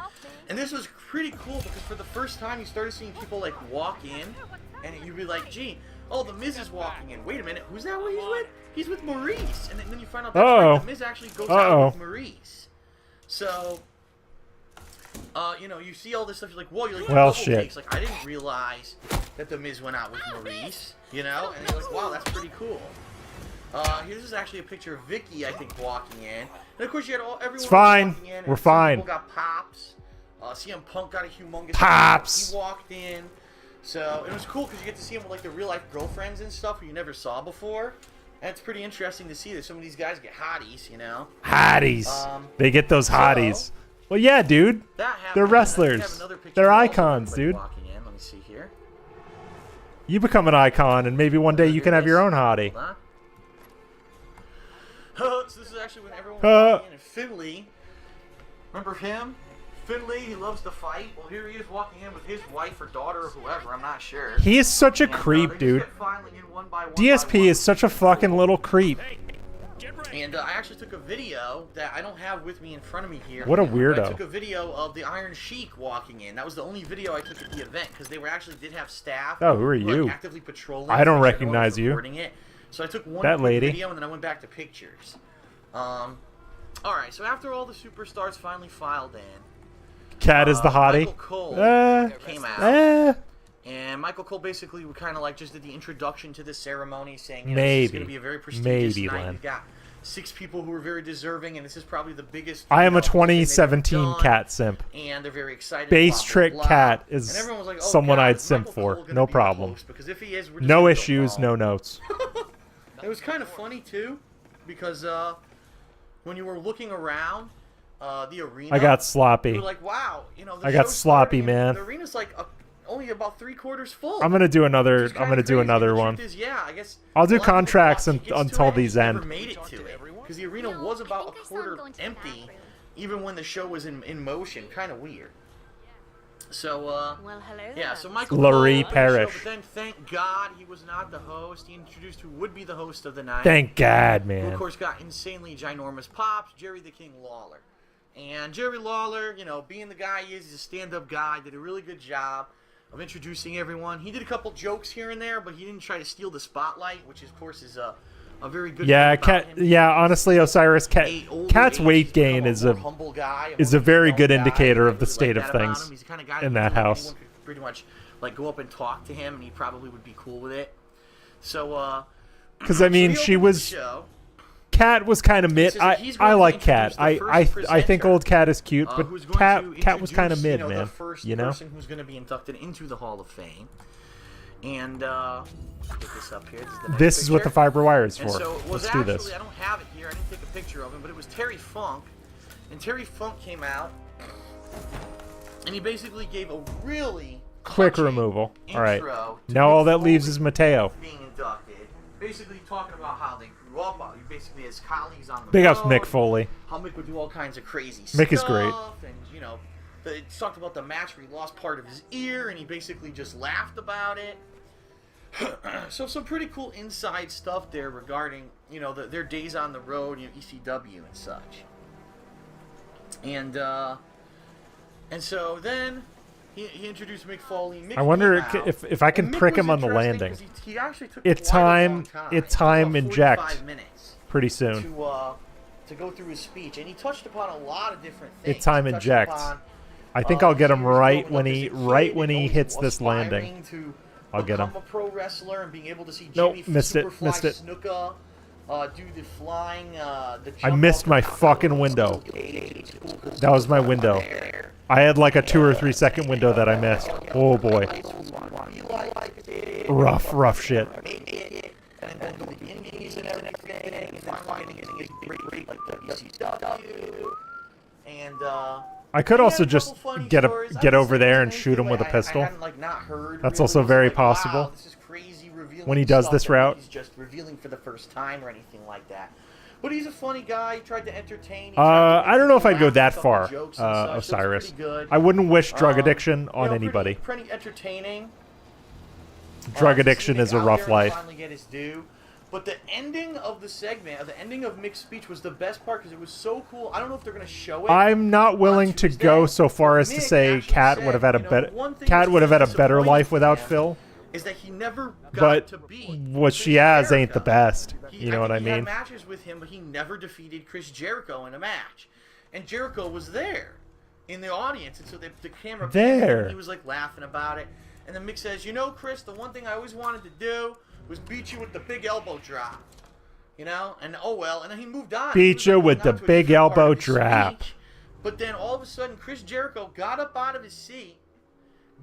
And this was pretty cool because for the first time you started seeing people like walk in, and you'd be like, gee, oh, the Miz is walking in. Wait a minute, who's that? What he's with? He's with Maurice. And then you find out that's right, the Miz actually goes out with Maurice. So, you see all this stuff. You're like, whoa, you're like, Well, double shit. takes. Like, I didn't realize that the Miz went out with Maurice. And you're like, wow, that's pretty cool. Here, this is actually a picture of Vicky, I think, walking in. And of course, you had everyone. It's fine. Walking in, and We're some fine. People got pops. CM Punk got a humongous Pops. He walked in. So it was cool because you get to see him with like the real life girlfriends and stuff who you never saw before. And it's pretty interesting to see that some of these guys get hotties, Hotties. They get those hotties. Well, yeah, dude. That happened. They're And I think I have wrestlers. another picture They're of also icons, everybody dude. Walking in. Let me see here. You become an icon, and maybe one day you Here can it have your is. own hottie. Hold on. So this is actually when everyone was walking in. And Finley, remember him? Finley, he loves to fight. Well, here he is walking in with his wife or daughter or whoever. I'm not sure. He is such a And, they creep, just dude. kept filing in one by one DSP by one. is such a fucking little creep. And I actually took a video that I don't have with me in front of me here. What a but I weirdo. took a video of the Iron Sheik walking in. That was the only video I took at the event because they did have staff. Oh, who are were, you? Like, actively patrolling. I don't so everyone was recognize you. recording it. So I took one That quick lady. video and then I went back to pictures. All right, so after all the superstars finally filed in, Cat is the hottie. Michael Cole came out. And Michael Cole basically kind of like just did the introduction to the ceremony, saying, you know, this is going to be a very prestigious night. Len. You've got 6 people who are very deserving, and this is probably the biggest. I am a 2017 Cat simp. And they're very excited. Base blah, blah, trick blah. Cat is And was like, oh, someone God, I'd is simp Michael Cole for. gonna No be the problem. host? Because if he is, we're just No gonna go issues, home. no notes. It was kind of funny too, because when you were looking around the arena, I got sloppy. you were like, wow, you know, the I got show's sloppy, starting, and man. The arena's like only about 3/4 full. I'm gonna do another. Which is I'm gonna kinda do crazy. another The one. truth is, yeah, I guess I'll do a lot of people contracts bought tickets to until it these and end. never made it to it because the arena was about a quarter empty, even when the show was in motion. Kind of weird. So, Well, hello yeah, there. so Michael Laurie Cole opened the show, Parrish. but then thank God he was not the host. He introduced who would be the host of the night. Thank God, Who, man. of course, got insanely ginormous pops, Jerry the King Lawler. And Jerry Lawler, you know, being the guy he is, he's a stand-up guy, did a really good job of introducing everyone. He did a couple jokes here and there, but he didn't try to steal the spotlight, which, of course, is a very good Yeah, thing about Cat. him. Yeah, honestly, Osiris, A older Cat's age, weight he's become gain a is more a humble guy, is a more very known good guy. indicator I of the really state like of that about things him. He's the kind of guy in that that anyone house. could pretty much like go up and talk to him, and he probably would be cool with it. So, because I mean, he she opened the was. show. Cat was kind of mid. says that he's going I to like Cat. introduce the I first think presenter, old Cat is cute, but who's going to Cat was kind of introduce, mid, you know, man. the first You know. person who's going to be inducted into the Hall of Fame. And get this up here. This is, the next This is what the picture. fiber wire is for. And so it was Let's do actually, this. I don't have it here. I didn't take a picture of him, but it was Terry Funk. And Terry Funk came out, and he basically gave a really Quick touching removal. All right. intro to Now all Mick that leaves Foley is Mateo. being inducted. Basically talking about how they grew up, basically as colleagues on the Big ups, road, Mick Foley. how Mick would do all kinds of crazy Mick stuff. is great. And, you know, it talked about the match where he lost part of his ear, and he basically just laughed about it. So some pretty cool inside stuff there regarding, you know, their days on the road, you know, ECW and such. And so then he introduced Mick Foley. Mick I wonder came out, if I can and Mick prick was him on the interesting landing. 'cause He actually took It quite a time- long time. it time About inject. 45 minutes Pretty soon. to go through his speech, and he touched upon a lot of different things. It time He touched injects. upon, I think I'll get him years right growing when up as he a kid when and he always hits this aspiring landing. to I'll get him. become a pro wrestler and being able to see Nope, Jimmy missed it, Superfly missed it. Snuka do the flying, the I jump missed off my the top fucking of the window. stage. That was my window. I had like a 2 or 3 second window that I missed. Oh boy. Rough shit. And then do the indies and everything, and finally getting his great like WCW. And I could he also had a just couple funny get stories. I get would over say there it and wasn't shoot him anything with a like pistol. I hadn't like not heard. That's really. also It was very like, possible. Wow, this is crazy revealing When he does stuff this that route. he's just revealing for the first time or anything like that. But he's a funny guy. He tried to entertain. He tried to I don't know if I'd go laugh at that some far, jokes and such. It was Osiris. pretty good. I wouldn't wish drug addiction You on know, anybody. Pretty entertaining. Drug To see addiction Mick is a out rough there and life. finally get his due. But the ending of the segment, the ending of Mick's speech was the best part because it was so cool. I don't know if they're going to show it. I'm not willing on to Tuesday, go so far but as to Mick say actually Cat said, would have had a you know, better one thing Cat that's would have had a really better disappointing life for without him Phil. is that he never got But to beat what Chris she has ain't the Jericho. best. You know what I He had mean? matches with him, but he never defeated Chris Jericho in a match. And Jericho was there in the audience, and so the camera panned him, There. and he was like laughing about it. And then Mick says, "You know, Chris, the one thing I always wanted to do was beat you with the big elbow drop." You know, and oh well, and then he moved on. Beat He was you moving with on the to a big different part elbow of his drop. speech. But then all of a sudden, Chris Jericho got up out of his seat,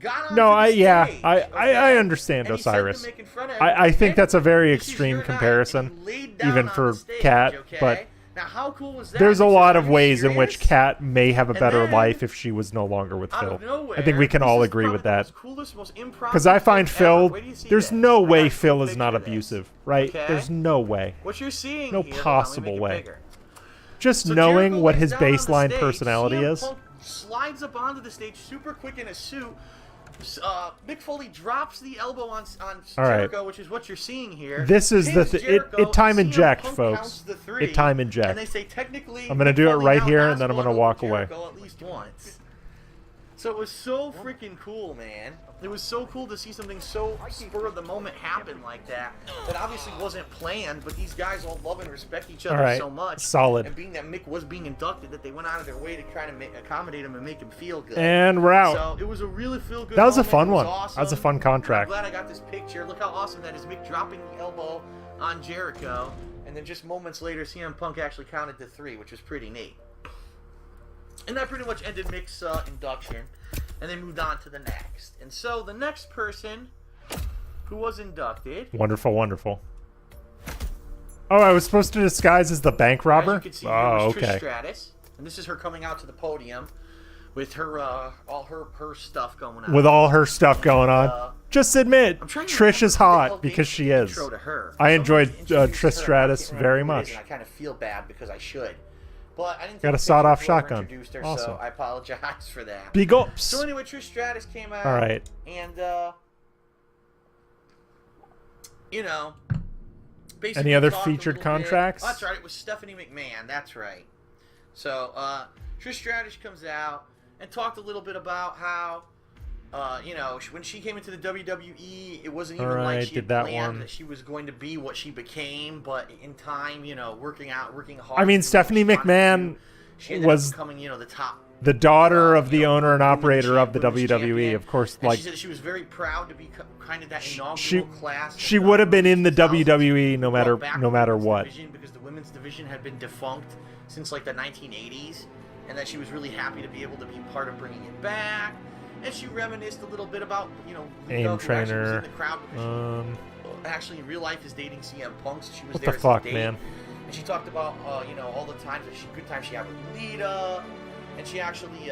got on No, the stage, I understand, and he said to Osiris. Mick in front of I everyone, think that's a very "This is extreme your night," comparison, and he laid down even on for the stage, Cat, okay? but Now, how cool was that? there's a Mick said, lot "Are of you ways in which serious?" Cat may have a And better then, life if she was no longer with Out Phil. of nowhere, I think we can this all is agree probably with the that. most coolest, most impromptu Because I find thing Phil, ever. Where do you see there's this? no I got way a Phil full is not picture of this. abusive, right? Okay? There's no way. What you're seeing No here, hold on, let me make possible it way. bigger. Just So knowing Jericho what lays his down on the baseline stage, personality CM is. Punk slides up onto the stage super quick in a suit. Mick Foley drops the elbow on All right. Jericho, which is what you're seeing here. This is the Pins it Jericho, time CM inject, Punk folks. counts the three, It time inject. And they say technically I'm gonna Mick do it Foley right now here, has and then I'm gone gonna over walk away. Jericho at least once. So it was so freaking cool, man. It was so cool to see something so spur of the moment happen like that. That obviously wasn't planned, but these guys all love and respect each other so much. Solid. And being that Mick was being inducted, that they went out of their way to try to accommodate him and make him feel good. And we're out. So it was a really feel good. That was a moment. fun It was one. awesome. That was a fun contract. I'm glad I got this picture. Look how awesome that is. Mick dropping the elbow on Jericho, and then just moments later, CM Punk actually counted to 3, which was pretty neat. And that pretty much ended Mick's induction, and they moved on to the next. And so the next person who was inducted. Wonderful, wonderful. Oh, I was supposed to disguise as the bank robber? As you can see, Oh, was Trish okay. Stratus, and this is her coming out to the podium with her all her stuff going on. With all her stuff going on. Just admit, I'm trying to Trish is remember who the hell hot because gave she the is. intro to her. I enjoyed Someone introduced Trish her, and I Stratus can't remember very who it is, much. and I kind of feel bad because I should. But I didn't Got a take picture sawed-off of whoever shotgun. introduced her, Awesome. so I apologize for that. Big ups. So anyway, Trish Stratus came out. All right. And you know, basically Any other talked a featured little bit. contracts? Oh, that's right. It was Stephanie McMahon. That's right. So Trish Stratus comes out and talked a little bit about how, you know, when she came into the WWE, it wasn't even Alright, like she had did that planned one. that she was going to be what she became, but in time, you know, working hard. I mean, to Stephanie respond McMahon to, she ended was up becoming, you know, the top. the daughter of the you know, owner and women's operator of the women's WWE, champion. of course. And Like she said she was very proud to be kind of that inaugural she, class. she would have been in the 2000s, WWE no matter brought back no the matter women's what. division because the women's division had been defunct since like the 1980s, and that she was really happy to be able to be part of bringing it back. And she reminisced a little bit about, you know, Aim Luda, who actually was trainer. in the crowd because she actually in real life is dating CM Punk, so she was What there the as fuck, a date. man? And she talked about, you know, all the times that good times she had with Lita, and she actually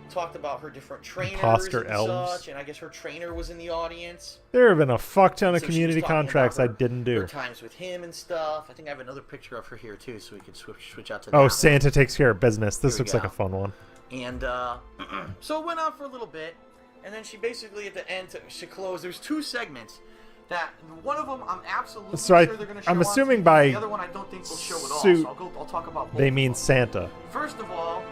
talked about her different trainers Imposter and elves. such. And I guess her trainer was in the audience. There have been a fuck ton of So she was community talking about contracts I her- didn't Her do. times with him and stuff. I think I have another picture of her here too, so we could switch out to that Oh, one. Santa takes care of business. This Here we looks like a go. fun one. And so it went on for a little bit, and then she basically at the end she closed. There's 2 segments. That one of them I'm absolutely So I- sure they're going to show I'm on assuming TV. by The other one I don't think will show at all. suit, So I'll talk about both. They of mean them. Santa. First of all,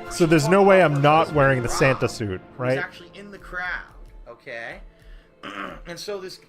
So there's talked no way about I'm her not husband, wearing the Rob, Santa suit, who was right? actually in the crowd. Okay. And so this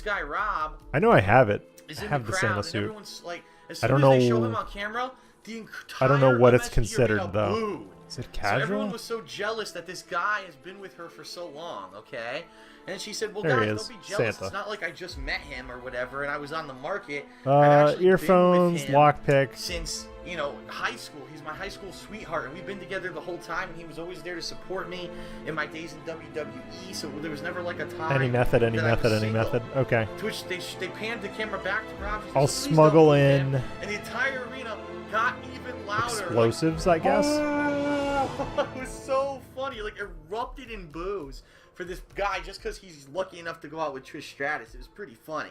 guy Rob I know I have it. is I in have the the crowd, Santa and suit. everyone's like, as I soon don't as they show know- him on camera, the entire I don't know what it's MSG considered, arena though. booed. Is it So everyone casual? was so jealous that this guy has been with her for so long, okay? And she said, well, There he guys, is, don't be jealous. Santa. It's not like I just met him or whatever, and I was on the market. I've actually been Earphones, with him lockpick. since, you know, high school. He's my high school sweetheart, and we've been together the whole time, and he was always there to support me in my days in WWE, so there was never like a time Any method, any that I was method, any single. method. Okay. To which they panned the camera back to Rob. She said, I'll "Please don't smuggle boo him." in And the entire arena got even louder. like, explosives, I guess. it was so funny, like erupted in boos for this guy just because he's lucky enough to go out with Trish Stratus. It was pretty funny.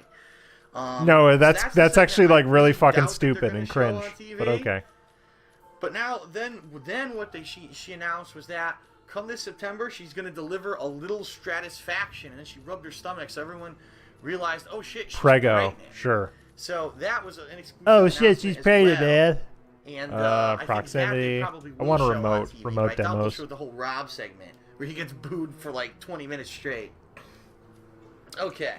No, so that's the actually segment like I really doubt fucking that they're stupid gonna and show cringe. on TV. But okay. But now, then what she announced was that come this September, she's gonna deliver a little Stratusfaction, and then she rubbed her stomach, so everyone realized, oh shit, she's Prego, pregnant. sure. So that was an exclusive Oh shit, announcement she's as pregnant, well. Dad. And I think that proximity. they probably I will want a show on remote- TV, remote but I doubt they'll demos. show the whole Rob segment where he gets booed for like 20 minutes straight. Okay,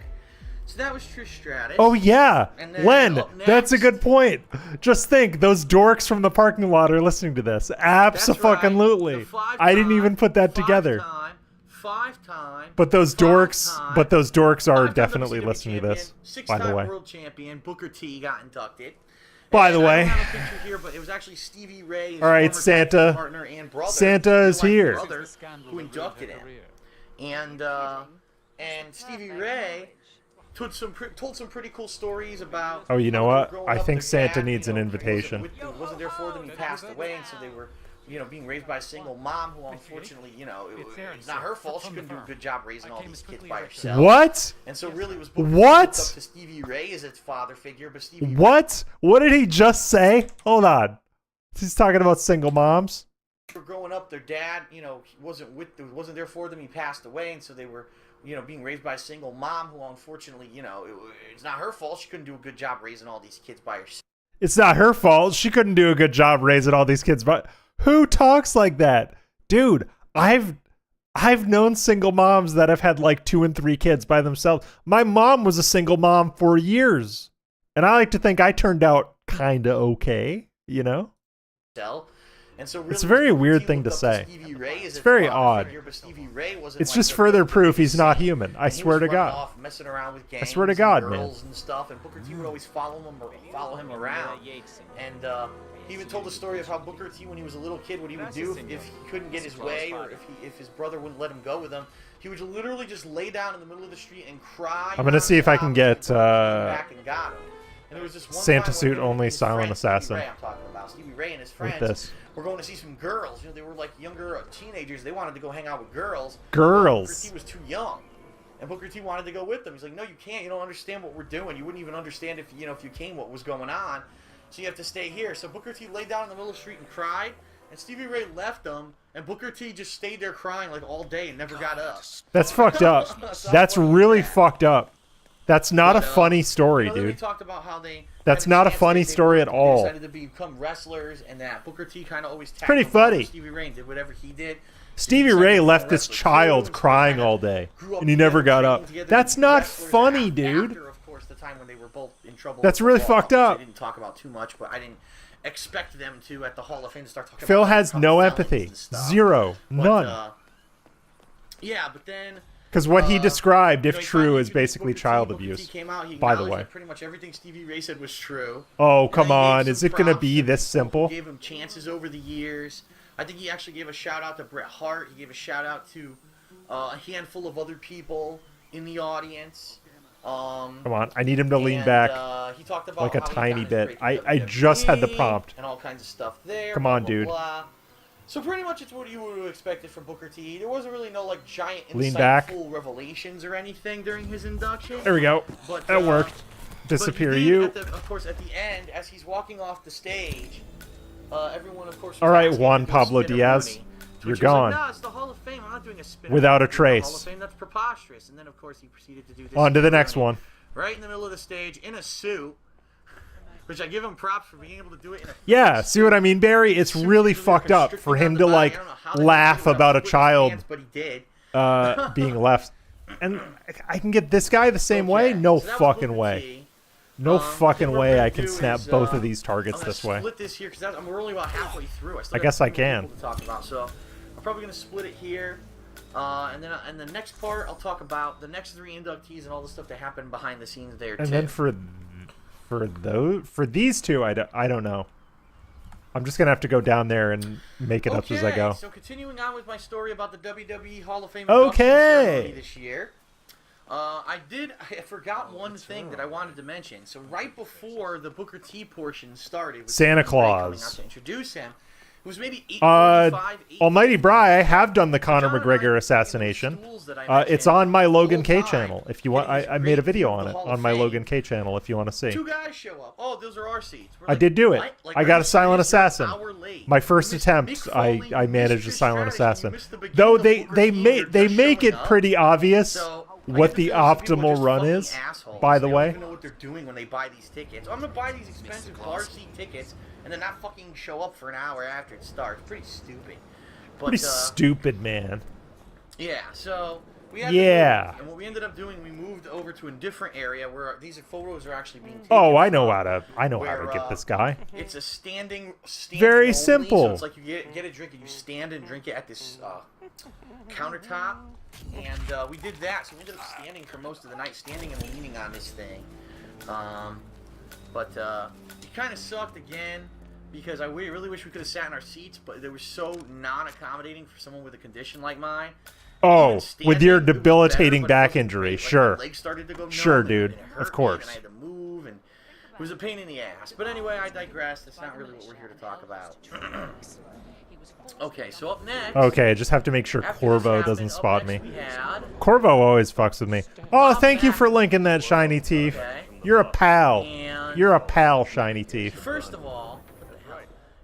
so that was Trish Stratus. Oh yeah, And then Len, up that's a next- good point. Just think, those dorks from the parking lot are listening to this. Absolutely. That's right. I didn't even put that together. Five-time. But those dorks, five-time- but those dorks are five-time definitely WCW listening to this. champion, By the six-time way. world champion Booker T got inducted. By And the I way. don't have a picture here, but it was actually Stevie Ray, his All right, former Santa. tag team partner and brother, Santa real is life here. brother, who inducted him. And Stevie Ray told some pretty cool stories about. Oh, you know how they were what? growing I up, think their Santa dad, needs you an know, invitation. wasn't there for them. He passed away, and so they were, you know, being raised by a single mom who, unfortunately, you know, it's not her fault. She couldn't do a good job raising all these kids by herself. What? And so really, it was What? looked up to Stevie Ray as its father figure, but Stevie What? What did he just say? Hold on. He's talking about single moms. were growing up, their dad, you know, he wasn't there for them. He passed away, and so they were, you know, being raised by a single mom who, unfortunately, you know, it's not her fault. She couldn't do a good job raising all these kids by herself. It's not her fault. She couldn't do a good job raising all these kids. But who talks like that? Dude, I've I've known single moms that have had like 2 and 3 kids by themselves. My mom was a single mom for years. And I like to think I turned out kind of okay, you know? And so really It's a very weird thing to say. It's very odd. It's just further proof he's not human. I swear to God. Messing around with gangs I swear to God, and man. girls and stuff, and Booker T would always follow him around. And he even told the story of how Booker T, when he was a little kid, what he would do if he couldn't get his way, or if his brother wouldn't let him go with him, he would literally just lay down in the middle of the street and cry. I'm gonna see if I can get back and got him. And there was this one Santa time suit when only his silent friend, assassin. Stevie Ray, I'm talking about Stevie Ray and his With friends this. were going to see some girls. You know, they were like younger teenagers. They wanted to go hang out with girls. Girls. Booker T was too young, and Booker T wanted to go with them. He's like, "No, you can't. You don't understand what we're doing. You wouldn't even understand if you came what was going on. So you have to stay here." So Booker T laid down in the middle of the street and cried, and Stevie Ray left them, and Booker T just stayed there crying like all day and never got up. That's fucked up. That's really fucked up. That's not a funny story, Then we dude. talked about how they That's had not a chance, funny story at they all. decided to become wrestlers, and that Booker T kind of always tagged Pretty along funny. with Stevie Ray and did whatever he did. Stevie Ray left this child crying all day, and he never got up. That's not funny, dude. After, of course, the time when they were both in trouble. That's with really football, fucked up. which I didn't talk about too much, but I didn't expect them to at the Hall of Fame to start talking. Phil about has no empathy. Zero. None. Yeah, but then. Because what he described, if he true, finally is introduced basically Booker T. child Booker T abuse. came out, he By the acknowledged way. that pretty much everything Stevie Ray said was true. Oh, And come then he gave on. some Is it going to props be this simple? Gave him chances over the years. I think he actually gave a shout out to Bret Hart. He gave a shout out to a handful of other people in the audience. Come on. I need him to lean and, back he talked about like a how he tiny got his bit. break in I just had the WWE prompt. and all kinds of stuff there. Come blah, on, blah, dude. blah. So pretty much it's what you would have expected from Booker T. There wasn't really no like giant Lean back. insightful revelations or anything during his induction. There we go. But, That worked. Disappear you. Of course, at the end, as he's walking off the stage, everyone, of course. Was All right, asking Juan him to do a Pablo spin a Diaz, Rooney, to you're which he was gone. like, no, it's the Hall of Fame. I'm not doing a spin. Without a Rooney. Hall trace. of Fame, that's preposterous. And then, of course, he proceeded to do this. On to the spin next Rooney, one. Right in the middle of the stage, in a suit. Which I give him props for being able to do it in a Yeah, see what I mean, Barry? It's really fucked up for him to, like, laugh about a child but he did. being left. And I can get this guy the same way? No So that was fucking Booker way. T. No fucking what we're way gonna I can do snap is, both of these I'm targets gonna this way. split this here because we're only about halfway through. I still guess got I two can. people to talk about, so I'm probably gonna split it here, and then in the next part I'll talk about the next 3 inductees and all the stuff that happened behind the scenes there And too. then for these two, I don't know. I'm just gonna have to go down there and make it up as I go. So continuing on with my story about the WWE Hall of Fame Okay. induction ceremony this year. I forgot one thing that I wanted to mention. So right before the Booker T portion started, with Santa Stevie Ray coming out Claus. to introduce him, it was maybe 8:45. Almighty Bry, I have done the Conor McGregor assassination. It's on my Logan K channel. If you want, I made a video on it on my Logan K channel. If you want to see. 2 guys show up. Oh, those are our seats. We're I like, did do it. what? Like, I are got you a silent serious? You're an assassin. hour late. My first You missed attempt, Mick Foley, I you managed missed a your silent strategy, assassin. you missed the beginning Though of Booker they T, make you're they just make showing it up. pretty obvious So, I what get the feeling some people are optimal just run fucking is. assholes. By the They way, don't even know what they're doing when they buy these tickets. I'm gonna buy these expensive bar seat tickets and then not fucking show up for an hour after it starts. Pretty stupid. But, pretty stupid, man. yeah, so we had Yeah. to move, and what we ended up doing, we moved over to a different area where these photos are actually being taken. Oh, I know how to where, get this guy. It's a standing Very only, simple. So it's like you get a drink and you stand and drink it at this countertop, and we did that. So we ended up standing for most of the night, standing and leaning on this thing. But it kind of sucked again because I really wish we could have sat in our seats, but they were so non-accommodating for someone with a condition like mine. Oh, Even standing, with your it was debilitating better, but it back wasn't injury, great. Like, sure. my legs started to go numb, Sure, and dude. it hurt Of me, course. and I had to move, and it was a pain in the ass. But anyway, I digress. That's not really what we're here to talk about. Okay, so up next. Okay, I just have to make sure after Corvo this doesn't happened, spot up me. next we had- Corvo always fucks with me. Oh, thank you for linking that, Shiny Teeth. Okay. You're a pal. And You're a pal, Shiny Teeth. first of all,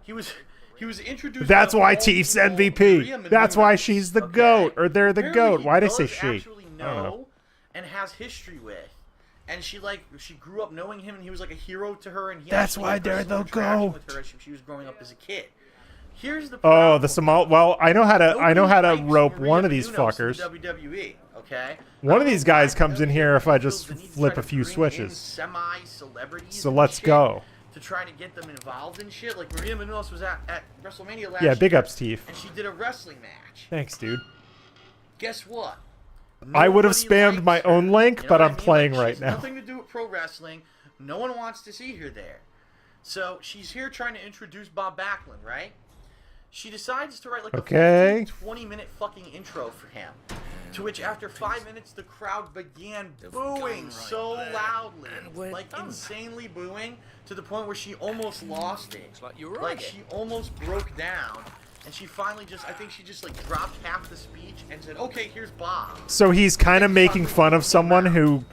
he was introduced. That's to why all Teef's people, Maria MVP. That's why Menounos, she's the okay? goat, or they're the Apparently goat. he Why'd I say does she? actually I don't know. know and has history with. And she grew up knowing him, and he was like a hero to her. And he That's actually, why like, they're had some the interaction goat. with her as she was growing up as a kid. Here's the Oh, problem. the Somal. Well, I know how to Nobody likes rope Maria one of these Menounos in fuckers. the WWE, okay? One I of don't these know why guys comes in WWE here if I feels just the need to flip try a to few bring in switches. Semi-celebrities So and let's shit go. to try to get them involved in shit. Like Maria Menounos was at Wrestle Mania last Yeah, big year, ups, Teef. and she did a wrestling match. Thanks, dude. Guess what? I would have Nobody spammed likes my her. own link, You know but what I I'm mean? playing Like, she right has now. Nothing to do with pro wrestling. No one wants to see her there. So she's here trying to introduce Bob Backlund, right? She decides to write like a 20-minute fucking intro for him. To which after 5 minutes, the crowd began booing so loudly, like insanely booing, to the point where she almost lost it. Like she almost broke down. And she finally I think she just like dropped half the speech and said, okay, here's Bob. So he's kind of making fun of someone who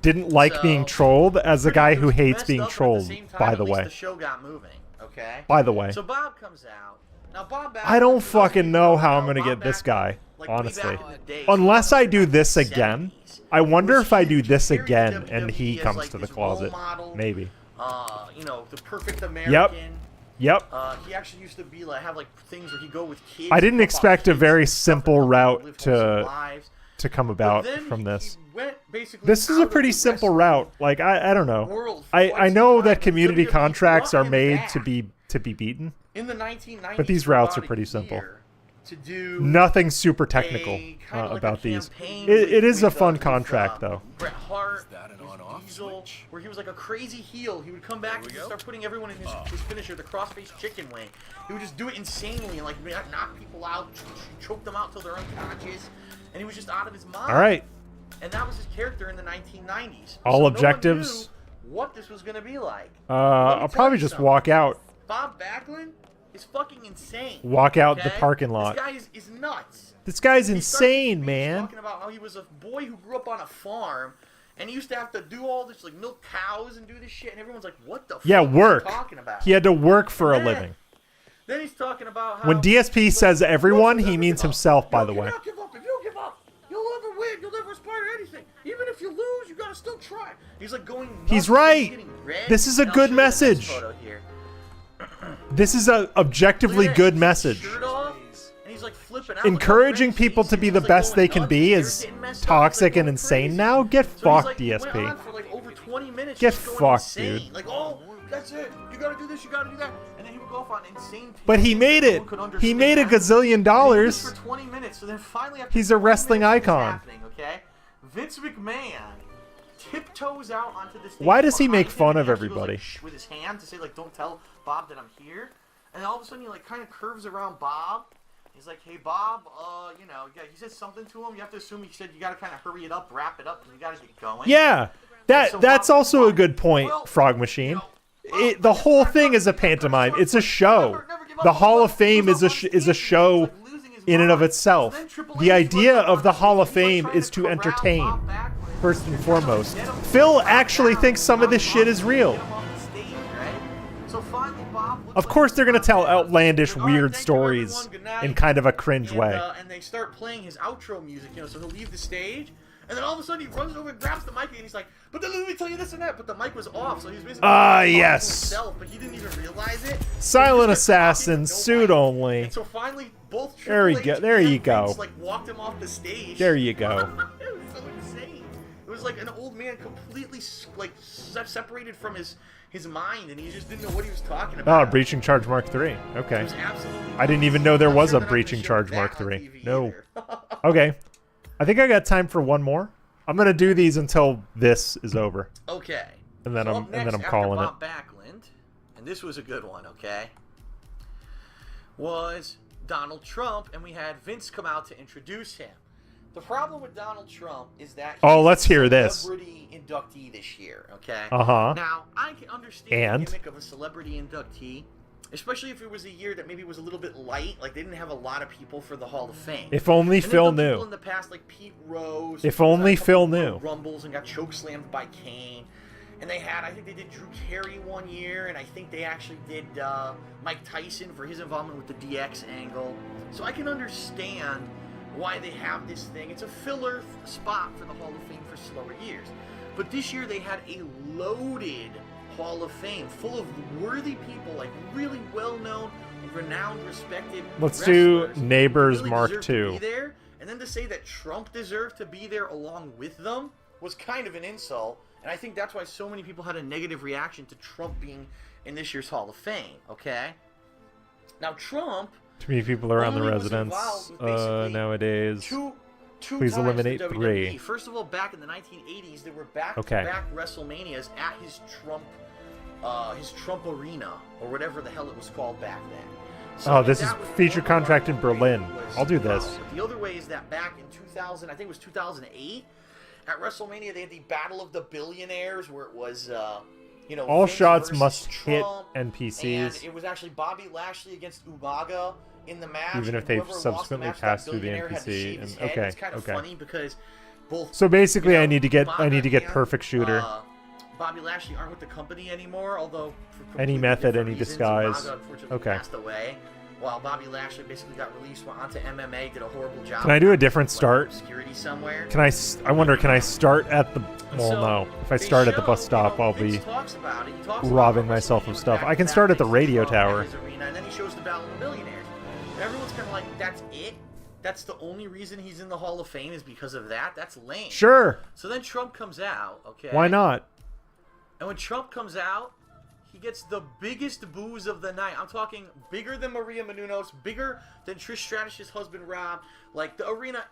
didn't like being trolled as a guy who hates being trolled, by the way. The show got moving, okay? By the way. So Bob comes out. Now Bob I don't fucking know how I'm going to get this guy, honestly. Unless I do this again. I wonder if I do this again and he comes to the closet. Maybe. You know, the perfect American. Yep. He actually used to be like have like things where he go with kids. I didn't expect a very simple route to come But about then from this. he went basically This is out a of pretty the simple wrestling route. Like I don't know. world for I quite know some that time. community WWE contracts are brought him made back to be beaten. in the 1990s. But these for routes about are pretty a simple. year to do Nothing super technical a kind of like about a these. campaign It is a with, fun with, contract though. Bret Hart, with Diesel, where he was like a crazy heel. He would come back and start putting everyone in his finisher, the crossface chicken wing. He would just do it insanely and like knock people out, choke them out till they're unconscious, and he was just out of his mind. All right. And that was his character in the 1990s. All So objectives. No one knew what this was gonna be like. I'll probably just walk out. Bob Backlund is fucking insane. Walk out the okay? parking lot. This guy is nuts. This guy's He starts his insane, speech man. Talking about how he was a boy who grew up on a farm, and he used to have to do all this, like milk cows and do this shit, and everyone's like, "What the Yeah, fuck work. Are you talking about?" He had to work for a Yeah. living. Then he's talking about how When DSP says everyone, he "Don't means give up. himself, by You the way. cannot give up. If you give up, you'll never win. You'll never aspire to anything. Even if you lose, you gotta still try. He's like going. nuts. He's right. getting red. This is a And I'll good show you the next message. photo here. This is a objectively Look at that. good He's message. shirt off, and he's like flipping out, Encouraging like, people to be the he's, like, best going they can nuts. be His is hair's getting messed up. toxic He's, like, and going insane crazy. now? Get So he's, fucked, like, went DSP. on for, like, over 20 minutes Get just going fucked, insane. dude. Like, oh, that's it. You gotta do this. You gotta do that. And then he would go off on insane. But he tangents made that no it. one could He made a understand. gazillion And he did dollars. this for 20 minutes. So then finally, after He's a 20 wrestling minutes of this icon. happening, okay? Vince McMahon tiptoes out onto the stage. Why does he make behind him, fun and of he actually goes, everybody? like, shh, with his hand to say, like, don't tell Bob that I'm here. And all of a sudden, he like kind of curves around Bob. He's like, "Hey, Bob, you know, yeah." He said something to him. You have to assume he said you got to kind of hurry it up, wrap it up, because you got to get going. Yeah, so that's Bob- also a good point, Well, Frog Machine. you know, The whole thing is a pantomime. It's a show. The Hall of Fame is a show in and of itself. The idea of the Hall of Fame is to entertain, first and foremost. Phil actually thinks some of this shit is real. Of course they're going to tell outlandish, weird stories in kind of a cringe way. And they start playing his outro music, you know, so he'll leave the stage, and then all of a sudden he runs over and grabs the mic, and he's like, "But then let me tell you this and that," but the mic was off, so he was basically talking to yes. himself, but he didn't even realize it. Silent He just kept talking assassin, with no suit mic. only. And so finally, both There we Triple H go, there and you go. Vince, like, walked him off the stage. There you go. It was so insane. It was like an old man completely like separated from his mind, and he just didn't know what he was talking Oh, about. Breaching Charge Mark III. It Okay. was absolutely I didn't even know there I'm was sure a they're not gonna Breaching show Charge that Mark on III. TV No. either. Okay. I think I got time for one more. I'm gonna do these until this is over. Okay. And then So I'm up next, after calling it. Bob Backlund, and this was a good one, okay, was Donald Trump, and we had Vince come out to introduce him. The problem with Donald Trump is that Oh, he's let's a hear this. celebrity inductee this year, okay? Uh-huh. Now, I can understand And? the gimmick of a celebrity inductee, especially if it was a year that maybe was a little bit light, like they didn't have a lot of people for the Hall of Fame. If only And they've Phil done people knew. in the past, like Pete Rose. If who's had only a couple Phil of knew. Rumbles and got chokeslammed by Kane. And they had, I think they did Drew Carey one year, and I think they actually did Mike Tyson for his involvement with the DX angle. So I can understand why they have this thing. It's a filler spot for the Hall of Fame for slower years. But this year they had a loaded Hall of Fame, full of worthy people, like really well-known, renowned, respected Let's do wrestlers who Neighbors really Mark deserve to II. be there. And then to say that Trump deserved to be there along with them was kind of an insult. And I think that's why so many people had a negative reaction to Trump being in this year's Hall of Fame, okay? Now, Trump... Too many people are on the only was residence involved with basically nowadays. Two Please times eliminate in WWE. 3. First of all, back in the 1980s, there were back-to-back WrestleManias at his Trump Arena, or whatever the hell it was called back then. So Oh, this is that was feature one contract way in Berlin. was I'll do involved. this. But the other way is that back in 2000, I think it was 2008, at WrestleMania, they had the Battle of the Billionaires, where it was, you know, All Vince shots versus must hit Trump, NPCs. and it was actually Bobby Lashley against Umaga in the match. Even if and they've whoever lost subsequently match, passed that through the billionaire had to NPC, shave his and- head. okay, It's kind of okay. funny because both. So basically, you know, I need to get Umaga and, perfect shooter. Bobby Lashley aren't with the company anymore, although for Any completely method, different any reasons. disguise. Umaga unfortunately Okay. passed away, while Bobby Lashley basically got released, went onto MMA, did a horrible job. Can I do a different like, start? Security somewhere. Can I wonder, can I start at the... Well, So, no. If I they start at the show, bus stop, you know, I'll Vince be talks about it. He talks about robbing how myself WrestleMania of was stuff. I can back-to-back start at the things radio from at tower. his arena, and then he shows the Battle of the Billionaires. And everyone's kind of like, that's it? That's the only reason he's in the Hall of Fame is because of that? That's lame. Sure. So then Trump comes out, okay? Why not? And when Trump comes out, he gets the biggest boos of the night. I'm talking bigger than Maria Menounos, bigger than Trish Stratus's husband Rob. Like, the arena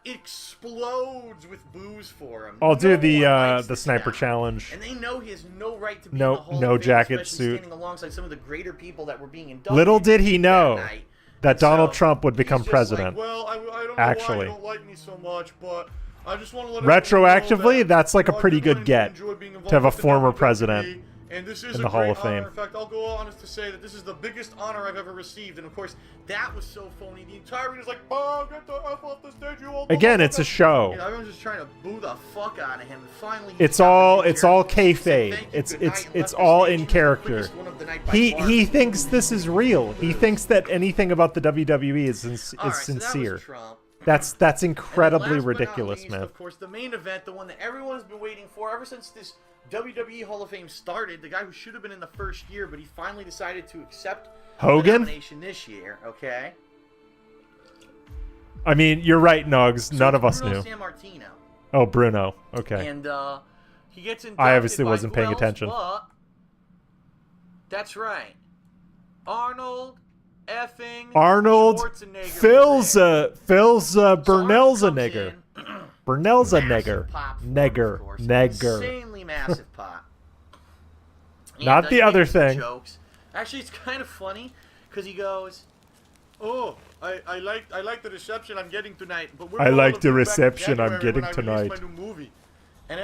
explodes with boos for him. I'll do No the one likes this sniper guy. challenge. And they know he has no right to be No- in the Hall no of Fame, jacket especially suit. standing alongside some of the greater people that were being inducted. Little did he know that night. that Donald So, Trump would he's become just president. Like, well, I don't know Actually. why you don't like me so much, but I just want to let Retroactively, that's like a pretty good get to have a former president E, and this is in a the Hall great of Fame. honor. In fact, I'll go on as to say that this is the biggest honor I've ever received. And of course, that was so phony. The entire arena's like, "Oh, get the F off the stage, you old Again, it's a motherfucker." show. You know, everyone's just trying to boo the fuck out of him. And finally, It's he got all the it's all picture, said kayfabe. thank you, It's good night, it's and it's left the all stage. in He was the character. quickest one of the night by He far. thinks this is real. He thinks that anything about the WWE is All right, so that was sincere. Trump. That's And then incredibly last but not ridiculous, least, man. Of course, the main event, the one that everyone has been waiting for ever since this WWE Hall of Fame started. The guy who should have been in the first year, but he finally decided to accept Hogan? the nomination this year. Okay. I mean, you're right, Nugs. So None it's of us Bruno knew. Sammartino. Oh, Bruno. Okay. And he gets inducted I obviously by wasn't who paying else attention. but- that's right. Arnold effing Arnold Schwarzenegger Phil's was there. Burnell's So a Arnold comes nigger. in, Burnell's a massive nigger. pop for him, Nigger. of course. Nigger. Insanely massive pop. And, Not the he other makes some thing. Jokes. Actually, it's kind of funny because he goes, "Oh, I like the reception I'm getting tonight, but where I were like all of the you back in reception I'm January getting when I released tonight." my new movie?" And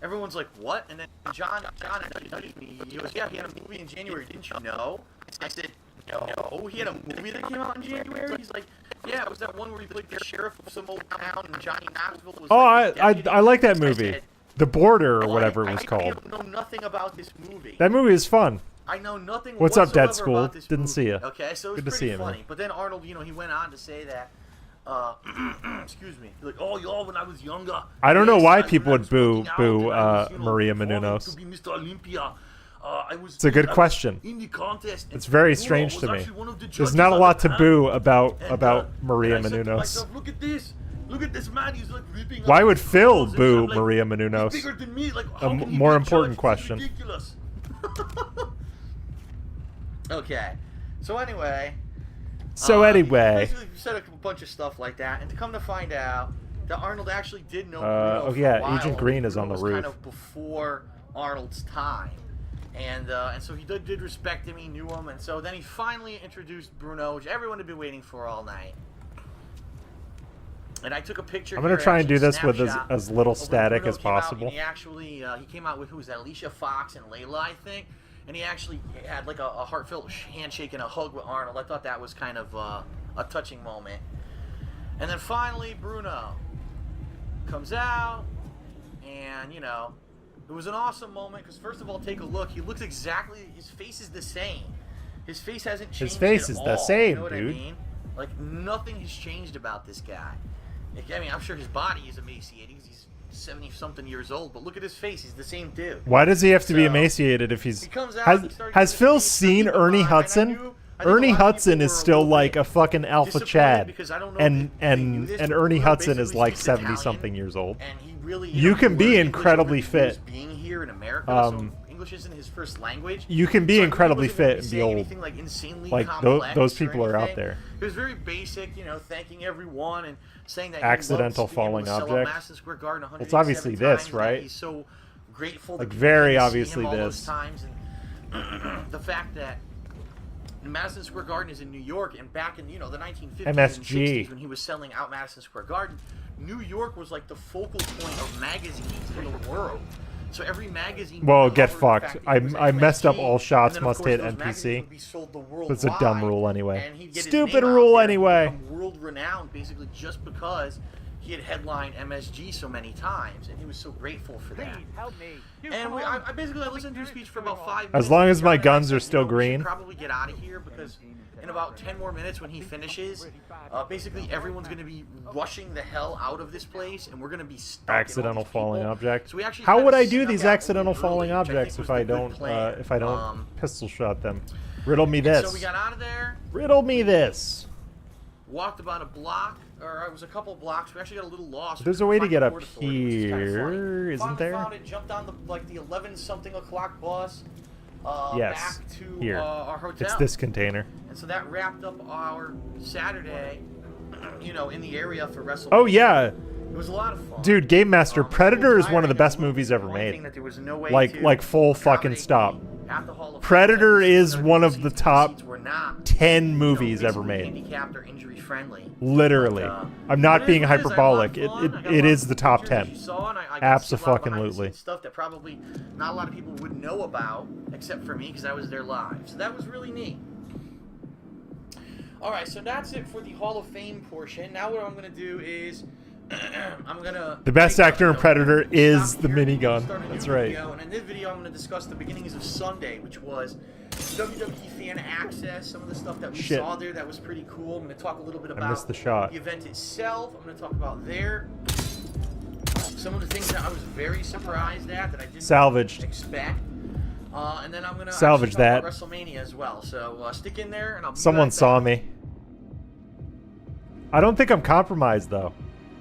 everyone's like, "What?" And then John nudged me. He goes, "Yeah, he had a movie in January. Didn't you know?" I said, "No, he had a movie that came out in January." He's like, "Yeah, it was that one where he played the sheriff of some old town, and Johnny Knoxville was." Oh, like, I his deputy." I like that I movie. said, The Border or "What? whatever it was I called. know nothing about this movie. That movie is fun. I know nothing. What's up, Dad whatsoever School? about this Didn't movie. see ya. Okay, so it was Good to see pretty you, man. funny. But then Arnold, he went on to say that, excuse me, like, "Oh, y'all, when I was younger." I don't know yes, why when people I would was working out boo and I was, Maria performing Menounos. To be Mr. Olympia. I was, It's a good I was question. In the contest, and It's very Bruno strange was to me. actually one of the There's judges not a on lot the to panel. boo about And, Maria and I said to Menounos. myself, Look at this. Look at this man. He's like ripping. Why up would his Phil clothes, and boo I'm like, Maria "He's Menounos?" bigger than me. Like, how can he more be important judged? question. This is ridiculous. Okay. So anyway. Basically, we said a bunch of stuff like that, and to come to find out that Arnold actually did know Bruno oh for yeah, a while, Agent Green is on the Bruno was roof. kind of before Arnold's time, and so he did respect him. He knew him, and so then he finally introduced Bruno, which everyone had been waiting for all night. And I took a picture. I'm gonna here, try and do actually, this with snapshot as little of when static Bruno as came out, possible. and he actually he came out with who was that? Alicia Fox and Layla, I think. And he actually had like a heartfelt handshake and a hug with Arnold. I thought that was kind of a touching moment. And then finally, Bruno comes out, and it was an awesome moment because first of all, take a look. He looks exactly. His face is the same. His face hasn't changed. His face at is all, the same, you know what dude. I mean? Like nothing has changed about this guy. I mean, I'm sure his body is emaciated. He's 70-something years old, but look at his face. He's the same dude. Why does he have to be So, emaciated if he's... He comes out, he started Has doing Phil his thing, seen people Ernie behind, and I Hudson? think a Ernie lot of Hudson people is were a still little like bit a fucking alpha disappointed Chad. because I don't know And if they knew this, but Ernie Phil Hudson is basically like speaks 70-something Italian, years old. and he really, You know, can he be learned English incredibly over the years fit. being here in America, so English isn't his first language. You can be So I really incredibly wasn't gonna fit be and be saying old. anything, like, insanely Like, complex those or people are out anything. there. It was very basic, you know, thanking everyone and saying that Accidental he loves being able falling to sell out object. Madison Square Garden 187 It's obviously this, times, that right? He's so grateful Like, that very people came to see obviously him all those this. times, and the fact that Madison Square Garden is in New York, and back in, you know, the 1950s and MSG. 60s when he was selling out Madison Square Garden, New York was like the focal point of magazines in the world. So every magazine. Well, would get cover the fucked. fact that he was I messed up MSG, all shots and then, of must course, hit those NPC. magazines would be sold the That's a dumb worldwide, rule anyway. and he'd get his Stupid name out rule there and anyway. become world renowned basically just because he had headlined MSG so many times, and he was so grateful for that. Help me. And I basically listened to his speech for about 5 minutes. As long as my and I guns said, are still you know, we should green. probably get out of here because in about 10 more minutes when he finishes, basically everyone's going to be rushing the hell out of this place, and we're going to be stuck. Accidental falling object. So we actually How kinda would I do snuck these out accidental really falling early, which I think objects was if I the good don't plan. pistol shot them? Riddle me And this. So we got out of there, Riddle me this. walked about a block, or it was a couple blocks. We actually got a little lost. There's a way to get up here, isn't Finally there? Found it, jumped on the 11-something o'clock bus. Yes, Back to here. our hotel. It's this container. And so that wrapped up our Saturday, you know, in the area for WrestleMania. Oh yeah, It was a lot of fun. dude, Game Master. It was Predator is one of the tiring. best movies ever The only thing made. that there was no way Like to full fucking accommodate stop. me at the Hall of Fame. Predator is one of the Seats top were not, 10 movies you know, ever made. handicapped or injury friendly. Literally. But, I'm not it being is what it is. I had a lot hyperbolic. of fun. I got a It lot is of the top pictures, as 10. you saw, and I got to see a lot of behind-the-scenes Abso-fucking-lutely. stuff that probably not a lot of people would know about, except for me, because I was there live. So that was really neat. All right, so that's it for the Hall of Fame portion. Now what I'm going to do is I'm going to... The best actor in Predator is Stop the here, minigun. start a new That's right. video, and in this video, I'm going to discuss the beginnings of Sunday, which was WWE fan access, some of the stuff that we Shit. saw there that was pretty cool. I'm going to talk a little bit I about missed the shot. the event itself. I'm going to talk about some of the things that I was very surprised at that I didn't Salvaged. expect. And then I'm going to Salvage talk about that. WrestleMania as well. So stick in there, and I'll be Someone right saw back. me. I don't think I'm compromised though.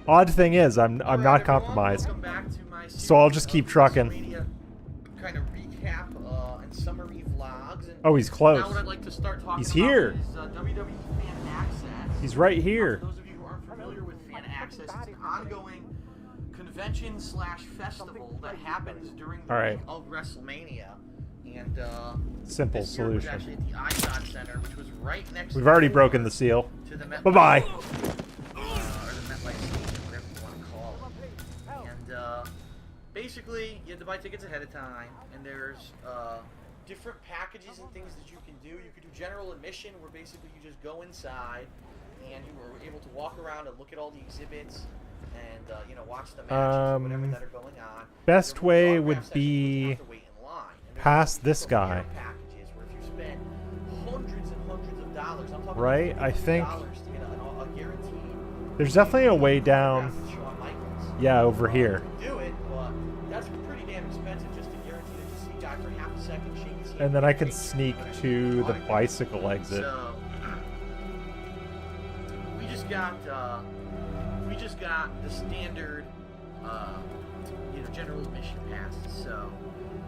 Odd thing is, I'm All right, not everyone, compromised. welcome back to my So I'll series just of keep trucking. WrestleMania kind of recap and summary vlogs. And Oh, he's close. Now what I'd like to start talking He's about here. is WWE Fan Access. He's right here. For those of you who aren't familiar with Fan Access, it's an ongoing convention/festival that happens during the All right. week of WrestleMania. And Simple this year it was solution. actually at the ISOT Center, which was right next We've door already broken the seal. to the Met Bye-bye. or the MetLife Stadium, whatever you want to call it. And basically, you have to buy tickets ahead of time, and there's different packages and things that you can do. You could do general admission, where basically you just go inside, and you were able to walk around and look at all the exhibits, and you know, watch the matches, whatever that are going on. Best There were way autograph would sessions where you be have to wait in line. And there's past also this some guy. care packages where if you spend hundreds and hundreds of dollars, I'm talking Right, I think $50 to get a guaranteed there's definitely a way down. autograph with Shawn Michaels. Yeah, over here. You can do it, but that's pretty damn expensive just to guarantee that you see a guy for half a second, shake his hand, And then I can take his sneak picture, to the autograph. bicycle exit. So we just got the standard, you know, general admission passes. So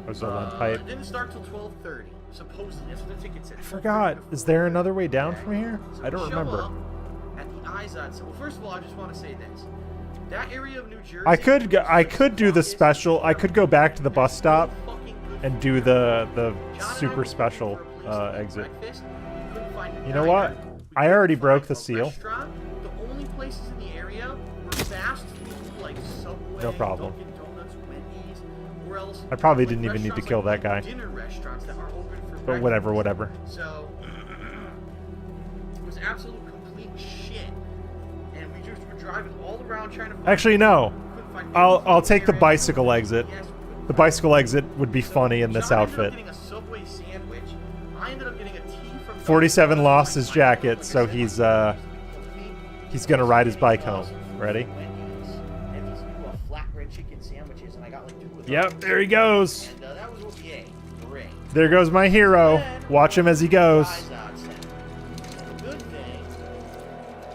Was that on pipe? it didn't start till 12:30. Supposedly, that's what the ticket said. I forgot. Is there another way down from here? So I don't we show remember. up at the IZOD. So, well, first of all, I just want to say this: that area of New Jersey. I could do the special. I could go back to the bus stop and do the super special exit. You know what? I already broke the seal. The only places in the area were fast food like Subway, No problem. Dunkin' Donuts, Wendy's, or else I probably like didn't even need to restaurants kill like that guy. Dinner restaurants that are open for But whatever, breakfast. whatever. So it was absolute complete shit, and we just were driving all around trying to find. Actually, no. Couldn't find I'll anything take the there. bicycle exit. Yes, we couldn't The find bicycle exit would be so funny in this John ended outfit. up getting a Subway sandwich. I ended up getting a tea from 47 Dunkin' lost Donuts. his jacket, Like I so said, he's my he's gonna ride his bike home. Ready? Wendy's, and these new flat red chicken Yep, there he goes. And that was what we ate. Great. There goes my hero. Watch him as he goes. Izod Center. And the good thing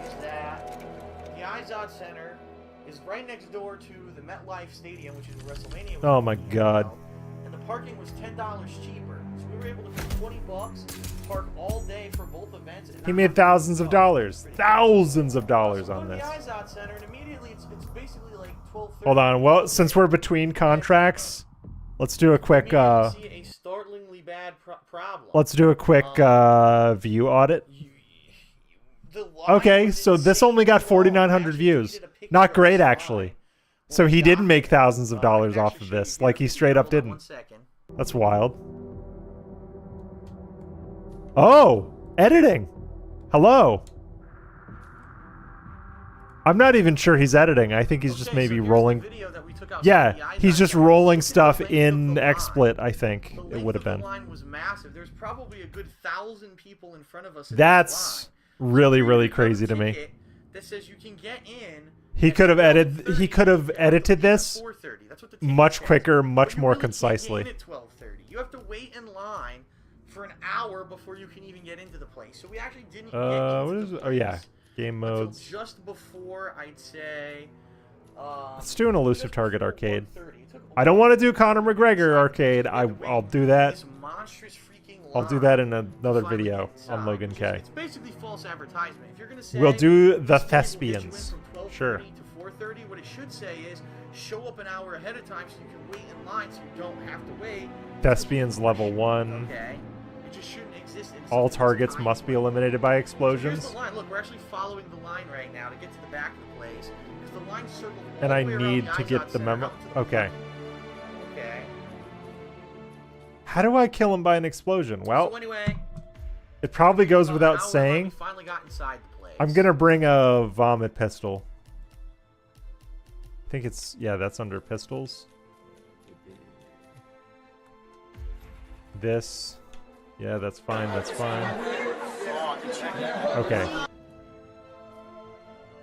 is that the Izod Center is right next door to the MetLife Stadium, which is where Wrestle Mania was Oh my being God. held. And the parking was $10 cheaper. So we were able to pay $20, park all day for both events. And He not made have to thousands of go. dollars. Thousands of dollars So on go to this. the Izod Center, and immediately it's basically like 12:30. Hold on. Well, since we're between contracts, let's do a quick See a startlingly bad problem. let's do a quick view audit. The line Okay, was so this only got insanely long. 4,900 Actually views. tweeted a picture Not of great, this line. actually. So he didn't make thousands of I dollars can off actually of show you this. here. Like, he straight up Hold on didn't. 1 second. That's wild. Oh, editing. Hello. I'm not even sure he's editing. I think he's just Okay, maybe so here's rolling. the video that we took outside Yeah, the Izod he's just Center. rolling Look at the stuff length in of the line. XSplit, I think The it length would have of the been. line was massive. There's probably a good 1,000 people in front of us. In That's this line. really, So really here's your crazy to me. ticket that says you can get in. He at could have 12:30. he could have You edited to get in at this 4:30. That's what the ticket much says. quicker, much But you more really can't get concisely. in at 12:30. You have to wait in line for an hour before you can even get into the place. So we actually didn't get into What is the it? Oh yeah, place game until modes. just before, I'd say. Let's do an elusive just target before arcade. 1:30. It took I don't want to do a Conor long McGregor time arcade. because we had to I'll wait do that. this monstrous freaking I'll do line that in to another finally video get on inside, Logan which K. It's basically false advertisement. If you're gonna say We'll do the this thing will get you in thespians. from 12:30 Sure. to 4:30, what it should say is show up an hour ahead of time so you can wait in line so you don't have to wait. Thespians level 1. Okay. It just shouldn't exist in All such a targets time must be frame. eliminated by So here's explosions. the line. Look, we're actually following the line right now to get to the back of the place. Because the line circled all And the I way around need the to Izod get the Center memo. out to the Okay. front. Okay. How do I kill him by an explosion? Well, So anyway, it probably goes about without an hour we saying. finally got inside the place. I'm gonna bring a vomit pistol. I think it's, yeah, that's under pistols. This, yeah, that's fine, that's fine. Okay.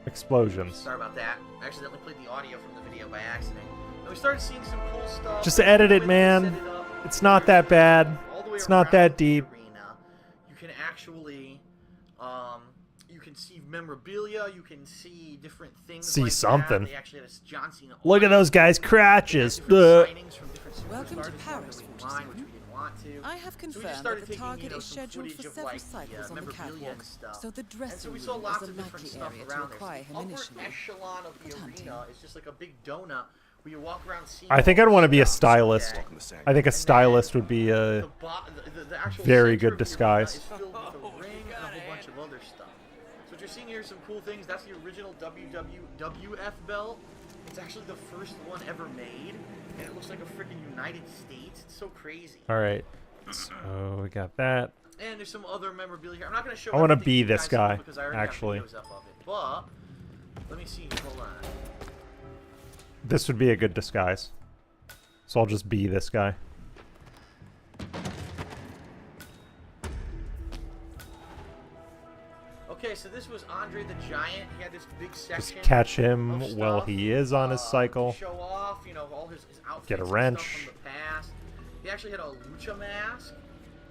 Explosions. Sorry about that. I accidentally played the audio from the video by accident. And we started seeing some cool stuff. Just edit it, With man. set it up. It's not that bad. All the way It's not around that the deep. arena. You can actually, you can see memorabilia. You can see different things. See like something. That. They actually had a John Cena. Look at audio. those guys' They had crotches. different Ugh. signings from different Welcome to superstars that Paris, we didn't line, which we didn't want to. I have So we just confirmed started that the taking, target is some scheduled footage for of, several like, cycles on the memorabilia catwalk, and stuff. so the And so dressing we room saw is lots a of different likely stuff area to around there. require him Upper initially. echelon of the Good hunting. arena is just like a big donut where you walk around seeing I think all I'd the want to be a stuff, stylist. okay? I think a And stylist then would be a the actual very center good of the arena disguise. is filled with a ring and a whole bunch of other stuff. So what you're seeing here are some cool things. That's the original WWF belt. It's actually the first one ever made, and it looks like a freaking United States. It's so crazy. All right. So we got that. And there's some other memorabilia here. I'm not going to show. I wanna everything be you this guys guy, because I already actually. have videos up of it. But let me see. Hold on. This would be a good disguise. So I'll just be this guy. Okay, so this was Andre the Giant. He had this big section. Just catch him of while stuff, he is on his cycle. to show off, all his outfits Get a and wrench. stuff from the past. He actually had a lucha mask,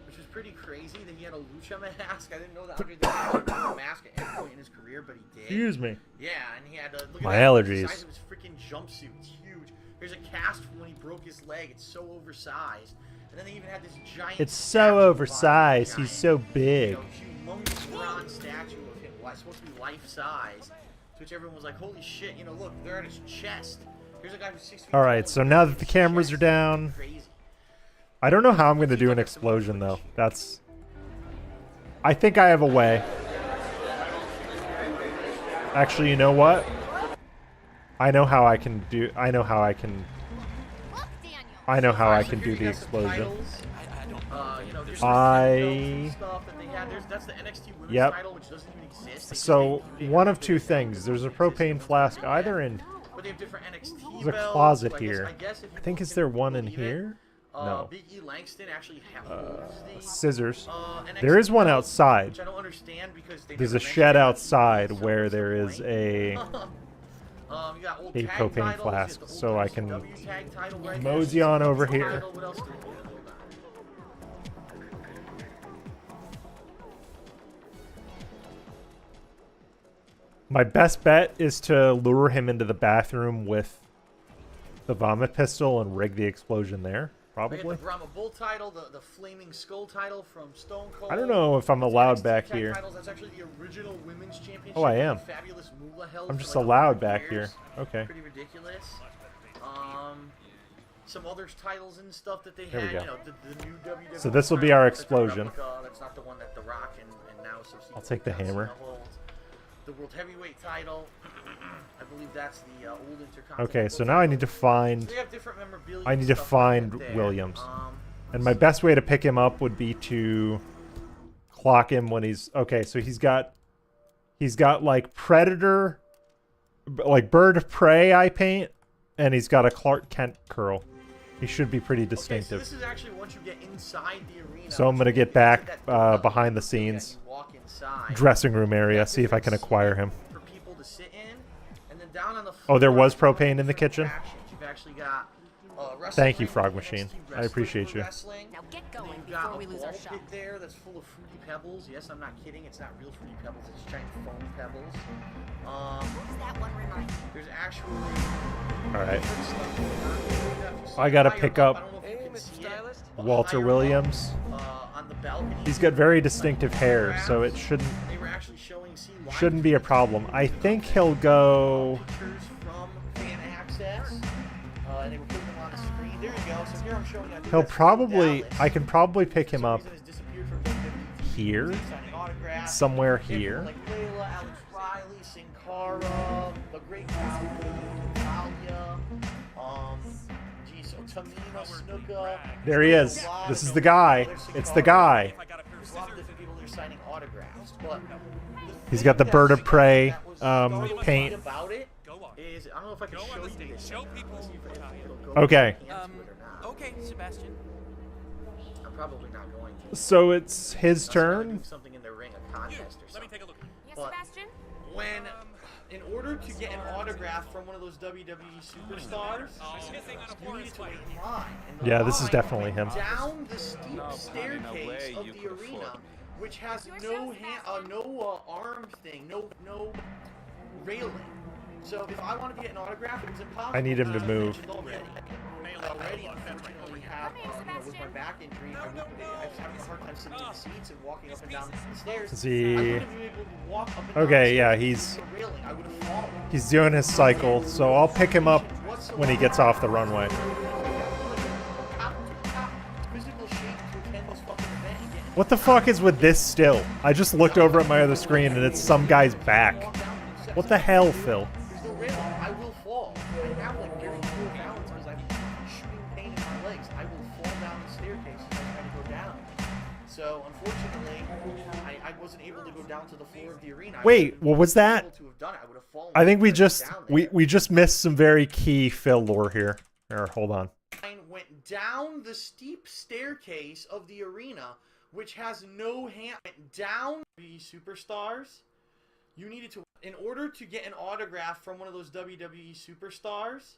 which was pretty crazy that he had a lucha mask. I didn't know that Andre the Giant had a mask at any point in his career, but he did. Excuse me. Yeah, and he had look at My that, allergies. The size of his freaking jumpsuit. It's huge. There's a cast from when he broke his leg. It's so oversized. And then they even had this giant. It's statue of so Andre oversized. the He's Giant. so big. Humongous bronze statue of him. Well, it's supposed to be life size. To which everyone was like, "Holy shit! Look, they're at his chest." Here's a guy who's 6 feet All tall, right, so now that the his cameras chest are is down, crazy. I don't know how I'm going to do an explosion though. That's. I think I have a way. Actually, you know what? I know how I can do. I know how I can. I know how I can do the explosion. There's I- stuff that they had. That's the NXT Women's Yep. title, which doesn't even exist. They just So make big one of big two things things. that There's a don't exist propane in flask the either in. But they have different NXT There's a belts, closet so I here. guess if you I think is can there one in believe it, here? No. Big E Langston actually holds the Scissors. NXT There is one belt, outside. which I don't understand because they There's never a shed mentioned it. outside So where what's the there is point? a You got old A tag propane titles, flask, you got the so old I can WCW tag title right mosey there, on over title, here. What else do we have? Hold on. My best bet is to lure him into the bathroom with the vomit pistol and rig the explosion there. We got Probably. the Brahma Bull title, the Flaming Skull title from Stone Cold. I don't know if I'm That's allowed NXT back tag here. Titles. That's actually the original women's championship. Oh, I that am. the Fabulous Moolah held I'm for just like allowed 100 back years. here. Okay. Pretty ridiculous. Some other titles and stuff that they There we had. go. You know, the new WWE. So this will be our title, that's the explosion. replica, that's not the one that The Rock and now Associated I'll take the John Cena hammer. holds. The World Heavyweight title. I believe that's the old Intercontinental. Okay, so now I need to find. So they have different memorabilia I and need to stuff like find that there. Williams. And my best way to pick him up would be to clock him when he's okay. So he's got like Predator, like Bird of Prey eye paint, and he's got a Clark Kent curl. He should be pretty Okay, so distinctive. this is actually once you get inside the arena. So I'm gonna get back behind the scenes, Walk inside. dressing room area, see if I can acquire him. For people to sit in, and then down on the Oh, there floor, was propane in the kitchen? actions. You've actually got Thank you, wrestling, Frog NXT Machine. I wrestling appreciate for you. wrestling. Now get Then going you've got before we a lose our ball shot. pit there that's full of fruity pebbles. Yes, I'm not kidding. It's not real fruity pebbles. It's giant foam pebbles. What does that one remind you? There's actually All right, different stuff going on. If you see I gotta higher pick I up don't know if you can see it, but Walter higher Williams. up, on the balcony, He's got very distinctive hair, so it shouldn't they were actually showing shouldn't be a problem. I think he'll go. pictures from fan access, and they were putting them on the screen. There you go. So here I'm showing you. He'll probably. I can probably pick For him some up reason has disappeared from WWE. here, Signing autographs. somewhere People here. Like Layla, Alex Riley, Sin Cara, the Great Khali, Natalia, geez, so Tamina Snuka. There he is. This is the guy. It's the guy. There's a lot of different people that are signing autographs, but He's got the thing Bird of that's- Prey that was startling paint. about it is, I don't know if I can show you this. Show people. Let's see if it'll go Okay. into it or not. Okay, Sebastian. I'm probably not going to. So it's his Unless we're gonna turn. do something in the ring, a contest or Let me something. take a look. Yes, But- Sebastian? When, in order to get an autograph from one of those WWE superstars, you need to wait in line. And the Yeah, this is line definitely him. Down the steep No staircase way of you the could arena, afford. which has Your no show, hand, no arm thing, no railing. So if I wanted to get an autograph, it was impossible. I need him to as I move. mentioned Already, unfortunately, have with my back injury, I was having a hard time sitting in the seats and walking up and down the stairs. Is I he? wouldn't have been able to walk up and down Okay, the yeah, stairs he's with the railing. I would have fallen. he's doing his cycle. So I'll pick him up when he gets off the runway. What the fuck is with this still? I just looked over at my other screen and it's some guy's back. What the hell, Phil? There's no railing. I will fall. I have like very poor balance because I'm shooting pain in my legs. I will fall down the staircase as I try to go down. So unfortunately, I wasn't able to go down to the floor of the arena. Wait, what was that? Able to have done it. I would have fallen. I think we down just there. we just missed some very key Phil lore here. Here, hold on. Went down the steep staircase of the arena, which has no hand. Went down the superstars. You needed to, in order to get an autograph from one of those WWE superstars,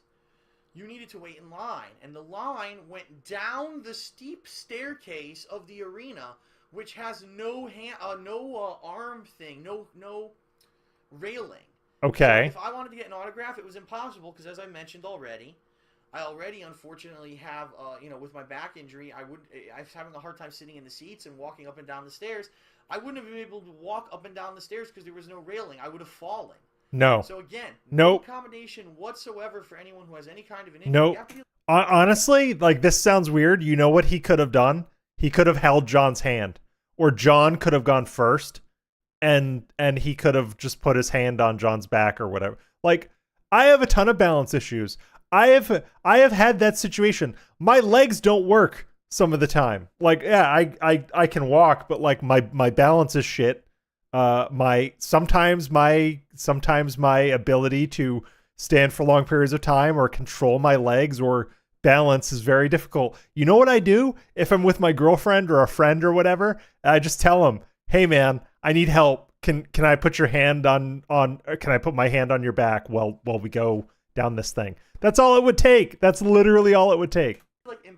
you needed to wait in line, and the line went down the steep staircase of the arena, which has no hand, no arm thing, no railing. Okay. So if I wanted to get an autograph, it was impossible because, as I mentioned already, I already unfortunately have, with my back injury, I was having a hard time sitting in the seats and walking up and down the stairs. I wouldn't have been able to walk up and down the stairs because there was no railing. I would have fallen. No. So again, Nope. no accommodation whatsoever for anyone who has any kind of an injury. Nope. You have to be- Honestly, like this sounds weird. You know what he could have done? He could have held John's hand, or John could have gone first, and he could have just put his hand on John's back or whatever. Like, I have a ton of balance issues. I have had that situation. My legs don't work some of the time. Like, yeah, I can walk, but like my balance is shit. Sometimes my ability to stand for long periods of time or control my legs or balance is very difficult. You know what I do if I'm with my girlfriend or a friend or whatever? I just tell them, "Hey man, I need help. can I put your hand on can I put my hand on your back while we go down this thing? That's all it would take. That's literally all it would take. Like in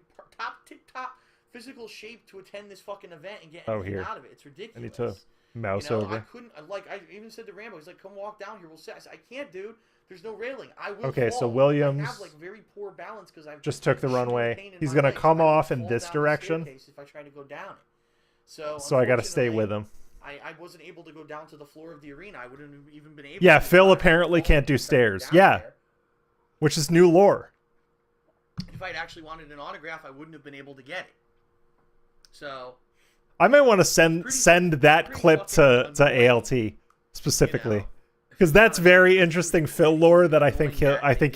tip-top physical shape to attend this fucking event and get Oh, anything here. out of it. It's ridiculous. I need to mouse I over. couldn't, like, I even said to Rambo, he's like, come walk down here, we'll sit. I said, I can't, dude. There's no railing. I will Okay, fall. so Williams I have, like, very poor balance because I've just took the extreme runway. pain in He's my gonna legs. come I will off in fall this down the direction. staircase if I try to go down it. So I gotta stay with him. I wasn't able to go down to the floor of the arena. I wouldn't have even been able Yeah, to. Phil apparently can't do stairs. Yeah. There. Which is new lore. If I'd actually wanted an autograph, I wouldn't have been able to get it. So I might want to send that clip to ALT specifically, because that's very interesting Phil lore that I think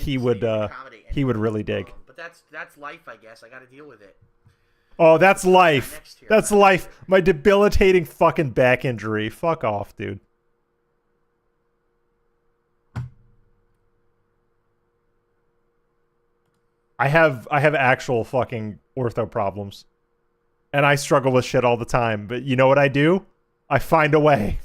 he would really dig. But that's life, I guess. I got to deal with it. Oh, that's life. That's life. My debilitating fucking back injury. Fuck off, dude. I have actual fucking ortho problems. And I struggle with shit all the time. But you know what I do? I find a way.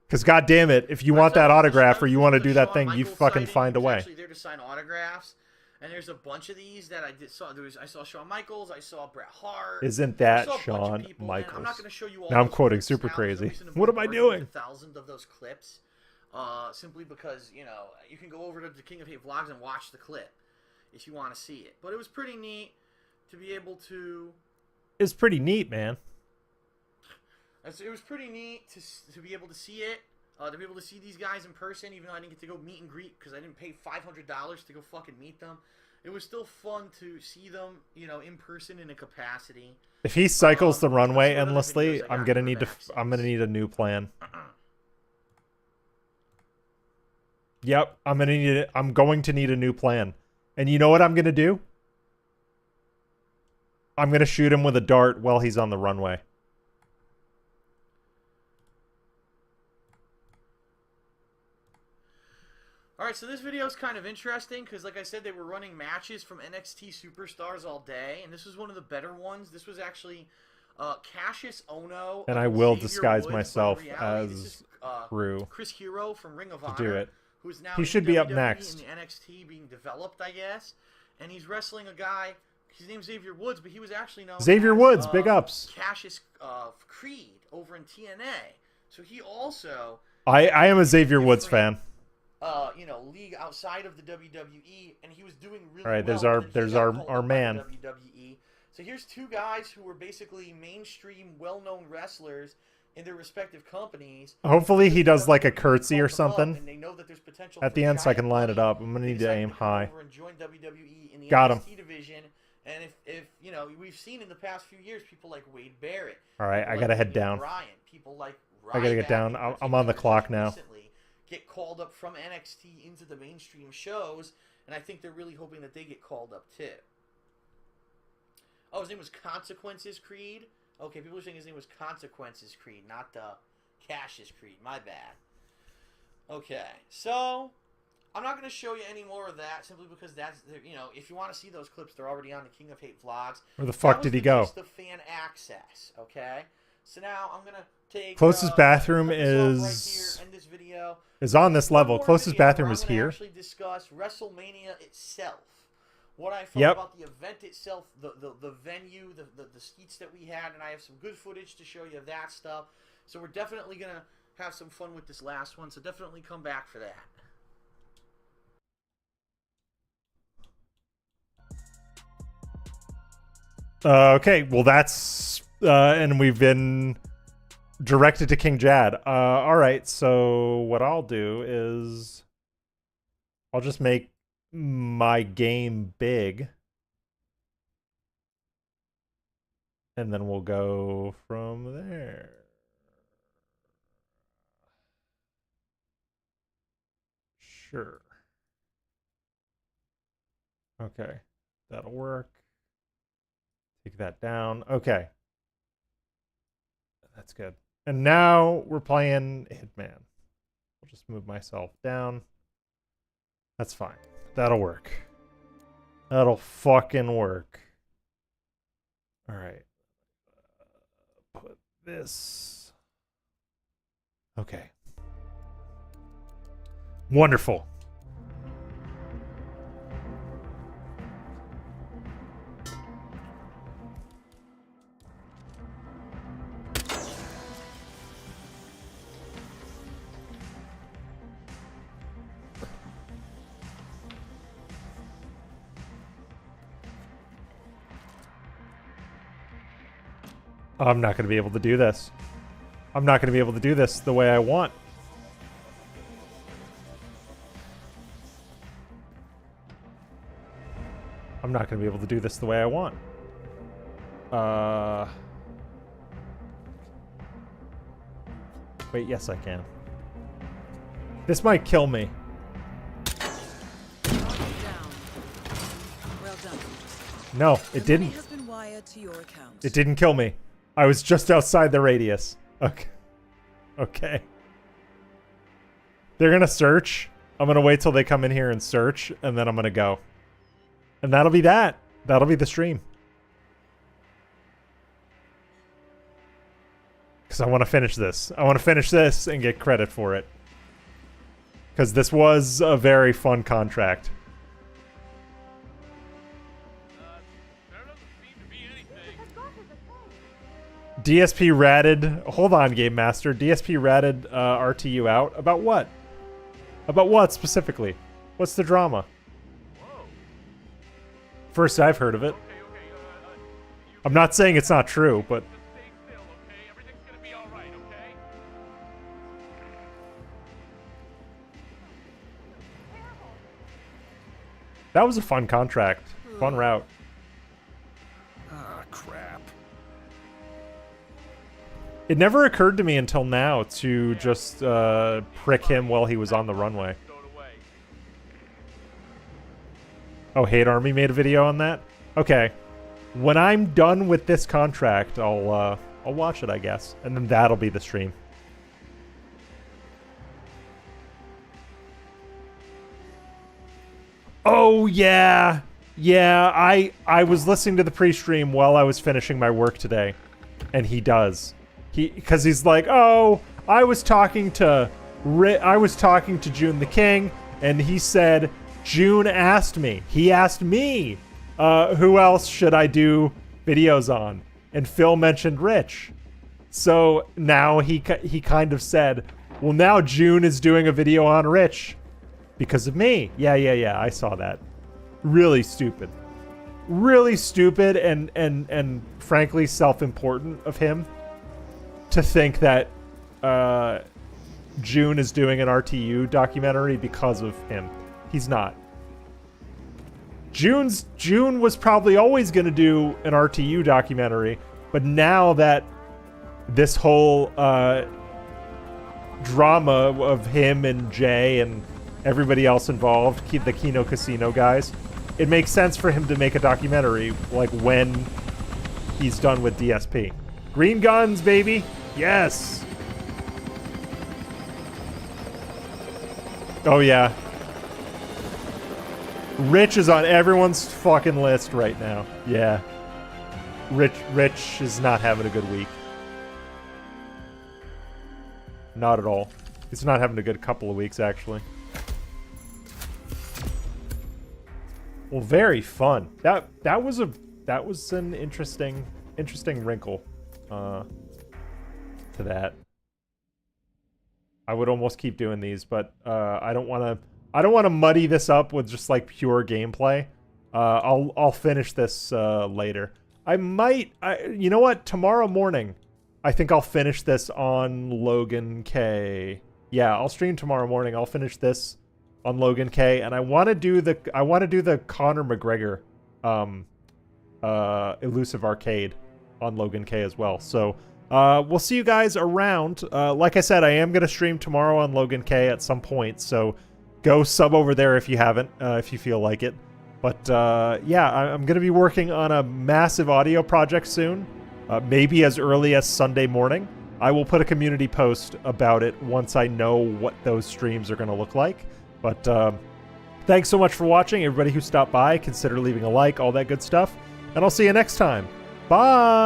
Because god damn it, if you want that autograph or you want to do that thing, you fucking find a way. Actually there to sign autographs. And there's a bunch of these that I saw. I saw Shawn Michaels. I saw Bret Hart. Isn't that Shawn Michaels? I'm not going to show you all. Now I'm quoting super crazy. What am I doing? Thousands of those clips, simply because you can go over to the King of Hate vlogs and watch the clip if you want to see it. But it was pretty neat to be able to. It's pretty neat, man. It was pretty neat to be able to see it. To be able to see these guys in person, even though I didn't get to go meet and greet because I didn't pay $500 to go fucking meet them. It was still fun to see them, in person in a capacity. If he cycles the runway endlessly, I'm gonna need a new plan. Yep, I'm going to need a new plan. And you know what I'm gonna do? I'm gonna shoot him with a dart while he's on the runway. Alright, so this video is kind of interesting because, like I said, they were running matches from NXT Superstars all day, and this was one of the better ones. This was actually Cassius Ohno. And I will Xavier disguise Woods, myself reality, as Crew. Chris Hero from Ring of Honor. Do it. Who's now he should be up WWE next. In the NXT being developed, I guess. And he's wrestling a guy. His name's Xavier Woods, but he was actually known Xavier as, Woods, big ups. Cassius Creed over in TNA. So he also. I am a Xavier Woods fan. League outside of the WWE, and he was doing really all right, well. There's our man. WWE. So here's two guys who were basically mainstream, well-known wrestlers in their respective companies. Hopefully he does like a curtsy or something and they know that there's potential at the end, so I can line it up. I'm gonna need to aim high. And join WWE in the Got him. NXT division. And if we've seen in the past few years people like Wade Barrett. All right, I gotta head down. Bryan, people like I gotta get down. I'm on the clock now. Get called up from NXT into the mainstream shows, and I think they're really hoping that they get called up too. Oh, his name was Consequences Creed? Okay, people are saying his name was Consequences Creed, not Cassius Creed. My bad. Okay, so I'm not going to show you any more of that simply because that's, if you want to see those clips, they're already on the King of Hate vlogs. Where the fuck did he go? That was the fan access, okay? So now I'm going to take... Closest bathroom right is... here, end this video. Is on this level. Closest bathroom is I'm gonna here. Actually discuss Wrestle Mania itself. What I thought about the event itself, the venue, the seats that we had, and I have some good footage to show you of that stuff. So we're definitely gonna have some fun with this last one. So definitely come back for that. Okay, well that's and we've been directed to King Jad. All right, so what I'll do is I'll just make my game big, and then we'll go from there. Sure. Okay, that'll work. Take that down. Okay. That's good. And now we're playing Hitman. I'll just move myself down. That's fine. That'll work. That'll fucking work. All right. Put this Okay. Wonderful. I'm not going to be able to do this. I'm not going to be able to do this the way I want. I'm not going to be able to do this the way I want. Wait, yes I can. This might kill me. Well done. No, it The money didn't. has been wired to your account. It didn't kill me. I was just outside the radius. Okay. Okay. They're gonna search. I'm gonna wait till they come in here and search, and then I'm gonna go. And that'll be that. That'll be the stream. Because I want to finish this. I want to finish this and get credit for it. Because this was a very fun contract. DSP ratted. Hold on, Game Master. DSP ratted RTU out. About what? About what specifically? What's the drama? First I've heard of it. I'm not saying it's not true, but that was a fun contract. Fun route. Ah, crap. It never occurred to me until now to just prick him while he was on the runway. Oh, Hate Army made a video on that? Okay. When I'm done with this contract, I'll watch it, I guess. And then that'll be the stream. Oh, yeah. Yeah, I was listening to the pre-stream while I was finishing my work today. And he does. Because he's like, oh, I was talking to June the King, and he said, June asked me. He asked me, who else should I do videos on? And Phil mentioned Rich. So now he kind of said, well, now June is doing a video on Rich because of me. Yeah, I saw that. Really stupid. Really stupid and frankly self-important of him to think that June is doing an RTU documentary because of him. He's not. June was probably always going to do an RTU documentary, but now that this whole drama of him and Jay and everybody else involved, the Kino Casino guys, it makes sense for him to make a documentary like when he's done with DSP. Green guns, baby. Yes. Oh yeah. Rich is on everyone's fucking list right now. Yeah. Rich is not having a good week. Not at all. He's not having a good couple of weeks, actually. Well, very fun. That was an interesting wrinkle to that. I would almost keep doing these, but I don't want to muddy this up with just like pure gameplay. I'll finish this later. You know what? Tomorrow morning, I think I'll finish this on Logan K. Yeah, I'll stream tomorrow morning. I'll finish this on Logan K, and I want to do the Conor McGregor Elusive Arcade on Logan K as well. So we'll see you guys around. Like I said, I am going to stream tomorrow on Logan K at some point, so go sub over there if you haven't, if you feel like it. But yeah, I'm going to be working on a massive audio project soon, maybe as early as Sunday morning. I will put a community post about it once I know what those streams are going to look like. But thanks so much for watching. Everybody who stopped by, consider leaving a like, all that good stuff. And I'll see you next time. Bye!